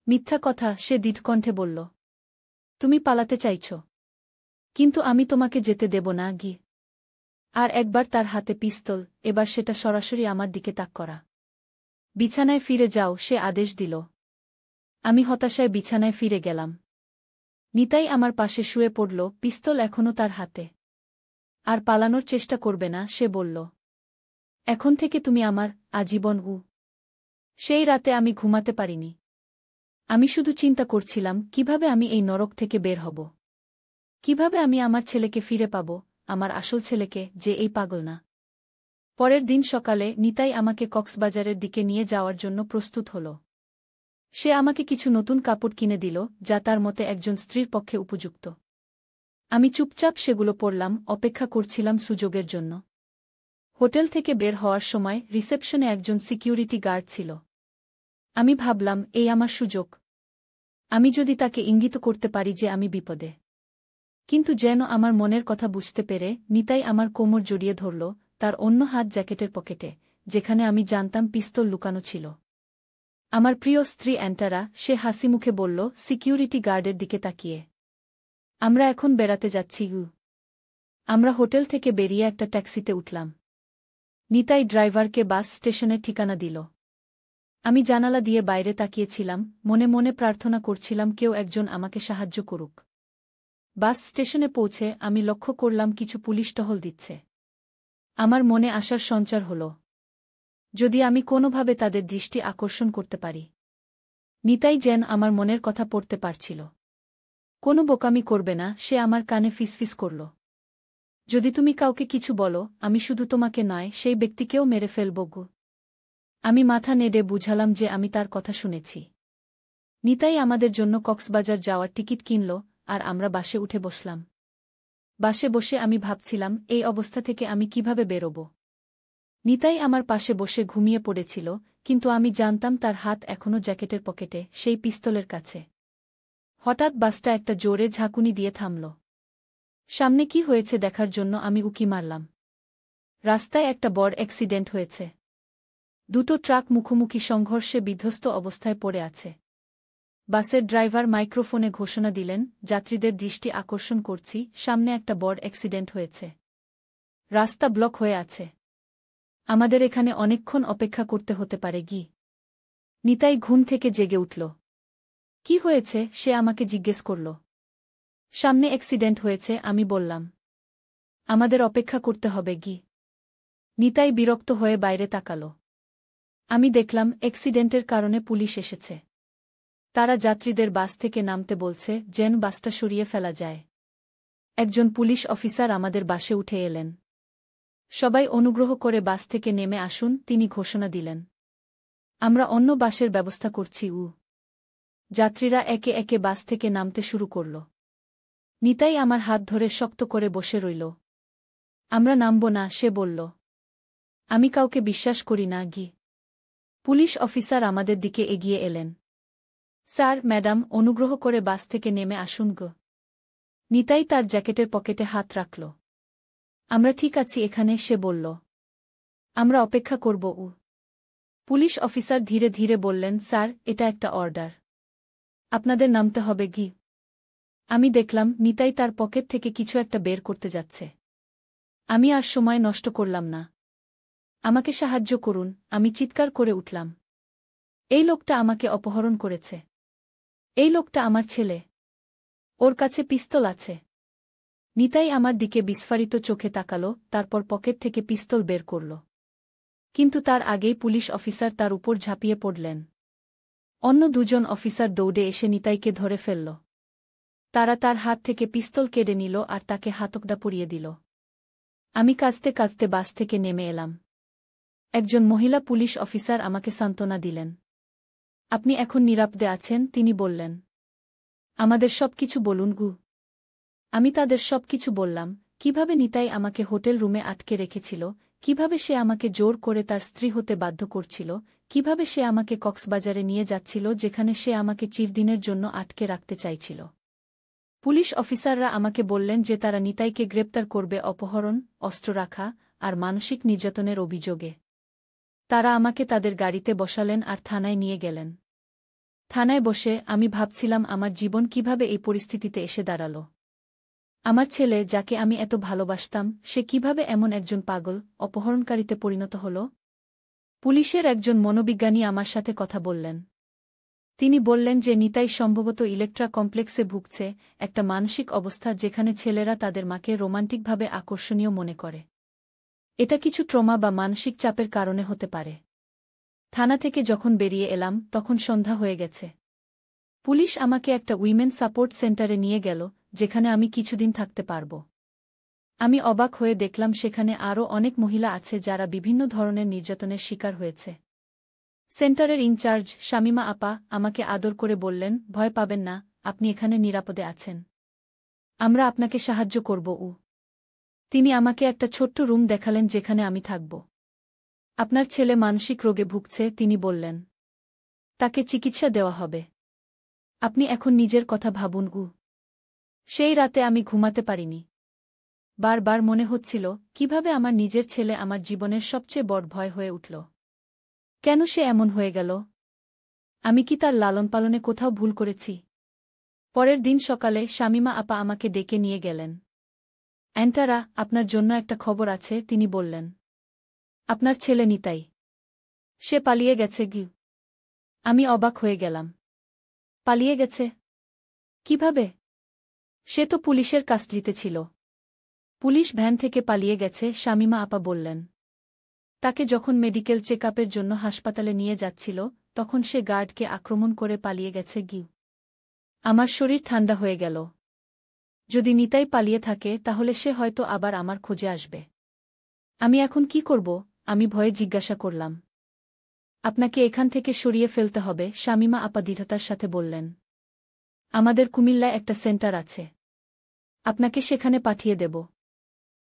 মিথ্যা কথা, সে দৃঢ়কণ্ঠে বলল। তুমি পালাতে চাইছ, কিন্তু আমি তোমাকে যেতে দেব না। আর একবার তার হাতে পিস্তল, এবার সেটা সরাসরি আমার দিকে তাক করা। বিছানায় ফিরে যাও, সে আদেশ দিল। আমি হতাশায় বিছানায় ফিরে গেলাম। নিতাই আমার পাশে শুয়ে পড়ল, পিস্তল এখনও তার হাতে। আর পালানোর চেষ্টা করবে না, সে বলল। এখন থেকে তুমি আমার আজীবন। সেই রাতে আমি ঘুমাতে পারিনি। আমি শুধু চিন্তা করছিলাম, কিভাবে আমি এই নরক থেকে বের হব। কিভাবে আমি আমার ছেলেকে ফিরে পাব, আমার আসল ছেলেকে, যে এই পাগল না। পরের দিন সকালে নিতাই আমাকে কক্সবাজারের দিকে নিয়ে যাওয়ার জন্য প্রস্তুত হল। সে আমাকে কিছু নতুন কাপড় কিনে দিল, যা তার মতে একজন স্ত্রীর পক্ষে উপযুক্ত। আমি চুপচাপ সেগুলো পরলাম, অপেক্ষা করছিলাম সুযোগের জন্য। হোটেল থেকে বের হওয়ার সময় রিসেপশনে একজন সিকিউরিটি গার্ড ছিল। আমি ভাবলাম, এই আমার সুযোগ। আমি যদি তাকে ইঙ্গিত করতে পারি যে আমি বিপদে। কিন্তু যেন আমার মনের কথা বুঝতে পেরে নিতাই আমার কোমর জড়িয়ে ধরল, তার অন্য হাত জ্যাকেটের পকেটে, যেখানে আমি জানতাম পিস্তল লুকানো ছিল। আমার প্রিয় স্ত্রী অ্যান্টারা, সে হাসিমুখে বলল, সিকিউরিটি গার্ডের দিকে তাকিয়ে। আমরা এখন বেড়াতে যাচ্ছি। আমরা হোটেল থেকে বেরিয়ে একটা ট্যাক্সিতে উঠলাম। নিতাই ড্রাইভারকে বাস স্টেশনের ঠিকানা দিল। আমি জানালা দিয়ে বাইরে তাকিয়েছিলাম, মনে মনে প্রার্থনা করছিলাম কেউ একজন আমাকে সাহায্য করুক। বাস স্টেশনে পৌঁছে আমি লক্ষ্য করলাম কিছু পুলিশ টহল দিচ্ছে। আমার মনে আশার সঞ্চার হল, যদি আমি কোনোভাবে তাদের দৃষ্টি আকর্ষণ করতে পারি। নিতাই যেন আমার মনের কথা পড়তে পারছিল। কোনো বোকামি করবে না, সে আমার কানে ফিসফিস করল। যদি তুমি কাউকে কিছু বলো, আমি শুধু তোমাকে নয়, সেই ব্যক্তিকেও মেরে ফেলব। আমি মাথা নেড়ে বুঝালাম যে আমি তার কথা শুনেছি। নিতাই আমাদের জন্য কক্সবাজার যাওয়ার টিকিট কিনল, আর আমরা বাসে উঠে বসলাম। বাসে বসে আমি ভাবছিলাম, এই অবস্থা থেকে আমি কিভাবে বেরোব। নিতাই আমার পাশে বসে ঘুমিয়ে পড়েছিল, কিন্তু আমি জানতাম তার হাত এখনও জ্যাকেটের পকেটে, সেই পিস্তলের কাছে। হঠাৎ বাসটা একটা জোরে ঝাঁকুনি দিয়ে থামল। সামনে কি হয়েছে দেখার জন্য আমি উকি মারলাম। রাস্তায় একটা বড় অ্যাক্সিডেন্ট হয়েছে। দুটো ট্রাক মুখোমুখি সংঘর্ষে বিধ্বস্ত অবস্থায় পড়ে আছে। বাসের ড্রাইভার মাইক্রোফোনে ঘোষণা দিলেন, যাত্রীদের দৃষ্টি আকর্ষণ করছি, সামনে একটা বড় অ্যাক্সিডেন্ট হয়েছে। রাস্তা ব্লক হয়ে আছে। আমাদের এখানে অনেকক্ষণ অপেক্ষা করতে হতে পারে। নিতাই ঘুম থেকে জেগে উঠল। কি হয়েছে, সে আমাকে জিজ্ঞেস করল। সামনে অ্যাক্সিডেন্ট হয়েছে, আমি বললাম। আমাদের অপেক্ষা করতে হবে। নিতাই বিরক্ত হয়ে বাইরে তাকাল। আমি দেখলাম অ্যাক্সিডেন্টের কারণে পুলিশ এসেছে। তারা যাত্রীদের বাস থেকে নামতে বলছে, যেন বাসটা সরিয়ে ফেলা যায়। একজন পুলিশ অফিসার আমাদের বাসে উঠে এলেন। সবাই অনুগ্রহ করে বাস থেকে নেমে আসুন, তিনি ঘোষণা দিলেন। আমরা অন্য বাসের ব্যবস্থা করছি। যাত্রীরা একে একে বাস থেকে নামতে শুরু করল। নিতাই আমার হাত ধরে শক্ত করে বসে রইল। আমরা নামব না, সে বলল। আমি কাউকে বিশ্বাস করি না। পুলিশ অফিসার আমাদের দিকে এগিয়ে এলেন। স্যার, ম্যাডাম, অনুগ্রহ করে বাস থেকে নেমে আসুন। নিতাই তার জ্যাকেটের পকেটে হাত রাখল। আমরা ঠিক আছি এখানে, সে বলল। আমরা অপেক্ষা করব। পুলিশ অফিসার ধীরে ধীরে বললেন, স্যার, এটা একটা অর্ডার। আপনাদের নামতে হবে। আমি দেখলাম নিতাই তার পকেট থেকে কিছু একটা বের করতে যাচ্ছে। আমি আর সময় নষ্ট করলাম না। আমাকে সাহায্য করুন, আমি চিৎকার করে উঠলাম। এই লোকটা আমাকে অপহরণ করেছে। এই লোকটা আমার ছেলে। ওর কাছে পিস্তল আছে। নিতাই আমার দিকে বিস্ফারিত চোখে তাকালো, তারপর পকেট থেকে পিস্তল বের করল। কিন্তু তার আগেই পুলিশ অফিসার তার উপর ঝাঁপিয়ে পড়লেন। অন্য দুজন অফিসার দৌড়ে এসে নিতাইকে ধরে ফেলল। তারা তার হাত থেকে পিস্তল কেড়ে নিল আর তাকে হাতকড়া পরিয়ে দিল। আমি কাঁদতে কাঁদতে বাস থেকে নেমে এলাম। একজন মহিলা পুলিশ অফিসার আমাকে সান্ত্বনা দিলেন। আপনি এখন নিরাপদে আছেন, তিনি বললেন। আমাদের সবকিছু বলুন গু। আমি তাদের সবকিছু বললাম, কিভাবে নিতাই আমাকে হোটেল রুমে আটকে রেখেছিল, কিভাবে সে আমাকে জোর করে তার স্ত্রী হতে বাধ্য করছিল, কিভাবে সে আমাকে কক্সবাজারে নিয়ে যাচ্ছিল যেখানে সে আমাকে চিরদিনের জন্য আটকে রাখতে চাইছিল। পুলিশ অফিসাররা আমাকে বললেন যে তারা নিতাইকে গ্রেপ্তার করবে অপহরণ, অস্ত্র রাখা আর মানসিক নির্যাতনের অভিযোগে। তারা আমাকে তাদের গাড়িতে বসালেন আর থানায় নিয়ে গেলেন। থানায় বসে আমি ভাবছিলাম আমার জীবন কিভাবে এই পরিস্থিতিতে এসে দাঁড়াল। আমার ছেলে, যাকে আমি এত ভালোবাসতাম, সে কিভাবে এমন একজন পাগল অপহরণকারীতে পরিণত হল। পুলিশের একজন মনোবিজ্ঞানী আমার সাথে কথা বললেন। তিনি বললেন যে নিতাই সম্ভবত ইলেকট্রা কমপ্লেক্সে ভুগছে, একটা মানসিক অবস্থা যেখানে ছেলেরা তাদের মাকে রোমান্টিকভাবে আকর্ষণীয় মনে করে। এটা কিছু ট্রমা বা মানসিক চাপের কারণে হতে পারে। থানা থেকে যখন বেরিয়ে এলাম তখন সন্ধ্যা হয়ে গেছে। পুলিশ আমাকে একটা উইমেন সাপোর্ট সেন্টারে নিয়ে গেল, যেখানে আমি কিছুদিন থাকতে পারব। আমি অবাক হয়ে দেখলাম সেখানে আরও অনেক মহিলা আছে যারা বিভিন্ন ধরনের নির্যাতনের শিকার হয়েছে। সেন্টারের ইনচার্জ শামিমা আপা আমাকে আদর করে বললেন, ভয় পাবেন না, আপনি এখানে নিরাপদে আছেন। আমরা আপনাকে সাহায্য করব। তিনি আমাকে একটা ছোট্ট রুম দেখালেন যেখানে আমি থাকব। আপনার ছেলে মানসিক রোগে ভুগছে, তিনি বললেন। তাকে চিকিৎসা দেওয়া হবে। আপনি এখন নিজের কথা ভাবুন। সেই রাতে আমি ঘুমাতে পারিনি। বারবার মনে হচ্ছিল কিভাবে আমার নিজের ছেলে আমার জীবনের সবচেয়ে বড় ভয় হয়ে উঠল। কেন সে এমন হয়ে গেল? আমি কি তার লালন পালনে কোথাও ভুল করেছি? পরের দিন সকালে শামিমা আপা আমাকে ডেকে নিয়ে গেলেন। অ্যান্টারা, আপনার জন্য একটা খবর আছে, তিনি বললেন। আপনার ছেলে নিতাই। সে পালিয়ে গেছে। আমি অবাক হয়ে গেলাম। পালিয়ে গেছে? কিভাবে? সে তো পুলিশের কাস্টডিতে ছিল। পুলিশ ভ্যান থেকে পালিয়ে গেছে, শামিমা আপা বললেন। তাকে যখন মেডিকেল চেকআপের জন্য হাসপাতালে নিয়ে যাচ্ছিল তখন সে গার্ডকে আক্রমণ করে পালিয়ে গেছে। আমার শরীর ঠান্ডা হয়ে গেল। যদি নিতাই পালিয়ে থাকে তাহলে সে হয়তো আবার আমার খোঁজে আসবে। আমি এখন কি করব? আমি ভয়ে জিজ্ঞাসা করলাম। আপনাকে এখান থেকে সরিয়ে ফেলতে হবে, শামিমা আপা দৃঢ়তার সাথে বললেন। আমাদের কুমিল্লায় একটা সেন্টার আছে। আপনাকে সেখানে পাঠিয়ে দেব।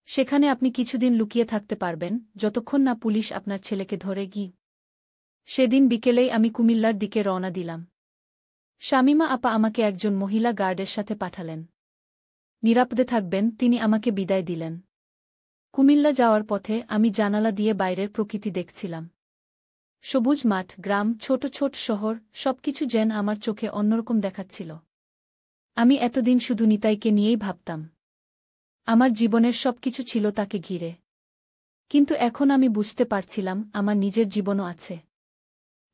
সেখানে আপনি কিছুদিন লুকিয়ে থাকতে পারবেন, যতক্ষণ না পুলিশ আপনার ছেলেকে ধরে। সেদিন বিকেলেই আমি কুমিল্লার দিকে রওনা দিলাম। শামিমা আপা আমাকে একজন মহিলা গার্ডের সাথে পাঠালেন। নিরাপদে থাকবেন, তিনি আমাকে বিদায় দিলেন। কুমিল্লা যাওয়ার পথে আমি জানালা দিয়ে বাইরের প্রকৃতি দেখছিলাম। সবুজ মাঠ, গ্রাম, ছোট ছোট শহর, সবকিছু যেন আমার চোখে অন্যরকম দেখাচ্ছিল। আমি এতদিন শুধু নিতাইকে নিয়েই ভাবতাম। আমার জীবনের সবকিছু ছিল তাকে ঘিরে। কিন্তু এখন আমি বুঝতে পারছিলাম আমার নিজের জীবনও আছে।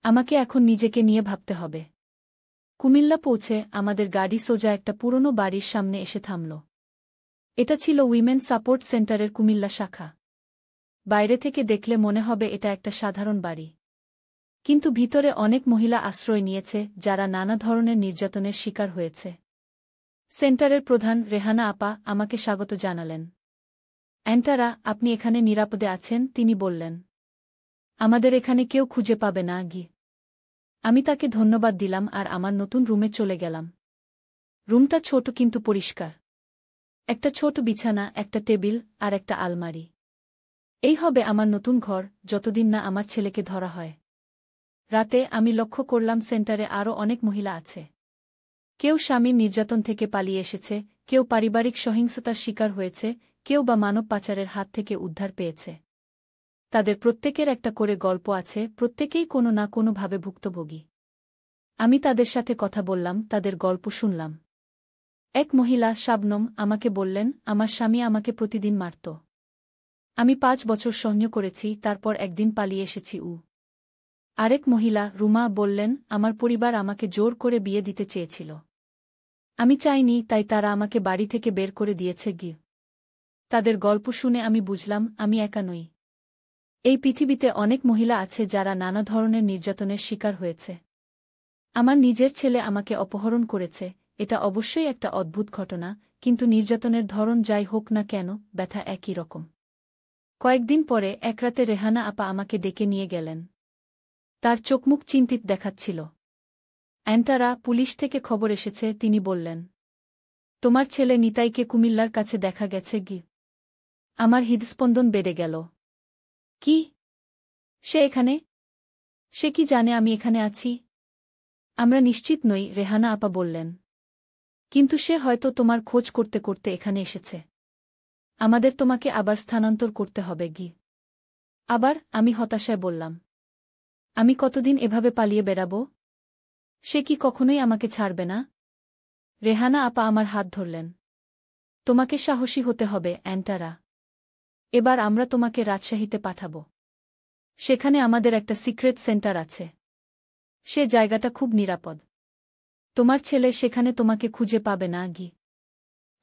আমাকে এখন নিজেকে নিয়ে ভাবতে হবে। কুমিল্লা পৌঁছে আমাদের গাড়ি সোজা একটা পুরনো বাড়ির সামনে এসে থামল। এটা ছিল উইমেন সাপোর্ট সেন্টারের কুমিল্লা শাখা। বাইরে থেকে দেখলে মনে হবে এটা একটা সাধারণ বাড়ি। কিন্তু ভিতরে অনেক মহিলা আশ্রয় নিয়েছে যারা নানা ধরনের নির্যাতনের শিকার হয়েছে। সেন্টারের প্রধান রেহানা আপা আমাকে স্বাগত জানালেন। অ্যান্টারা, আপনি এখানে নিরাপদে আছেন, তিনি বললেন। আমাদের এখানে কেউ খুঁজে পাবে না। আমি তাকে ধন্যবাদ দিলাম আর আমার নতুন রুমে চলে গেলাম। রুমটা ছোট কিন্তু পরিষ্কার। একটা ছোট বিছানা, একটা টেবিল আর একটা আলমারি। এই হবে আমার নতুন ঘর, যতদিন না আমার ছেলেকে ধরা হয়। রাতে আমি লক্ষ্য করলাম সেন্টারে আরও অনেক মহিলা আছে। কেউ স্বামীর নির্যাতন থেকে পালিয়ে এসেছে, কেউ পারিবারিক সহিংসতার শিকার হয়েছে, কেউ বা মানব পাচারের হাত থেকে উদ্ধার পেয়েছে। তাদের প্রত্যেকের একটা করে গল্প আছে, প্রত্যেকেই কোনো না কোনোভাবে ভুক্তভোগী। আমি তাদের সাথে কথা বললাম, তাদের গল্প শুনলাম। এক মহিলা, শাবনম, আমাকে বললেন, আমার স্বামী আমাকে প্রতিদিন মারত। আমি 5 বছর সহ্য করেছি, তারপর একদিন পালিয়ে এসেছি। আরেক মহিলা, রুমা, বললেন, আমার পরিবার আমাকে জোর করে বিয়ে দিতে চেয়েছিল। আমি চাইনি, তাই তারা আমাকে বাড়ি থেকে বের করে দিয়েছে। তাদের গল্প শুনে আমি বুঝলাম আমি একা নই। এই পৃথিবীতে অনেক মহিলা আছে যারা নানা ধরনের নির্যাতনের শিকার হয়েছে। আমার নিজের ছেলে আমাকে অপহরণ করেছে, এটা অবশ্যই একটা অদ্ভুত ঘটনা, কিন্তু নির্যাতনের ধরন যাই হোক না কেন, ব্যথা একই রকম। কয়েকদিন পরে এক রাতে রেহানা আপা আমাকে ডেকে নিয়ে গেলেন। তার চোখমুখ চিন্তিত দেখাচ্ছিল। অ্যান্টারা, পুলিশ থেকে খবর এসেছে, তিনি বললেন। তোমার ছেলে নিতাইকে কুমিল্লার কাছে দেখা গেছে গি। আমার হৃদস্পন্দন বেড়ে গেল। কি? সে এখানে? সে কি জানে আমি এখানে আছি? আমরা নিশ্চিত নই, রেহানা আপা বললেন। কিন্তু সে হয়তো তোমার খোঁজ করতে করতে এখানে এসেছে। আমাদের তোমাকে আবার স্থানান্তর করতে হবে গি। আবার? আমি হতাশায় বললাম। আমি কতদিন এভাবে পালিয়ে বেড়াব? সে কি কখনোই আমাকে ছাড়বে না? রেহানা আপা আমার হাত ধরলেন। তোমাকে সাহসী হতে হবে, অ্যান্টারা। এবার আমরা তোমাকে রাজশাহীতে পাঠাব। সেখানে আমাদের একটা সিক্রেট সেন্টার আছে। সে জায়গাটা খুব নিরাপদ। তোমার ছেলে সেখানে তোমাকে খুঁজে পাবে না গি।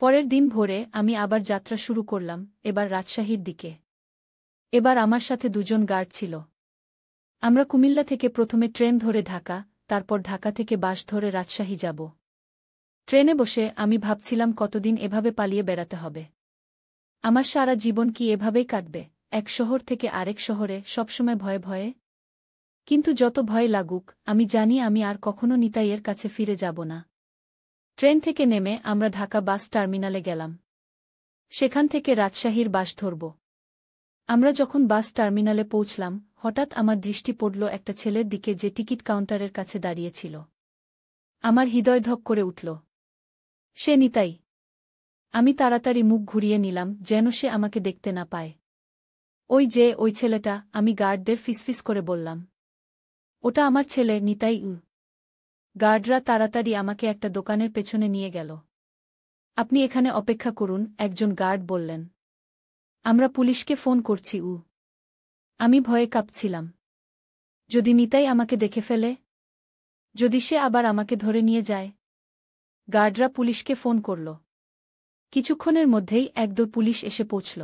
পরের দিন ভোরে আমি আবার যাত্রা শুরু করলাম, এবার রাজশাহীর দিকে। এবার আমার সাথে দুজন গার্ড ছিল। আমরা কুমিল্লা থেকে প্রথমে ট্রেন ধরে ঢাকা, তারপর ঢাকা থেকে বাস ধরে রাজশাহী যাব। ট্রেনে বসে আমি ভাবছিলাম কতদিন এভাবে পালিয়ে বেড়াতে হবে। আমার সারা জীবন কি এভাবেই কাটবে, এক শহর থেকে আরেক শহরে, সবসময় ভয়ে ভয়ে? কিন্তু যত ভয় লাগুক, আমি জানি আমি আর কখনো নিতাইয়ের কাছে ফিরে যাব না। ট্রেন থেকে নেমে আমরা ঢাকা বাস টার্মিনালে গেলাম। সেখান থেকে রাজশাহীর বাস ধরব। আমরা যখন বাস টার্মিনালে পৌঁছলাম, হঠাৎ আমার দৃষ্টি পড়ল একটা ছেলের দিকে যে টিকিট কাউন্টারের কাছে দাঁড়িয়েছিল। আমার হৃদয় ধক করে উঠল। সে নিতাই। আমি তাড়াতাড়ি মুখ ঘুরিয়ে নিলাম, যেন সে আমাকে দেখতে না পায়। ওই যে ওই ছেলেটা, আমি গার্ডদের ফিসফিস করে বললাম। ওটা আমার ছেলে, নিতাই। গার্ডরা তাড়াতাড়ি আমাকে একটা দোকানের পেছনে নিয়ে গেল। আপনি এখানে অপেক্ষা করুন, একজন গার্ড বললেন। আমরা পুলিশকে ফোন করছি। আমি ভয়ে কাঁপছিলাম। যদি নিতাই আমাকে দেখে ফেলে? যদি সে আবার আমাকে ধরে নিয়ে যায়? গার্ডরা পুলিশকে ফোন করল। কিছুক্ষণের মধ্যেই একদল পুলিশ এসে পৌঁছল।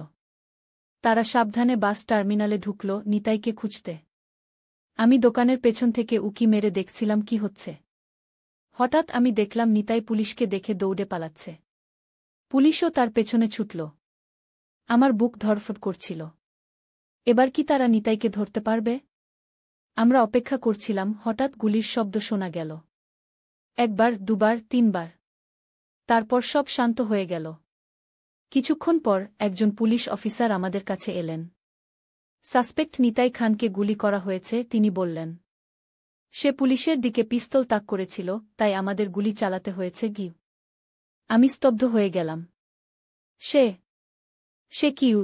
তারা সাবধানে বাস টার্মিনালে ঢুকল নিতাইকে খুঁজতে। আমি দোকানের পেছন থেকে উকি মেরে দেখছিলাম কি হচ্ছে। হঠাৎ আমি দেখলাম নিতাই পুলিশকে দেখে দৌড়ে পালাচ্ছে। পুলিশও তার পেছনে ছুটল। আমার বুক ধড়ফড় করছিল। এবার কি তারা নিতাইকে ধরতে পারবে? আমরা অপেক্ষা করছিলাম, হঠাৎ গুলির শব্দ শোনা গেল। একবার, দুবার, তিনবার। তারপর সব শান্ত হয়ে গেল। কিছুক্ষণ পর একজন পুলিশ অফিসার আমাদের কাছে এলেন। সাসপেক্ট নিতাই খানকে গুলি করা হয়েছে, তিনি বললেন। সে পুলিশের দিকে পিস্তল তাক করেছিল, তাই আমাদের গুলি চালাতে হয়েছে গি। আমি স্তব্ধ হয়ে গেলাম। সে কিউ?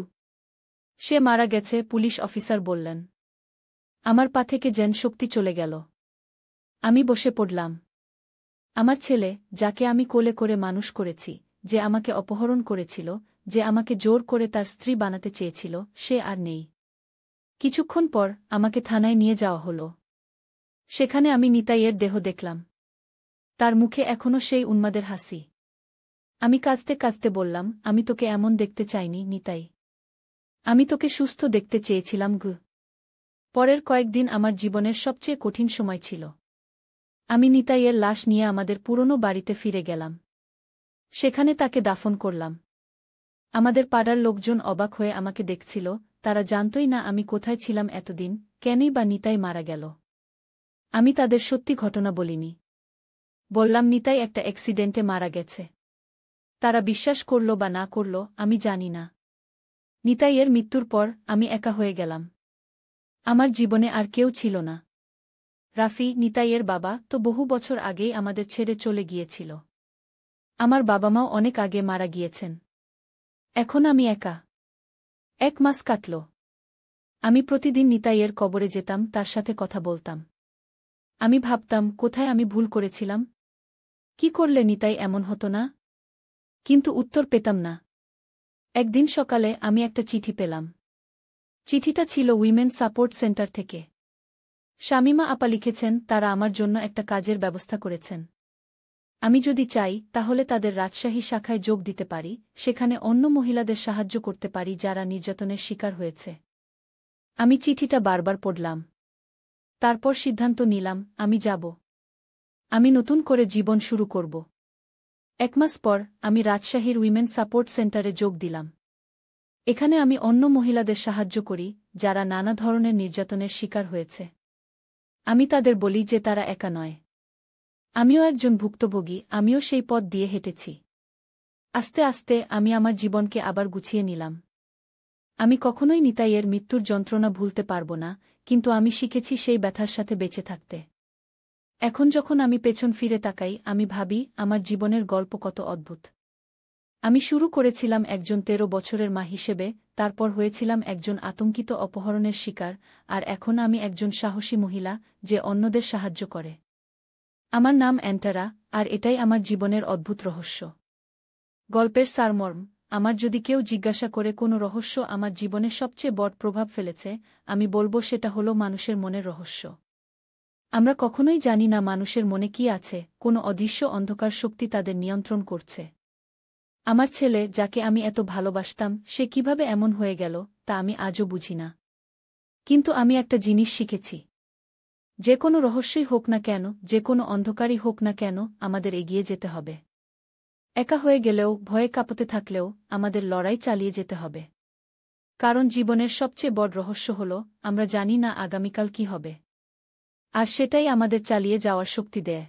সে মারা গেছে, পুলিশ অফিসার বললেন। আমার পা থেকে যেন শক্তি চলে গেল। আমি বসে পড়লাম। আমার ছেলে, যাকে আমি কোলে করে মানুষ করেছি, যে আমাকে অপহরণ করেছিল, যে আমাকে জোর করে তার স্ত্রী বানাতে চেয়েছিল, সে আর নেই। কিছুক্ষণ পর আমাকে থানায় নিয়ে যাওয়া হলো। সেখানে আমি নিতাইয়ের দেহ দেখলাম। তার মুখে এখনও সেই উন্মাদের হাসি। আমি কাঁদতে কাঁদতে বললাম, আমি তোকে এমন দেখতে চাইনি নিতাই। আমি তোকে সুস্থ দেখতে চেয়েছিলাম গু। পরের কয়েকদিন আমার জীবনের সবচেয়ে কঠিন সময় ছিল। আমি নিতাইয়ের লাশ নিয়ে আমাদের পুরনো বাড়িতে ফিরে গেলাম। সেখানে তাকে দাফন করলাম। আমাদের পাড়ার লোকজন অবাক হয়ে আমাকে দেখছিল, তারা জানতই না আমি কোথায় ছিলাম এতদিন, কেনই বা নিতাই মারা গেল। আমি তাদের সত্যি ঘটনা বলিনি। বললাম নিতাই একটা অ্যাক্সিডেন্টে মারা গেছে। তারা বিশ্বাস করল বা না করল, আমি জানি না। নিতাইয়ের মৃত্যুর পর আমি একা হয়ে গেলাম। আমার জীবনে আর কেউ ছিল না। রাফি, নিতাইয়ের বাবা, তো বহু বছর আগেই আমাদের ছেড়ে চলে গিয়েছিল। আমার বাবা মাও অনেক আগে মারা গিয়েছেন। এখন আমি একা। 1 মাস কাটল। আমি প্রতিদিন নিতাইয়ের কবরে যেতাম, তার সাথে কথা বলতাম। আমি ভাবতাম, কোথায় আমি ভুল করেছিলাম? কি করলে নিতাই এমন হতো না? কিন্তু উত্তর পেতাম না। একদিন সকালে আমি একটা চিঠি পেলাম। চিঠিটা ছিল উইমেন সাপোর্ট সেন্টার থেকে। শামিমা আপা লিখেছেন, তারা আমার জন্য একটা কাজের ব্যবস্থা করেছেন। আমি যদি চাই, তাহলে তাদের রাজশাহী শাখায় যোগ দিতে পারি, সেখানে অন্য মহিলাদের সাহায্য করতে পারি যারা নির্যাতনের শিকার হয়েছে। আমি চিঠিটা বারবার পড়লাম। তারপর সিদ্ধান্ত নিলাম, আমি যাব। আমি নতুন করে জীবন শুরু করব। 1 মাস পর আমি রাজশাহীর উইমেন সাপোর্ট সেন্টারে যোগ দিলাম। এখানে আমি অন্য মহিলাদের সাহায্য করি যারা নানা ধরনের নির্যাতনের শিকার হয়েছে। আমি তাদের বলি যে তারা একা নয়। আমিও একজন ভুক্তভোগী, আমিও সেই পথ দিয়ে হেঁটেছি। আস্তে আস্তে আমি আমার জীবনকে আবার গুছিয়ে নিলাম। আমি কখনোই নিতাইয়ের মৃত্যুর যন্ত্রণা ভুলতে পারব না, কিন্তু আমি শিখেছি সেই ব্যথার সাথে বেঁচে থাকতে। এখন যখন আমি পেছন ফিরে তাকাই, আমি ভাবি আমার জীবনের গল্প কত অদ্ভুত। আমি শুরু করেছিলাম একজন 13 বছরের মা হিসেবে, তারপর হয়েছিলাম একজন আতঙ্কিত অপহরণের শিকার, আর এখন আমি একজন সাহসী মহিলা যে অন্যদের সাহায্য করে। আমার নাম অ্যান্টারা, আর এটাই আমার জীবনের অদ্ভুত রহস্য। গল্পের সারমর্ম, আমার যদি কেউ জিজ্ঞাসা করে কোনো রহস্য আমার জীবনে সবচেয়ে বড় প্রভাব ফেলেছে, আমি বলবো সেটা হলো মানুষের মনের রহস্য। আমরা কখনোই জানি না মানুষের মনে কি আছে, কোনো অদৃশ্য অন্ধকার শক্তি তাদের নিয়ন্ত্রণ করছে। আমার ছেলে, যাকে আমি এত ভালোবাসতাম, সে কিভাবে এমন হয়ে গেল তা আমি আজও বুঝি না। কিন্তু আমি একটা জিনিস শিখেছি। যে কোনো রহস্যই হোক না কেন, যে কোনো অন্ধকারই হোক না কেন, আমাদের এগিয়ে যেতে হবে। একা হয়ে গেলেও, ভয়ে কাঁপতে থাকলেও আমাদের লড়াই চালিয়ে যেতে হবে। কারণ জীবনের সবচেয়ে বড় রহস্য হল আমরা জানি না আগামীকাল কি হবে। আর সেটাই আমাদের চালিয়ে যাওয়ার শক্তি দেয়।